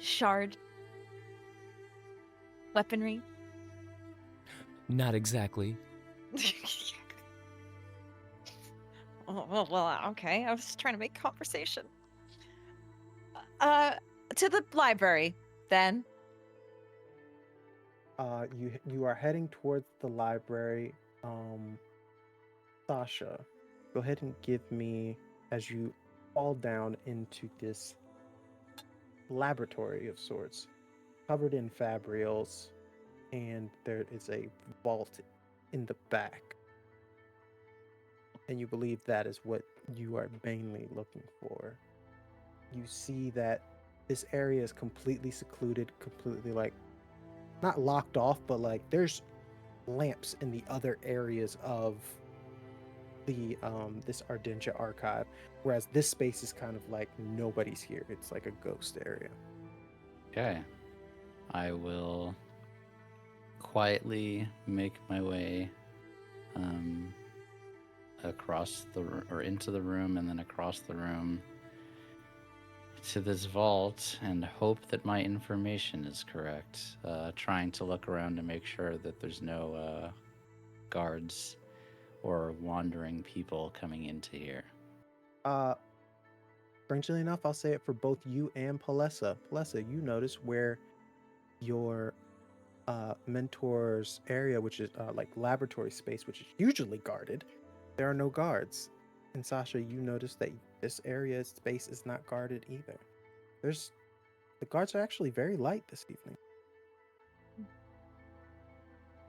shard weaponry? Not exactly. Well, okay. I was just trying to make conversation. To the library, then. You are heading towards the library. Sasha, go ahead and give me, as you fall down into this laboratory of sorts, covered in fabrials, and there is a vault in the back. And you believe that is what you are mainly looking for. You see that this area is completely secluded, completely like not locked off, but like there's lamps in the other areas of the this Ardentia archive, whereas this space is kind of like nobody's here. It's like a ghost area. Okay. I will quietly make my way across or into the room and then across the room to this vault and hope that my information is correct. Trying to look around to make sure that there's no guards or wandering people coming into here. Strangely enough, I'll say it for both you and Palessa. Palessa, you notice where your mentor's area, which is like laboratory space, which is usually guarded, there are no guards. And Sasha, you notice that this area space is not guarded either. The guards are actually very light this evening.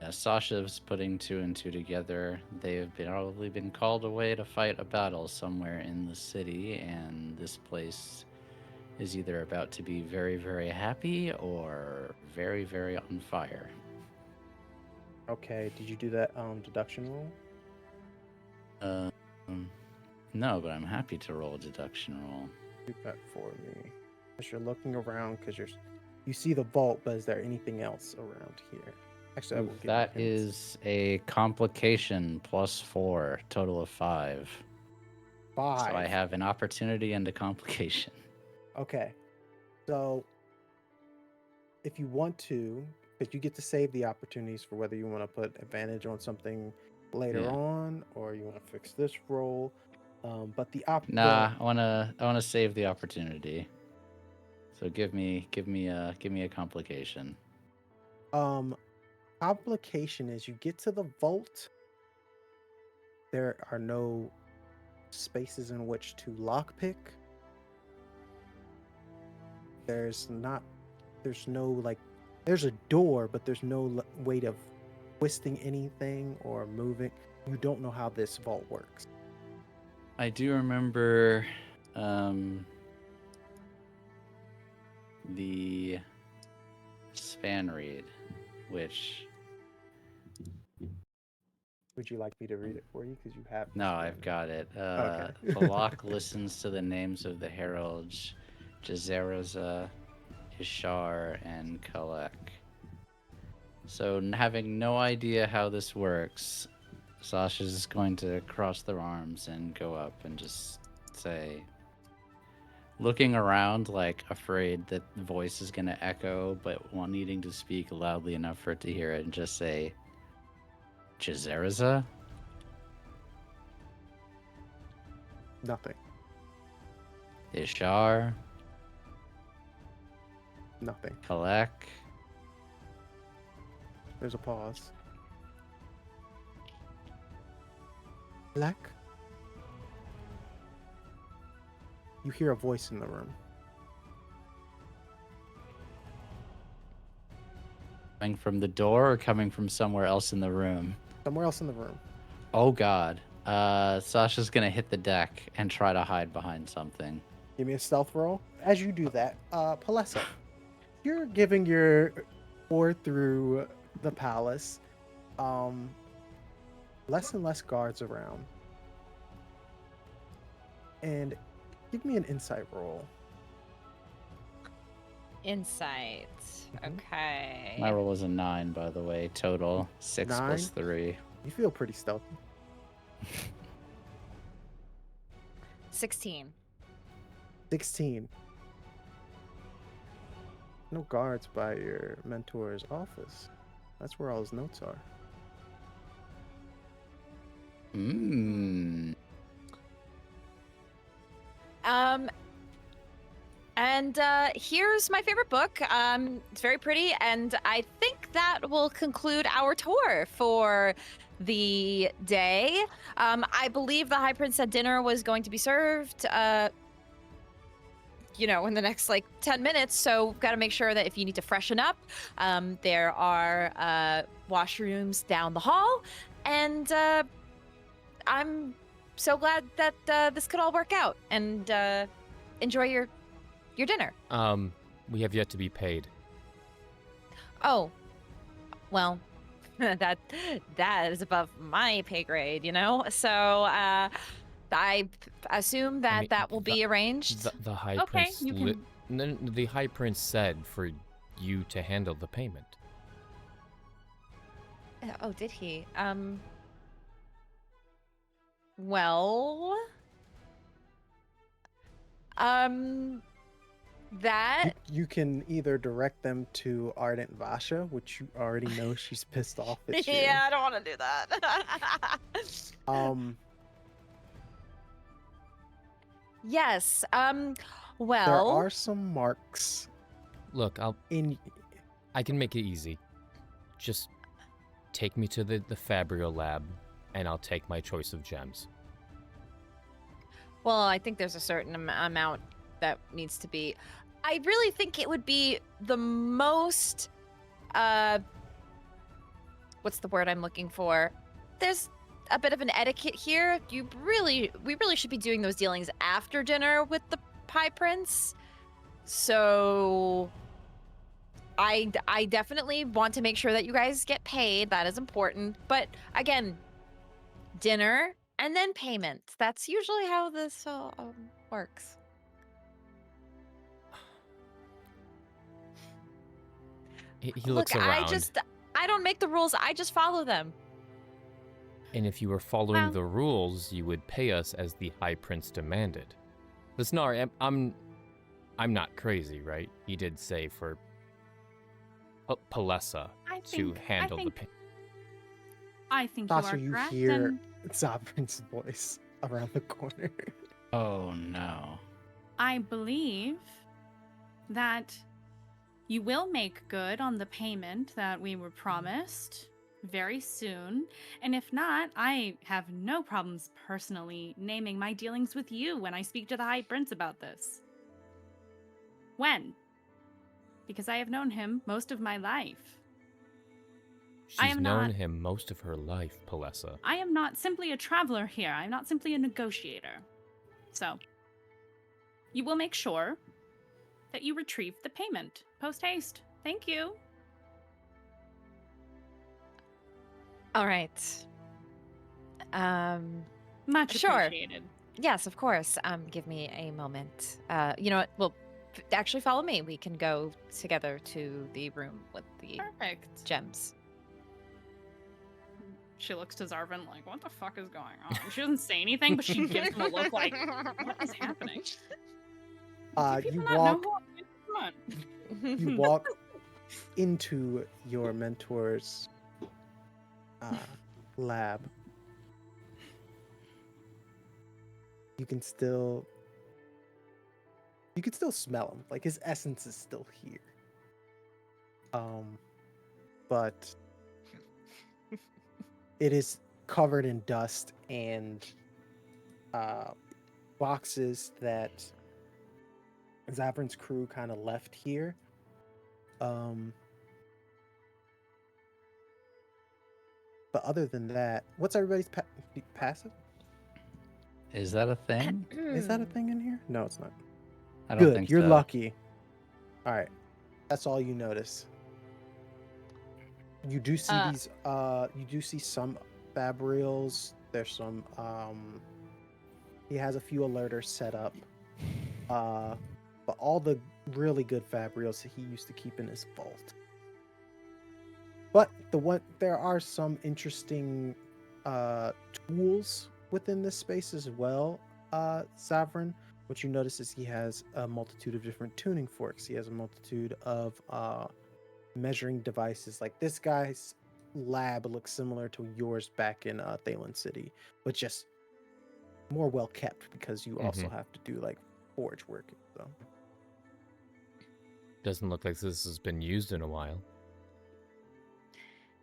As Sasha's putting two and two together, they have probably been called away to fight a battle somewhere in the city, and this place is either about to be very, very happy or very, very on fire. Okay, did you do that deduction roll? No, but I'm happy to roll a deduction roll. Do that for me. As you're looking around, because you see the vault, but is there anything else around here? Actually, I will give you That hints. is a complication +4, total of 5. 5. So I have an opportunity and a complication. Okay. So if you want to, because you get to save the opportunities for whether you want to put advantage on something later on or you want to fix this roll. But the Nah, I wanna save the opportunity. So give me a complication. complication is you get to the vault. There are no spaces in which to lockpick. There's a door, but there's no way of twisting anything or moving. You don't know how this vault works. I do remember the span read, which Would you like me to read it for you? Because you have. no, I've got it. Okay. Balak listens to the names of the heralds, Jezeraza, Ishar, and Kalek. So, having no idea how this works, Sasha's going to cross their arms and go up and just say, looking around, like afraid that the voice is going to echo, but needing to speak loudly enough for it to hear it, and just say, Jezeraza? Nothing. Ishar? Nothing. Kalek? There's a pause. Black. You hear a voice in the room. Coming from the door or coming from somewhere else in the room? Somewhere else in the room. Oh god. Sasha's gonna hit the deck and try to hide behind something. Give me a stealth roll. As you do that, Palessa, you're giving your tour through the palace. Less and less guards around. And give me an insight roll. Insight. Okay. My roll was a 9, by the way. Total 6 9? plus 3. You feel pretty stealthy. 16. 16. No guards by your mentor's office. That's where all his notes are. Hmm. And here's my favorite book. It's very pretty, and I think that will conclude our tour for the day. I believe the High Prince said dinner was going to be served, in the next 10 minutes. So we've got to make sure that if you need to freshen up, there are washrooms down the hall, and I'm so glad that this could all work out. And enjoy your dinner. We have yet to be paid. Oh, well, that is above my pay grade, So I assume that mean, that will be arranged. The High Okay, Prince. you can- The High Prince said for you to handle the payment. Oh, did he? Well, that You can either direct them to Ardent Vasha, which you already know she's pissed off at you. yeah, I don't want to do that. Yes. Well, There are some marks Look, in. I can make it easy. Just take me to the Fabrio lab, and I'll take my choice of gems. Well, I think there's a certain amount that needs to be. I really think it would be the most. What's the word I'm looking for? There's a bit of an etiquette here. We really should be doing those dealings after dinner with the Pie Prince. So I definitely want to make sure that you guys get paid. That is important. But again, dinner and then payment. That's usually how this works. He looks Look, around. I don't make the rules. I just follow them. And if you were following Well- the rules, you would pay us as the High Prince demanded. Lysnari, I'm not crazy, right? He did say for Palessa to handle the payment. I think Sasha, you you are correct. hear And Zavran's voice around the corner. Oh no. I believe that you will make good on the payment that we were promised very soon. And if not, I have no problems personally naming my dealings with you when I speak to the High Prince about this. When? Because I have known him most of my life. She's am known not- him most of her life, Palessa. I am not simply a traveler here. I'm not simply a negotiator. So, you will make sure that you retrieve the payment post haste. Thank you. All right. Much Sure. appreciated. Yes, of course. Give me a moment. You know what? Well, actually follow me. We can go together to the room with the Perfect. gems. She looks to Zarvan like, what the fuck is going on? She doesn't say anything, but she gives him a look like, what is happening? Do You people not know walk. who I am? Come on. You walk into your mentor's lab. You can still smell him. Like his essence is still here. But it is covered in dust and boxes that Zavran's crew kind of left here. But other than that, what's everybody's passive? Is that a thing? Is that a thing in here? No, it's not. I don't Good, think you're so. lucky. All right, that's all you notice. You do see these. You do see some fabrials. There's some. He has a few alerters set up. But all the really good fabrials that he used to keep in his vault. But there are some interesting tools within this space as well, Zavran. what you notice is he has a multitude of different tuning forks. He has a multitude of measuring devices. Like this guy's lab looks similar to yours back in Thalen City, but just more well kept because you also have to do like forge work. So Doesn't look like this has been used in a while.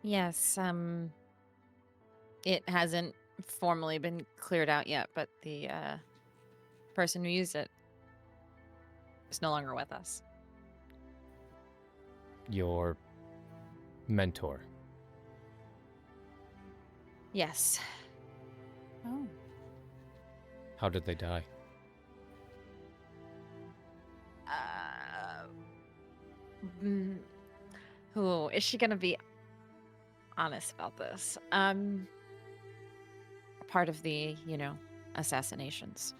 Yes, it hasn't formally been cleared out yet, but the person who used it is no longer with us. Your mentor. Yes. Oh. How did they die? Who is she gonna be honest about this? Part of the, assassinations.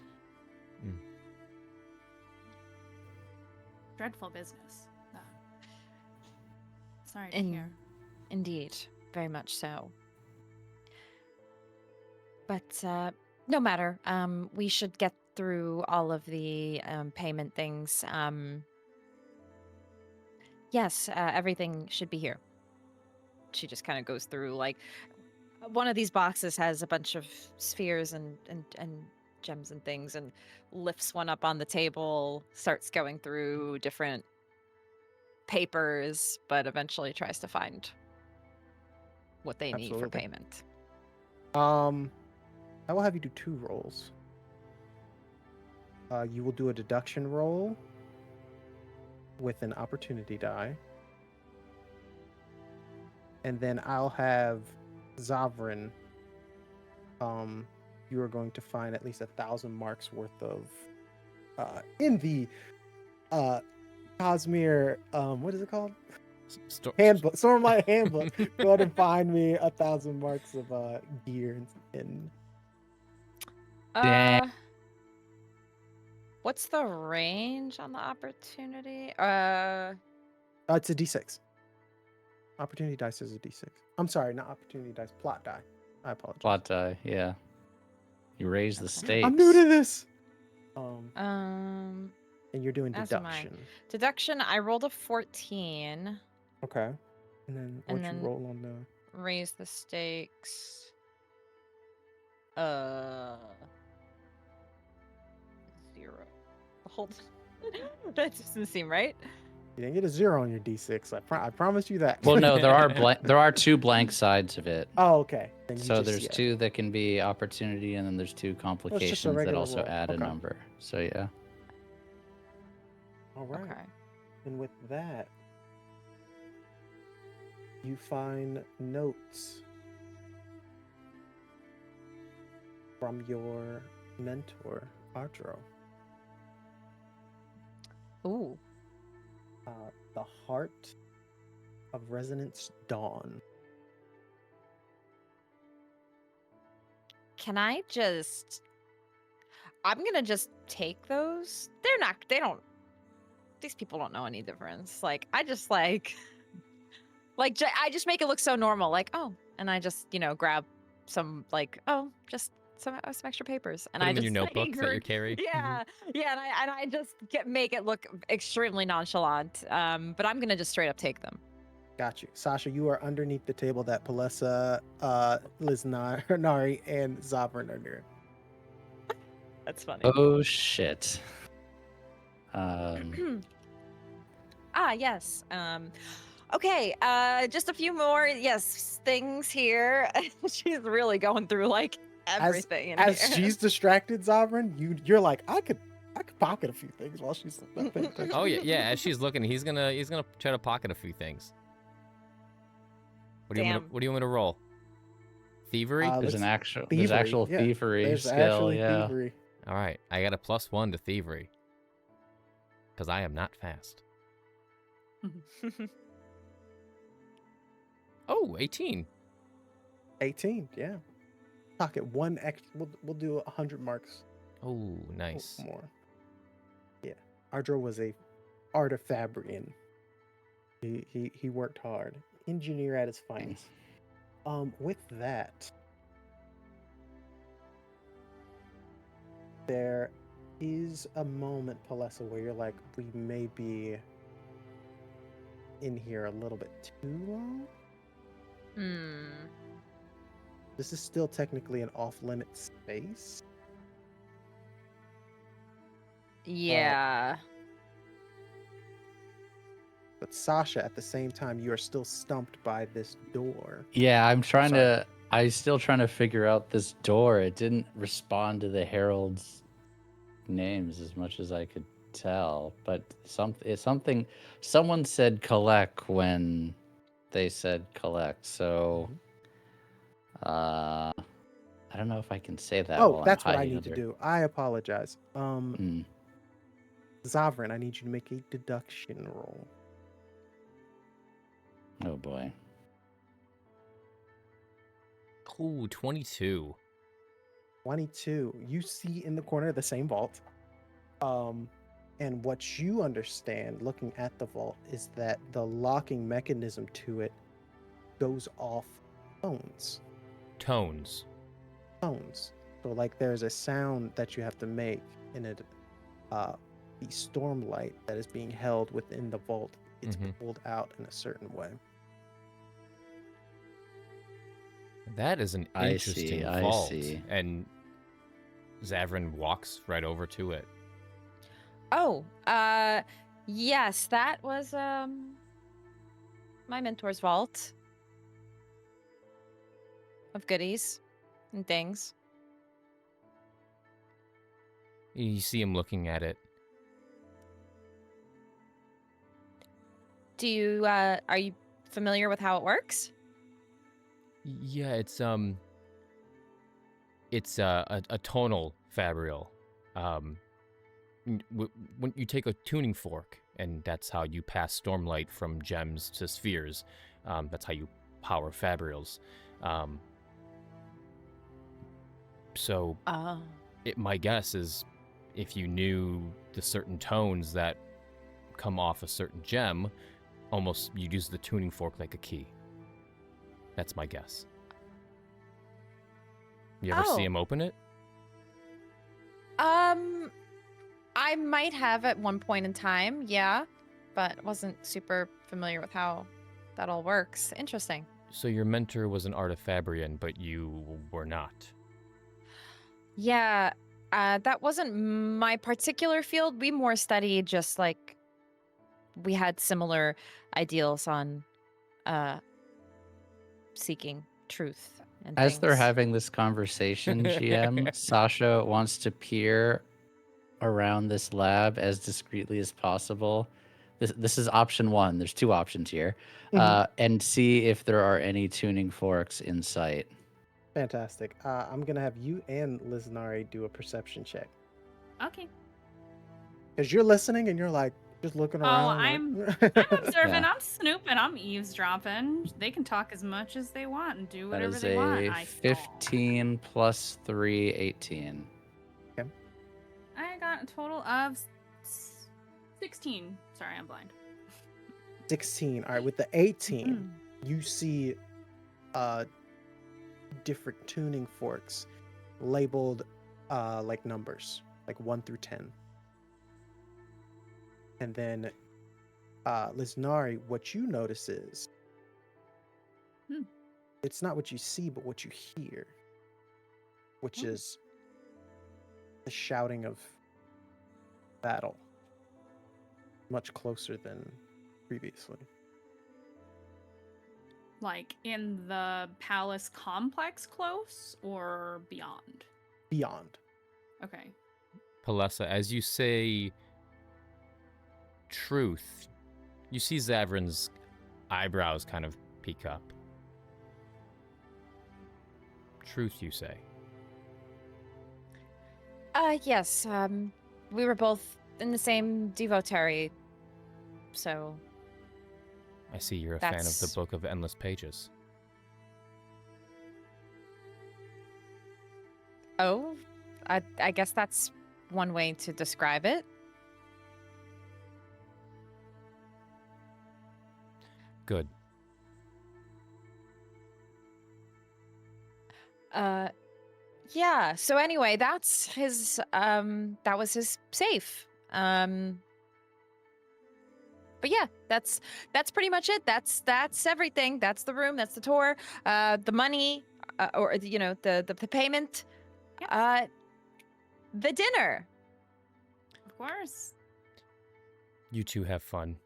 Dreadful business. Sorry to hear. Indeed, very much so. But no matter. We should get through all of the payment things. Yes, everything should be here. She just kind of goes through like one of these boxes has a bunch of spheres and gems and things, and lifts one up on the table, starts going through different papers, but eventually tries to find what they need for Absolutely. payment. I will have you do 2 rolls. You will do a deduction roll with an opportunity die. And then I'll have Zavran. You are going to find at least 1,000 marks worth of in the Cosmere, what is it called? Handbook. Stormlight handbook. Go ahead and find me 1,000 marks of gear and Damn. What's the range on the opportunity? it's a D6. Opportunity dice is a D6. I'm sorry, not opportunity dice. Plot die. I apologize. Plot die, yeah. You raise the stakes. I'm new to this. Um, And you're doing as am I. deduction. Deduction, I rolled a 14. Okay. And then And what you then- roll on the Raise the stakes. 0. Hold. That doesn't seem right. You didn't get a 0 on your D6. I promise you that. Well, no, there are 2 blank sides of it. Oh, okay. Then you So just- there's yeah. 2 that can be opportunity, and then there's 2 complications that regular also roll. add a Okay. number. So yeah. All right. Okay. And with that, you find notes from your mentor, Ardro. Ooh. The Heart of Resonance Dawn. Can I just... I'm gonna just take those. These people don't know any difference. Like, I just I just make it look so normal. Like, oh, and I just, grab some, just some extra papers. And Put I them in just your notebook that you carry. Yeah, and I just make it look extremely nonchalant. But I'm gonna just straight up take them. Got you. Sasha, you are underneath the table that Palessa, Lysnari, and Zavran are near. That's funny. Oh shit. Yes. Okay, just a few more, things here. She's really going through like everything in As here. she's distracted, Zavran, you're like, I could pocket a few things while she's not paying attention. Oh yeah. As she's looking, he's gonna try to pocket a few things. What do you want me to roll? Thievery. There's let's- actual yeah. thievery There's skill. actually Yeah. thievery. All right, I got a +1 to thievery because I am not fast. Oh, 18. 18, yeah. Pocket 1 extra. We'll do 100 marks. Oh, nice. More. Yeah. Ardro was a artifabrian. He worked hard. Engineer at his finest. With that, there is a moment, Palessa, where you're like, we may be in here a little bit too long. This is still technically an off-limit space. Yeah. But Sasha, at the same time, you are still stumped by this door. Yeah, I'm trying sorry. to. I'm still trying to figure out this door. It didn't respond to the herald's names as much as I could tell, but it's something. Someone said collect when they said collect. So, I don't know if I can say that Oh, while I'm that's what I hiding need to under. do. I apologize. Mm. Zavran, I need you to make a deduction roll. Oh boy. Ooh, 22. 22. You see in the corner the same vault. And what you understand looking at the vault is that the locking mechanism to it goes off tones. Tones. Tones. So like there's a sound that you have to make in it. The stormlight that is being held within the vault, it's pulled out in a certain way. That is an I interesting see, I vault. see. And Zavran walks right over to it. Oh, yes, that was my mentor's vault of goodies and things. You see him looking at it. Do you are you familiar with how it works? Yeah, it's a tonal fabrial. When you take a tuning fork, and that's how you pass stormlight from gems to spheres. That's how you power fabrials. So my guess is if you knew the certain tones that come off a certain gem, almost you'd use the tuning fork like a key. That's my guess. You ever see him open it? I might have at one point in time, yeah, but wasn't super familiar with how that all works. Interesting. So your mentor was an artifabrian, but you were not. Yeah, that wasn't my particular field. We more studied just like we had similar ideals on seeking truth and As things. they're having this conversation, GM, Sasha wants to peer around this lab as discreetly as possible. This is option one. There's two options here. And see if there are any tuning forks in sight. Fantastic. I'm going to have you and Lysnari do a perception check. Okay. Because you're listening and you're like, just looking around. I'm observing. Yeah. I'm snooping. I'm eavesdropping. They can talk as much as they want and do That whatever is they want. a 15 plus 3, 18. I got a total of 16. Sorry, I'm blind. 16. All right, with the 18, you see different tuning forks labeled like numbers, like 1 through 10. And then Lysnari, what you notice is it's not what you see, but what you hear, which is the shouting of battle, much closer than previously. Like in the palace complex close or beyond? Beyond. Okay. Palessa, as you say truth, you see Zavran's eyebrows kind of peek up. Truth, you say? Yes, we were both in the same devotary, so... I see you're a fan of the Book of Endless Pages. Oh, I guess that's one way to describe it. Good. Yeah. So anyway, that's his. That was his safe. But yeah, that's pretty much it. That's everything. That's the room. That's the tour. The money, or the payment. Yes, The dinner. of course. You two have fun.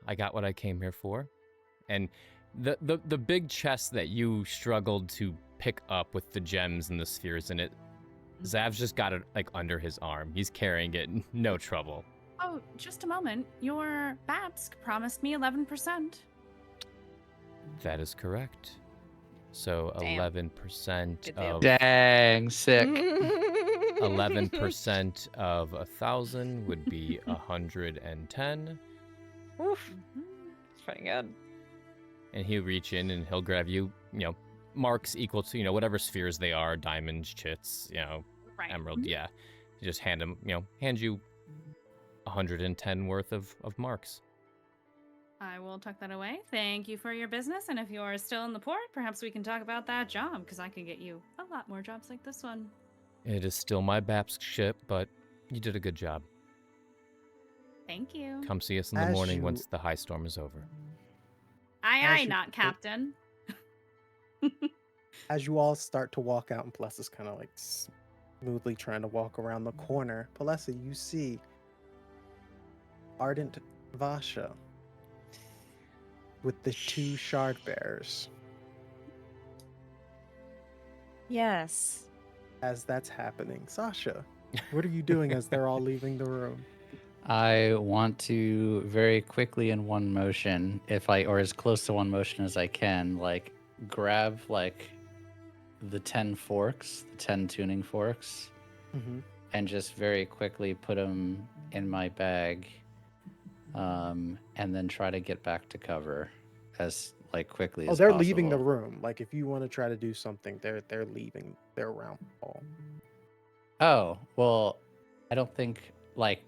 I got what I came here for. And the big chest that you struggled to pick up with the gems and the spheres in it, Zav's just got it like under his arm. He's carrying it, no trouble. Oh, just a moment. Your Babsk promised me 11%. That is correct. So Damn. 11% Good deal. of Dang, sick. 11% of 1,000 would be 110. Oof. Mhm. It's pretty good. And he'll reach in and he'll grab you, marks equal to, whatever spheres they are, diamonds, chits, Right. emerald, Mhm. yeah. You just hand you 110 worth of marks. I will tuck that away. Thank you for your business. And if you are still in the port, perhaps we can talk about that job, because I can get you a lot more jobs like this one. It is still my Babsk ship, but you did a good job. Thank you. Come see us in the As morning you- once the high storm is over. Aye, As aye, you- not captain. As you all start to walk out, and Palessa's kind of like smoothly trying to walk around the corner, Palessa, you see Ardent Vasha with the two shard bearers. Yes. As that's happening, Sasha, what are you doing as they're all leaving the room? I want to very quickly in one motion, or as close to one motion as I can, like grab like the 10 forks, the 10 tuning forks, Mm-hmm. and just very quickly put them in my bag, and then try to get back to cover as quickly Oh, as they're possible. leaving the room. Like if you want to try to do something, they're leaving. They're around the hall. Oh, well, I don't think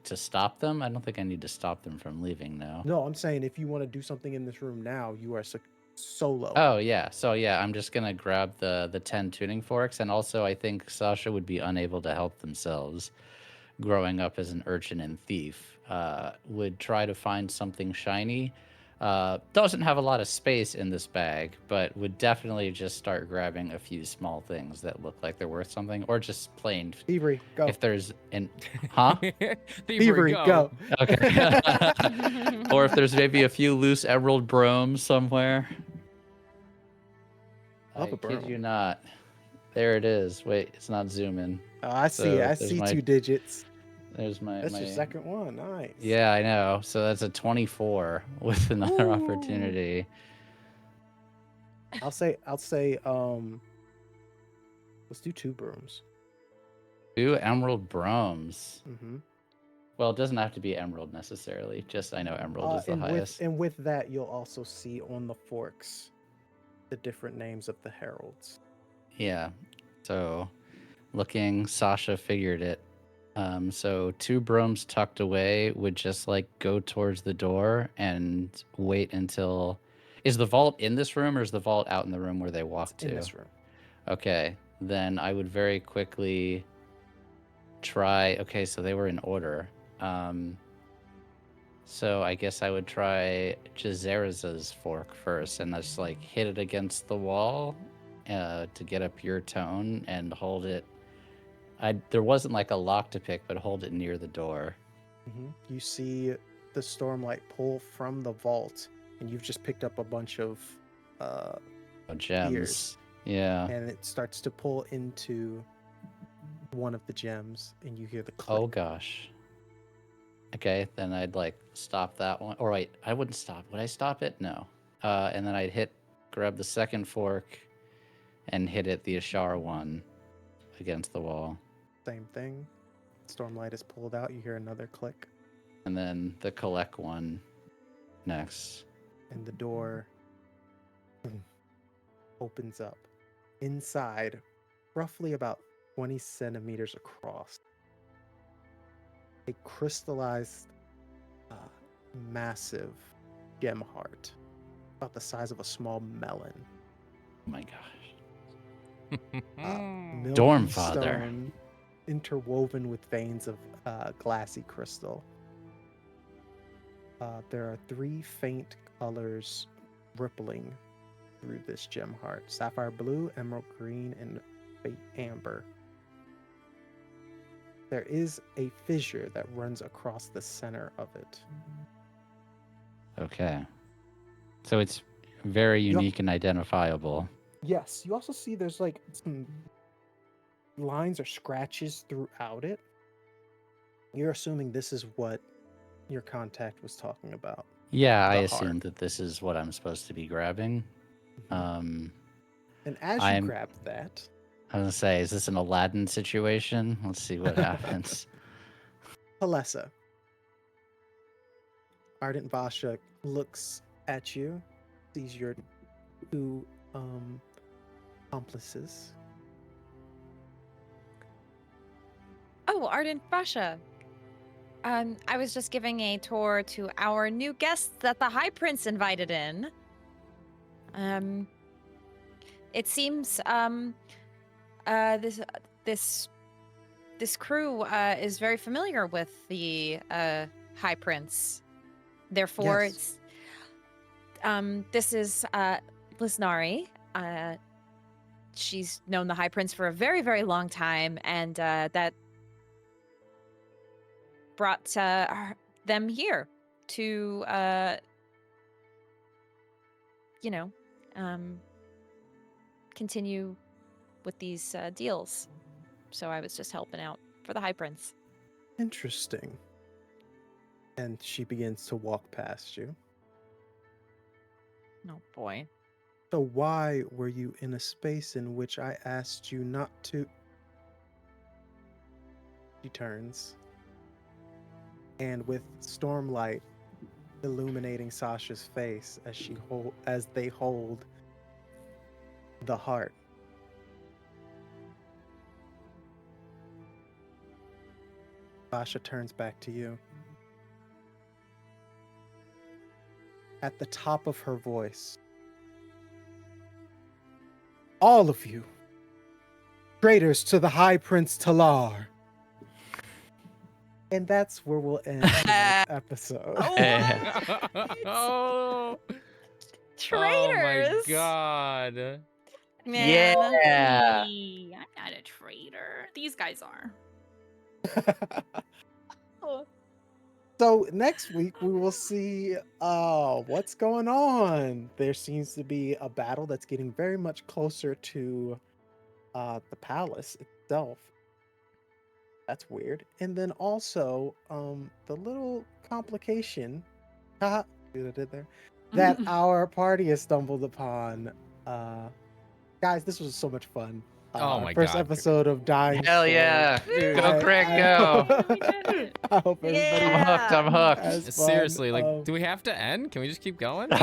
to stop them. I don't think I need to stop them from leaving now. No, I'm saying if you want to do something in this room now, you are solo. Oh yeah, so yeah, I'm just gonna grab the 10 tuning forks, and also I think Sasha would be unable to help themselves. Growing up as an urchin and thief, would try to find something shiny. Doesn't have a lot of space in this bag, but would definitely just start grabbing a few small things that look like they're worth something, or just plain. Thievery, go. If there's huh? Thievery, go. Okay. Or if there's maybe a few loose emerald bromes somewhere. Love I a kid you brome. not. There it is. Wait, it's not zooming. Oh, I see it. So I there's see my- 2 digits. There's my. That's your second one. Nice. Yeah, I know. So that's a 24 with another Ooh. opportunity. I'll say let's do 2 brooms. 2 emerald bromes. Mm-hmm. Well, it doesn't have to be emerald necessarily. Just I know emerald is the highest. With that, you'll also see on the forks the different names of the heralds. Yeah. So looking, Sasha figured it. So 2 bromes tucked away would just go towards the door and wait until. Is the vault in this room, or is the vault out in the room where they walked to? In this room. Okay, then I would very quickly try. Okay, so they were in order. So I guess I would try Jazera's fork first, and just hit it against the wall to get a pure tone and hold it. There wasn't a lock to pick, but hold it near the door. Mm-hmm. You see the stormlight pull from the vault, and you've just picked up a bunch of Gems. Ears. Yeah. and it starts to pull into one of the gems, and you hear the click. Oh gosh. Okay, then I'd stop that one. Or wait, I wouldn't stop. Would I stop it? No. And then I'd grab the second fork and hit it, the Ashar one, against the wall. Same thing. Stormlight is pulled out. You hear another click, And then the collect one next. and the door opens up. Inside, roughly about 20 centimeters across, a crystallized, massive gem heart, about the size of a small melon. Oh my gosh. milky Stormfather. stone interwoven with veins of glassy crystal. There are 3 faint colors rippling through this gem heart: sapphire blue, emerald green, and faint amber. There is a fissure that runs across the center of it. Okay. So it's very Yup. unique and identifiable. Yes, you also see there's like some lines or scratches throughout it. You're assuming this is what your contact was talking about. Yeah, I The heart. assumed that this is what I'm supposed to be grabbing. And as you I'm- grab that, I was gonna say, is this an Aladdin situation? Let's see what happens. Palessa, Ardent Vasha looks at you, sees your 2 accomplices. Oh, Ardent Basha. I was just giving a tour to our new guests that the High Prince invited in. It seems this crew is very familiar with the High Prince. Therefore, Yes. this is Lysnari. She's known the High Prince for a very, very long time, and that brought them here to, continue with these deals. So I was just helping out for the High Prince. Interesting. And she begins to walk past you. Oh boy. So why were you in a space in which I asked you not to? She turns. And with stormlight illuminating Sasha's face as they hold the heart. Sasha turns back to you. At the top of her voice, all of you, traitors to the High Prince Talar. And that's where we'll end tonight's episode. Oh Traitors. my god. Man. Yeah. Hey, I'm not a traitor. These guys are. So next week we will see what's going on. There seems to be a battle that's getting very much closer to the palace itself. That's weird. And then also the little complication see what I did there, that our party has stumbled upon. Guys, this was so much fun. Oh my first God. episode of Dying Hell Storm. yeah. Dude. Go, Craig, go. We did it. I hope everybody Yeah. I'm hooked. has fun. Seriously, like, do we have to end? Can we just keep going? I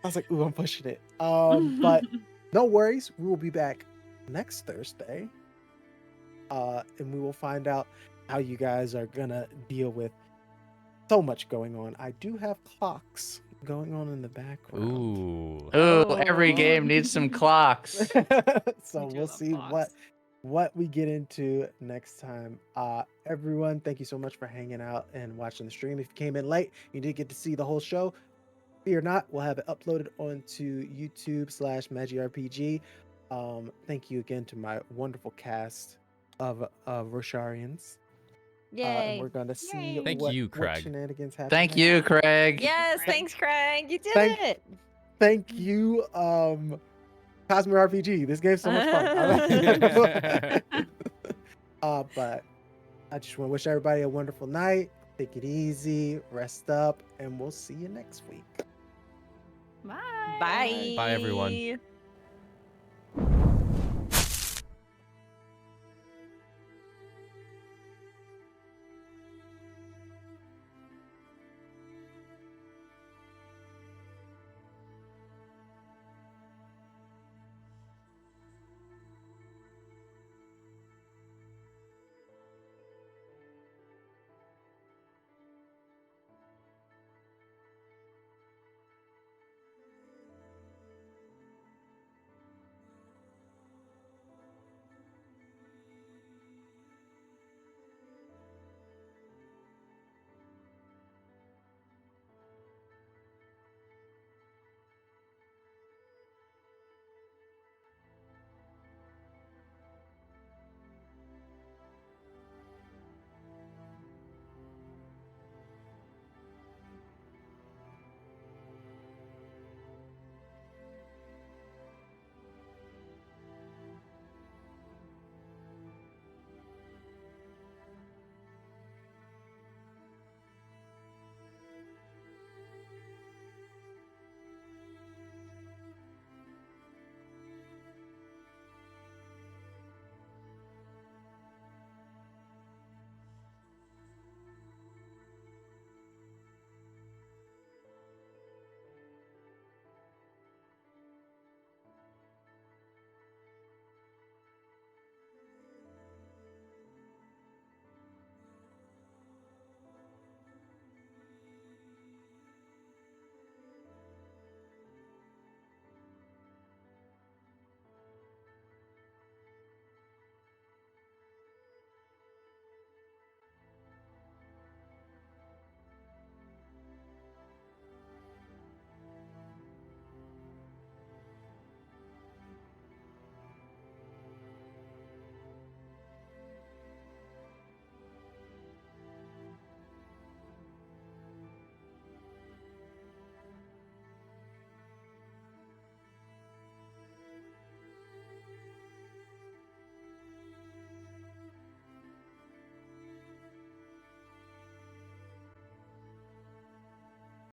was like, ooh, I'm pushing it. But no worries, we will be back next Thursday. And we will find out how you guys are gonna deal with so much going on. I do have clocks going on in the background. Ooh. Ooh, every Oh. game needs some clocks. So We do we'll love see clocks. what we get into next time. Everyone, thank you so much for hanging out and watching the stream. If you came in late, you did get to see the whole show. Fear not, we'll have it uploaded onto YouTube/MagiRPG. Thank you again to my wonderful cast of Rosharians. And Yay. we're gonna see Yay. Thank what you, Craig. shenanigans happen. Thank next. you, Craig. Yes, Right. thanks, Craig. You did Thank- it. Thank you, Cosmere RPG. This game's so much fun. But I just want to wish everybody a wonderful night. Take it easy, rest up, and we'll see you next week. Bye. Bye. Bye, everyone.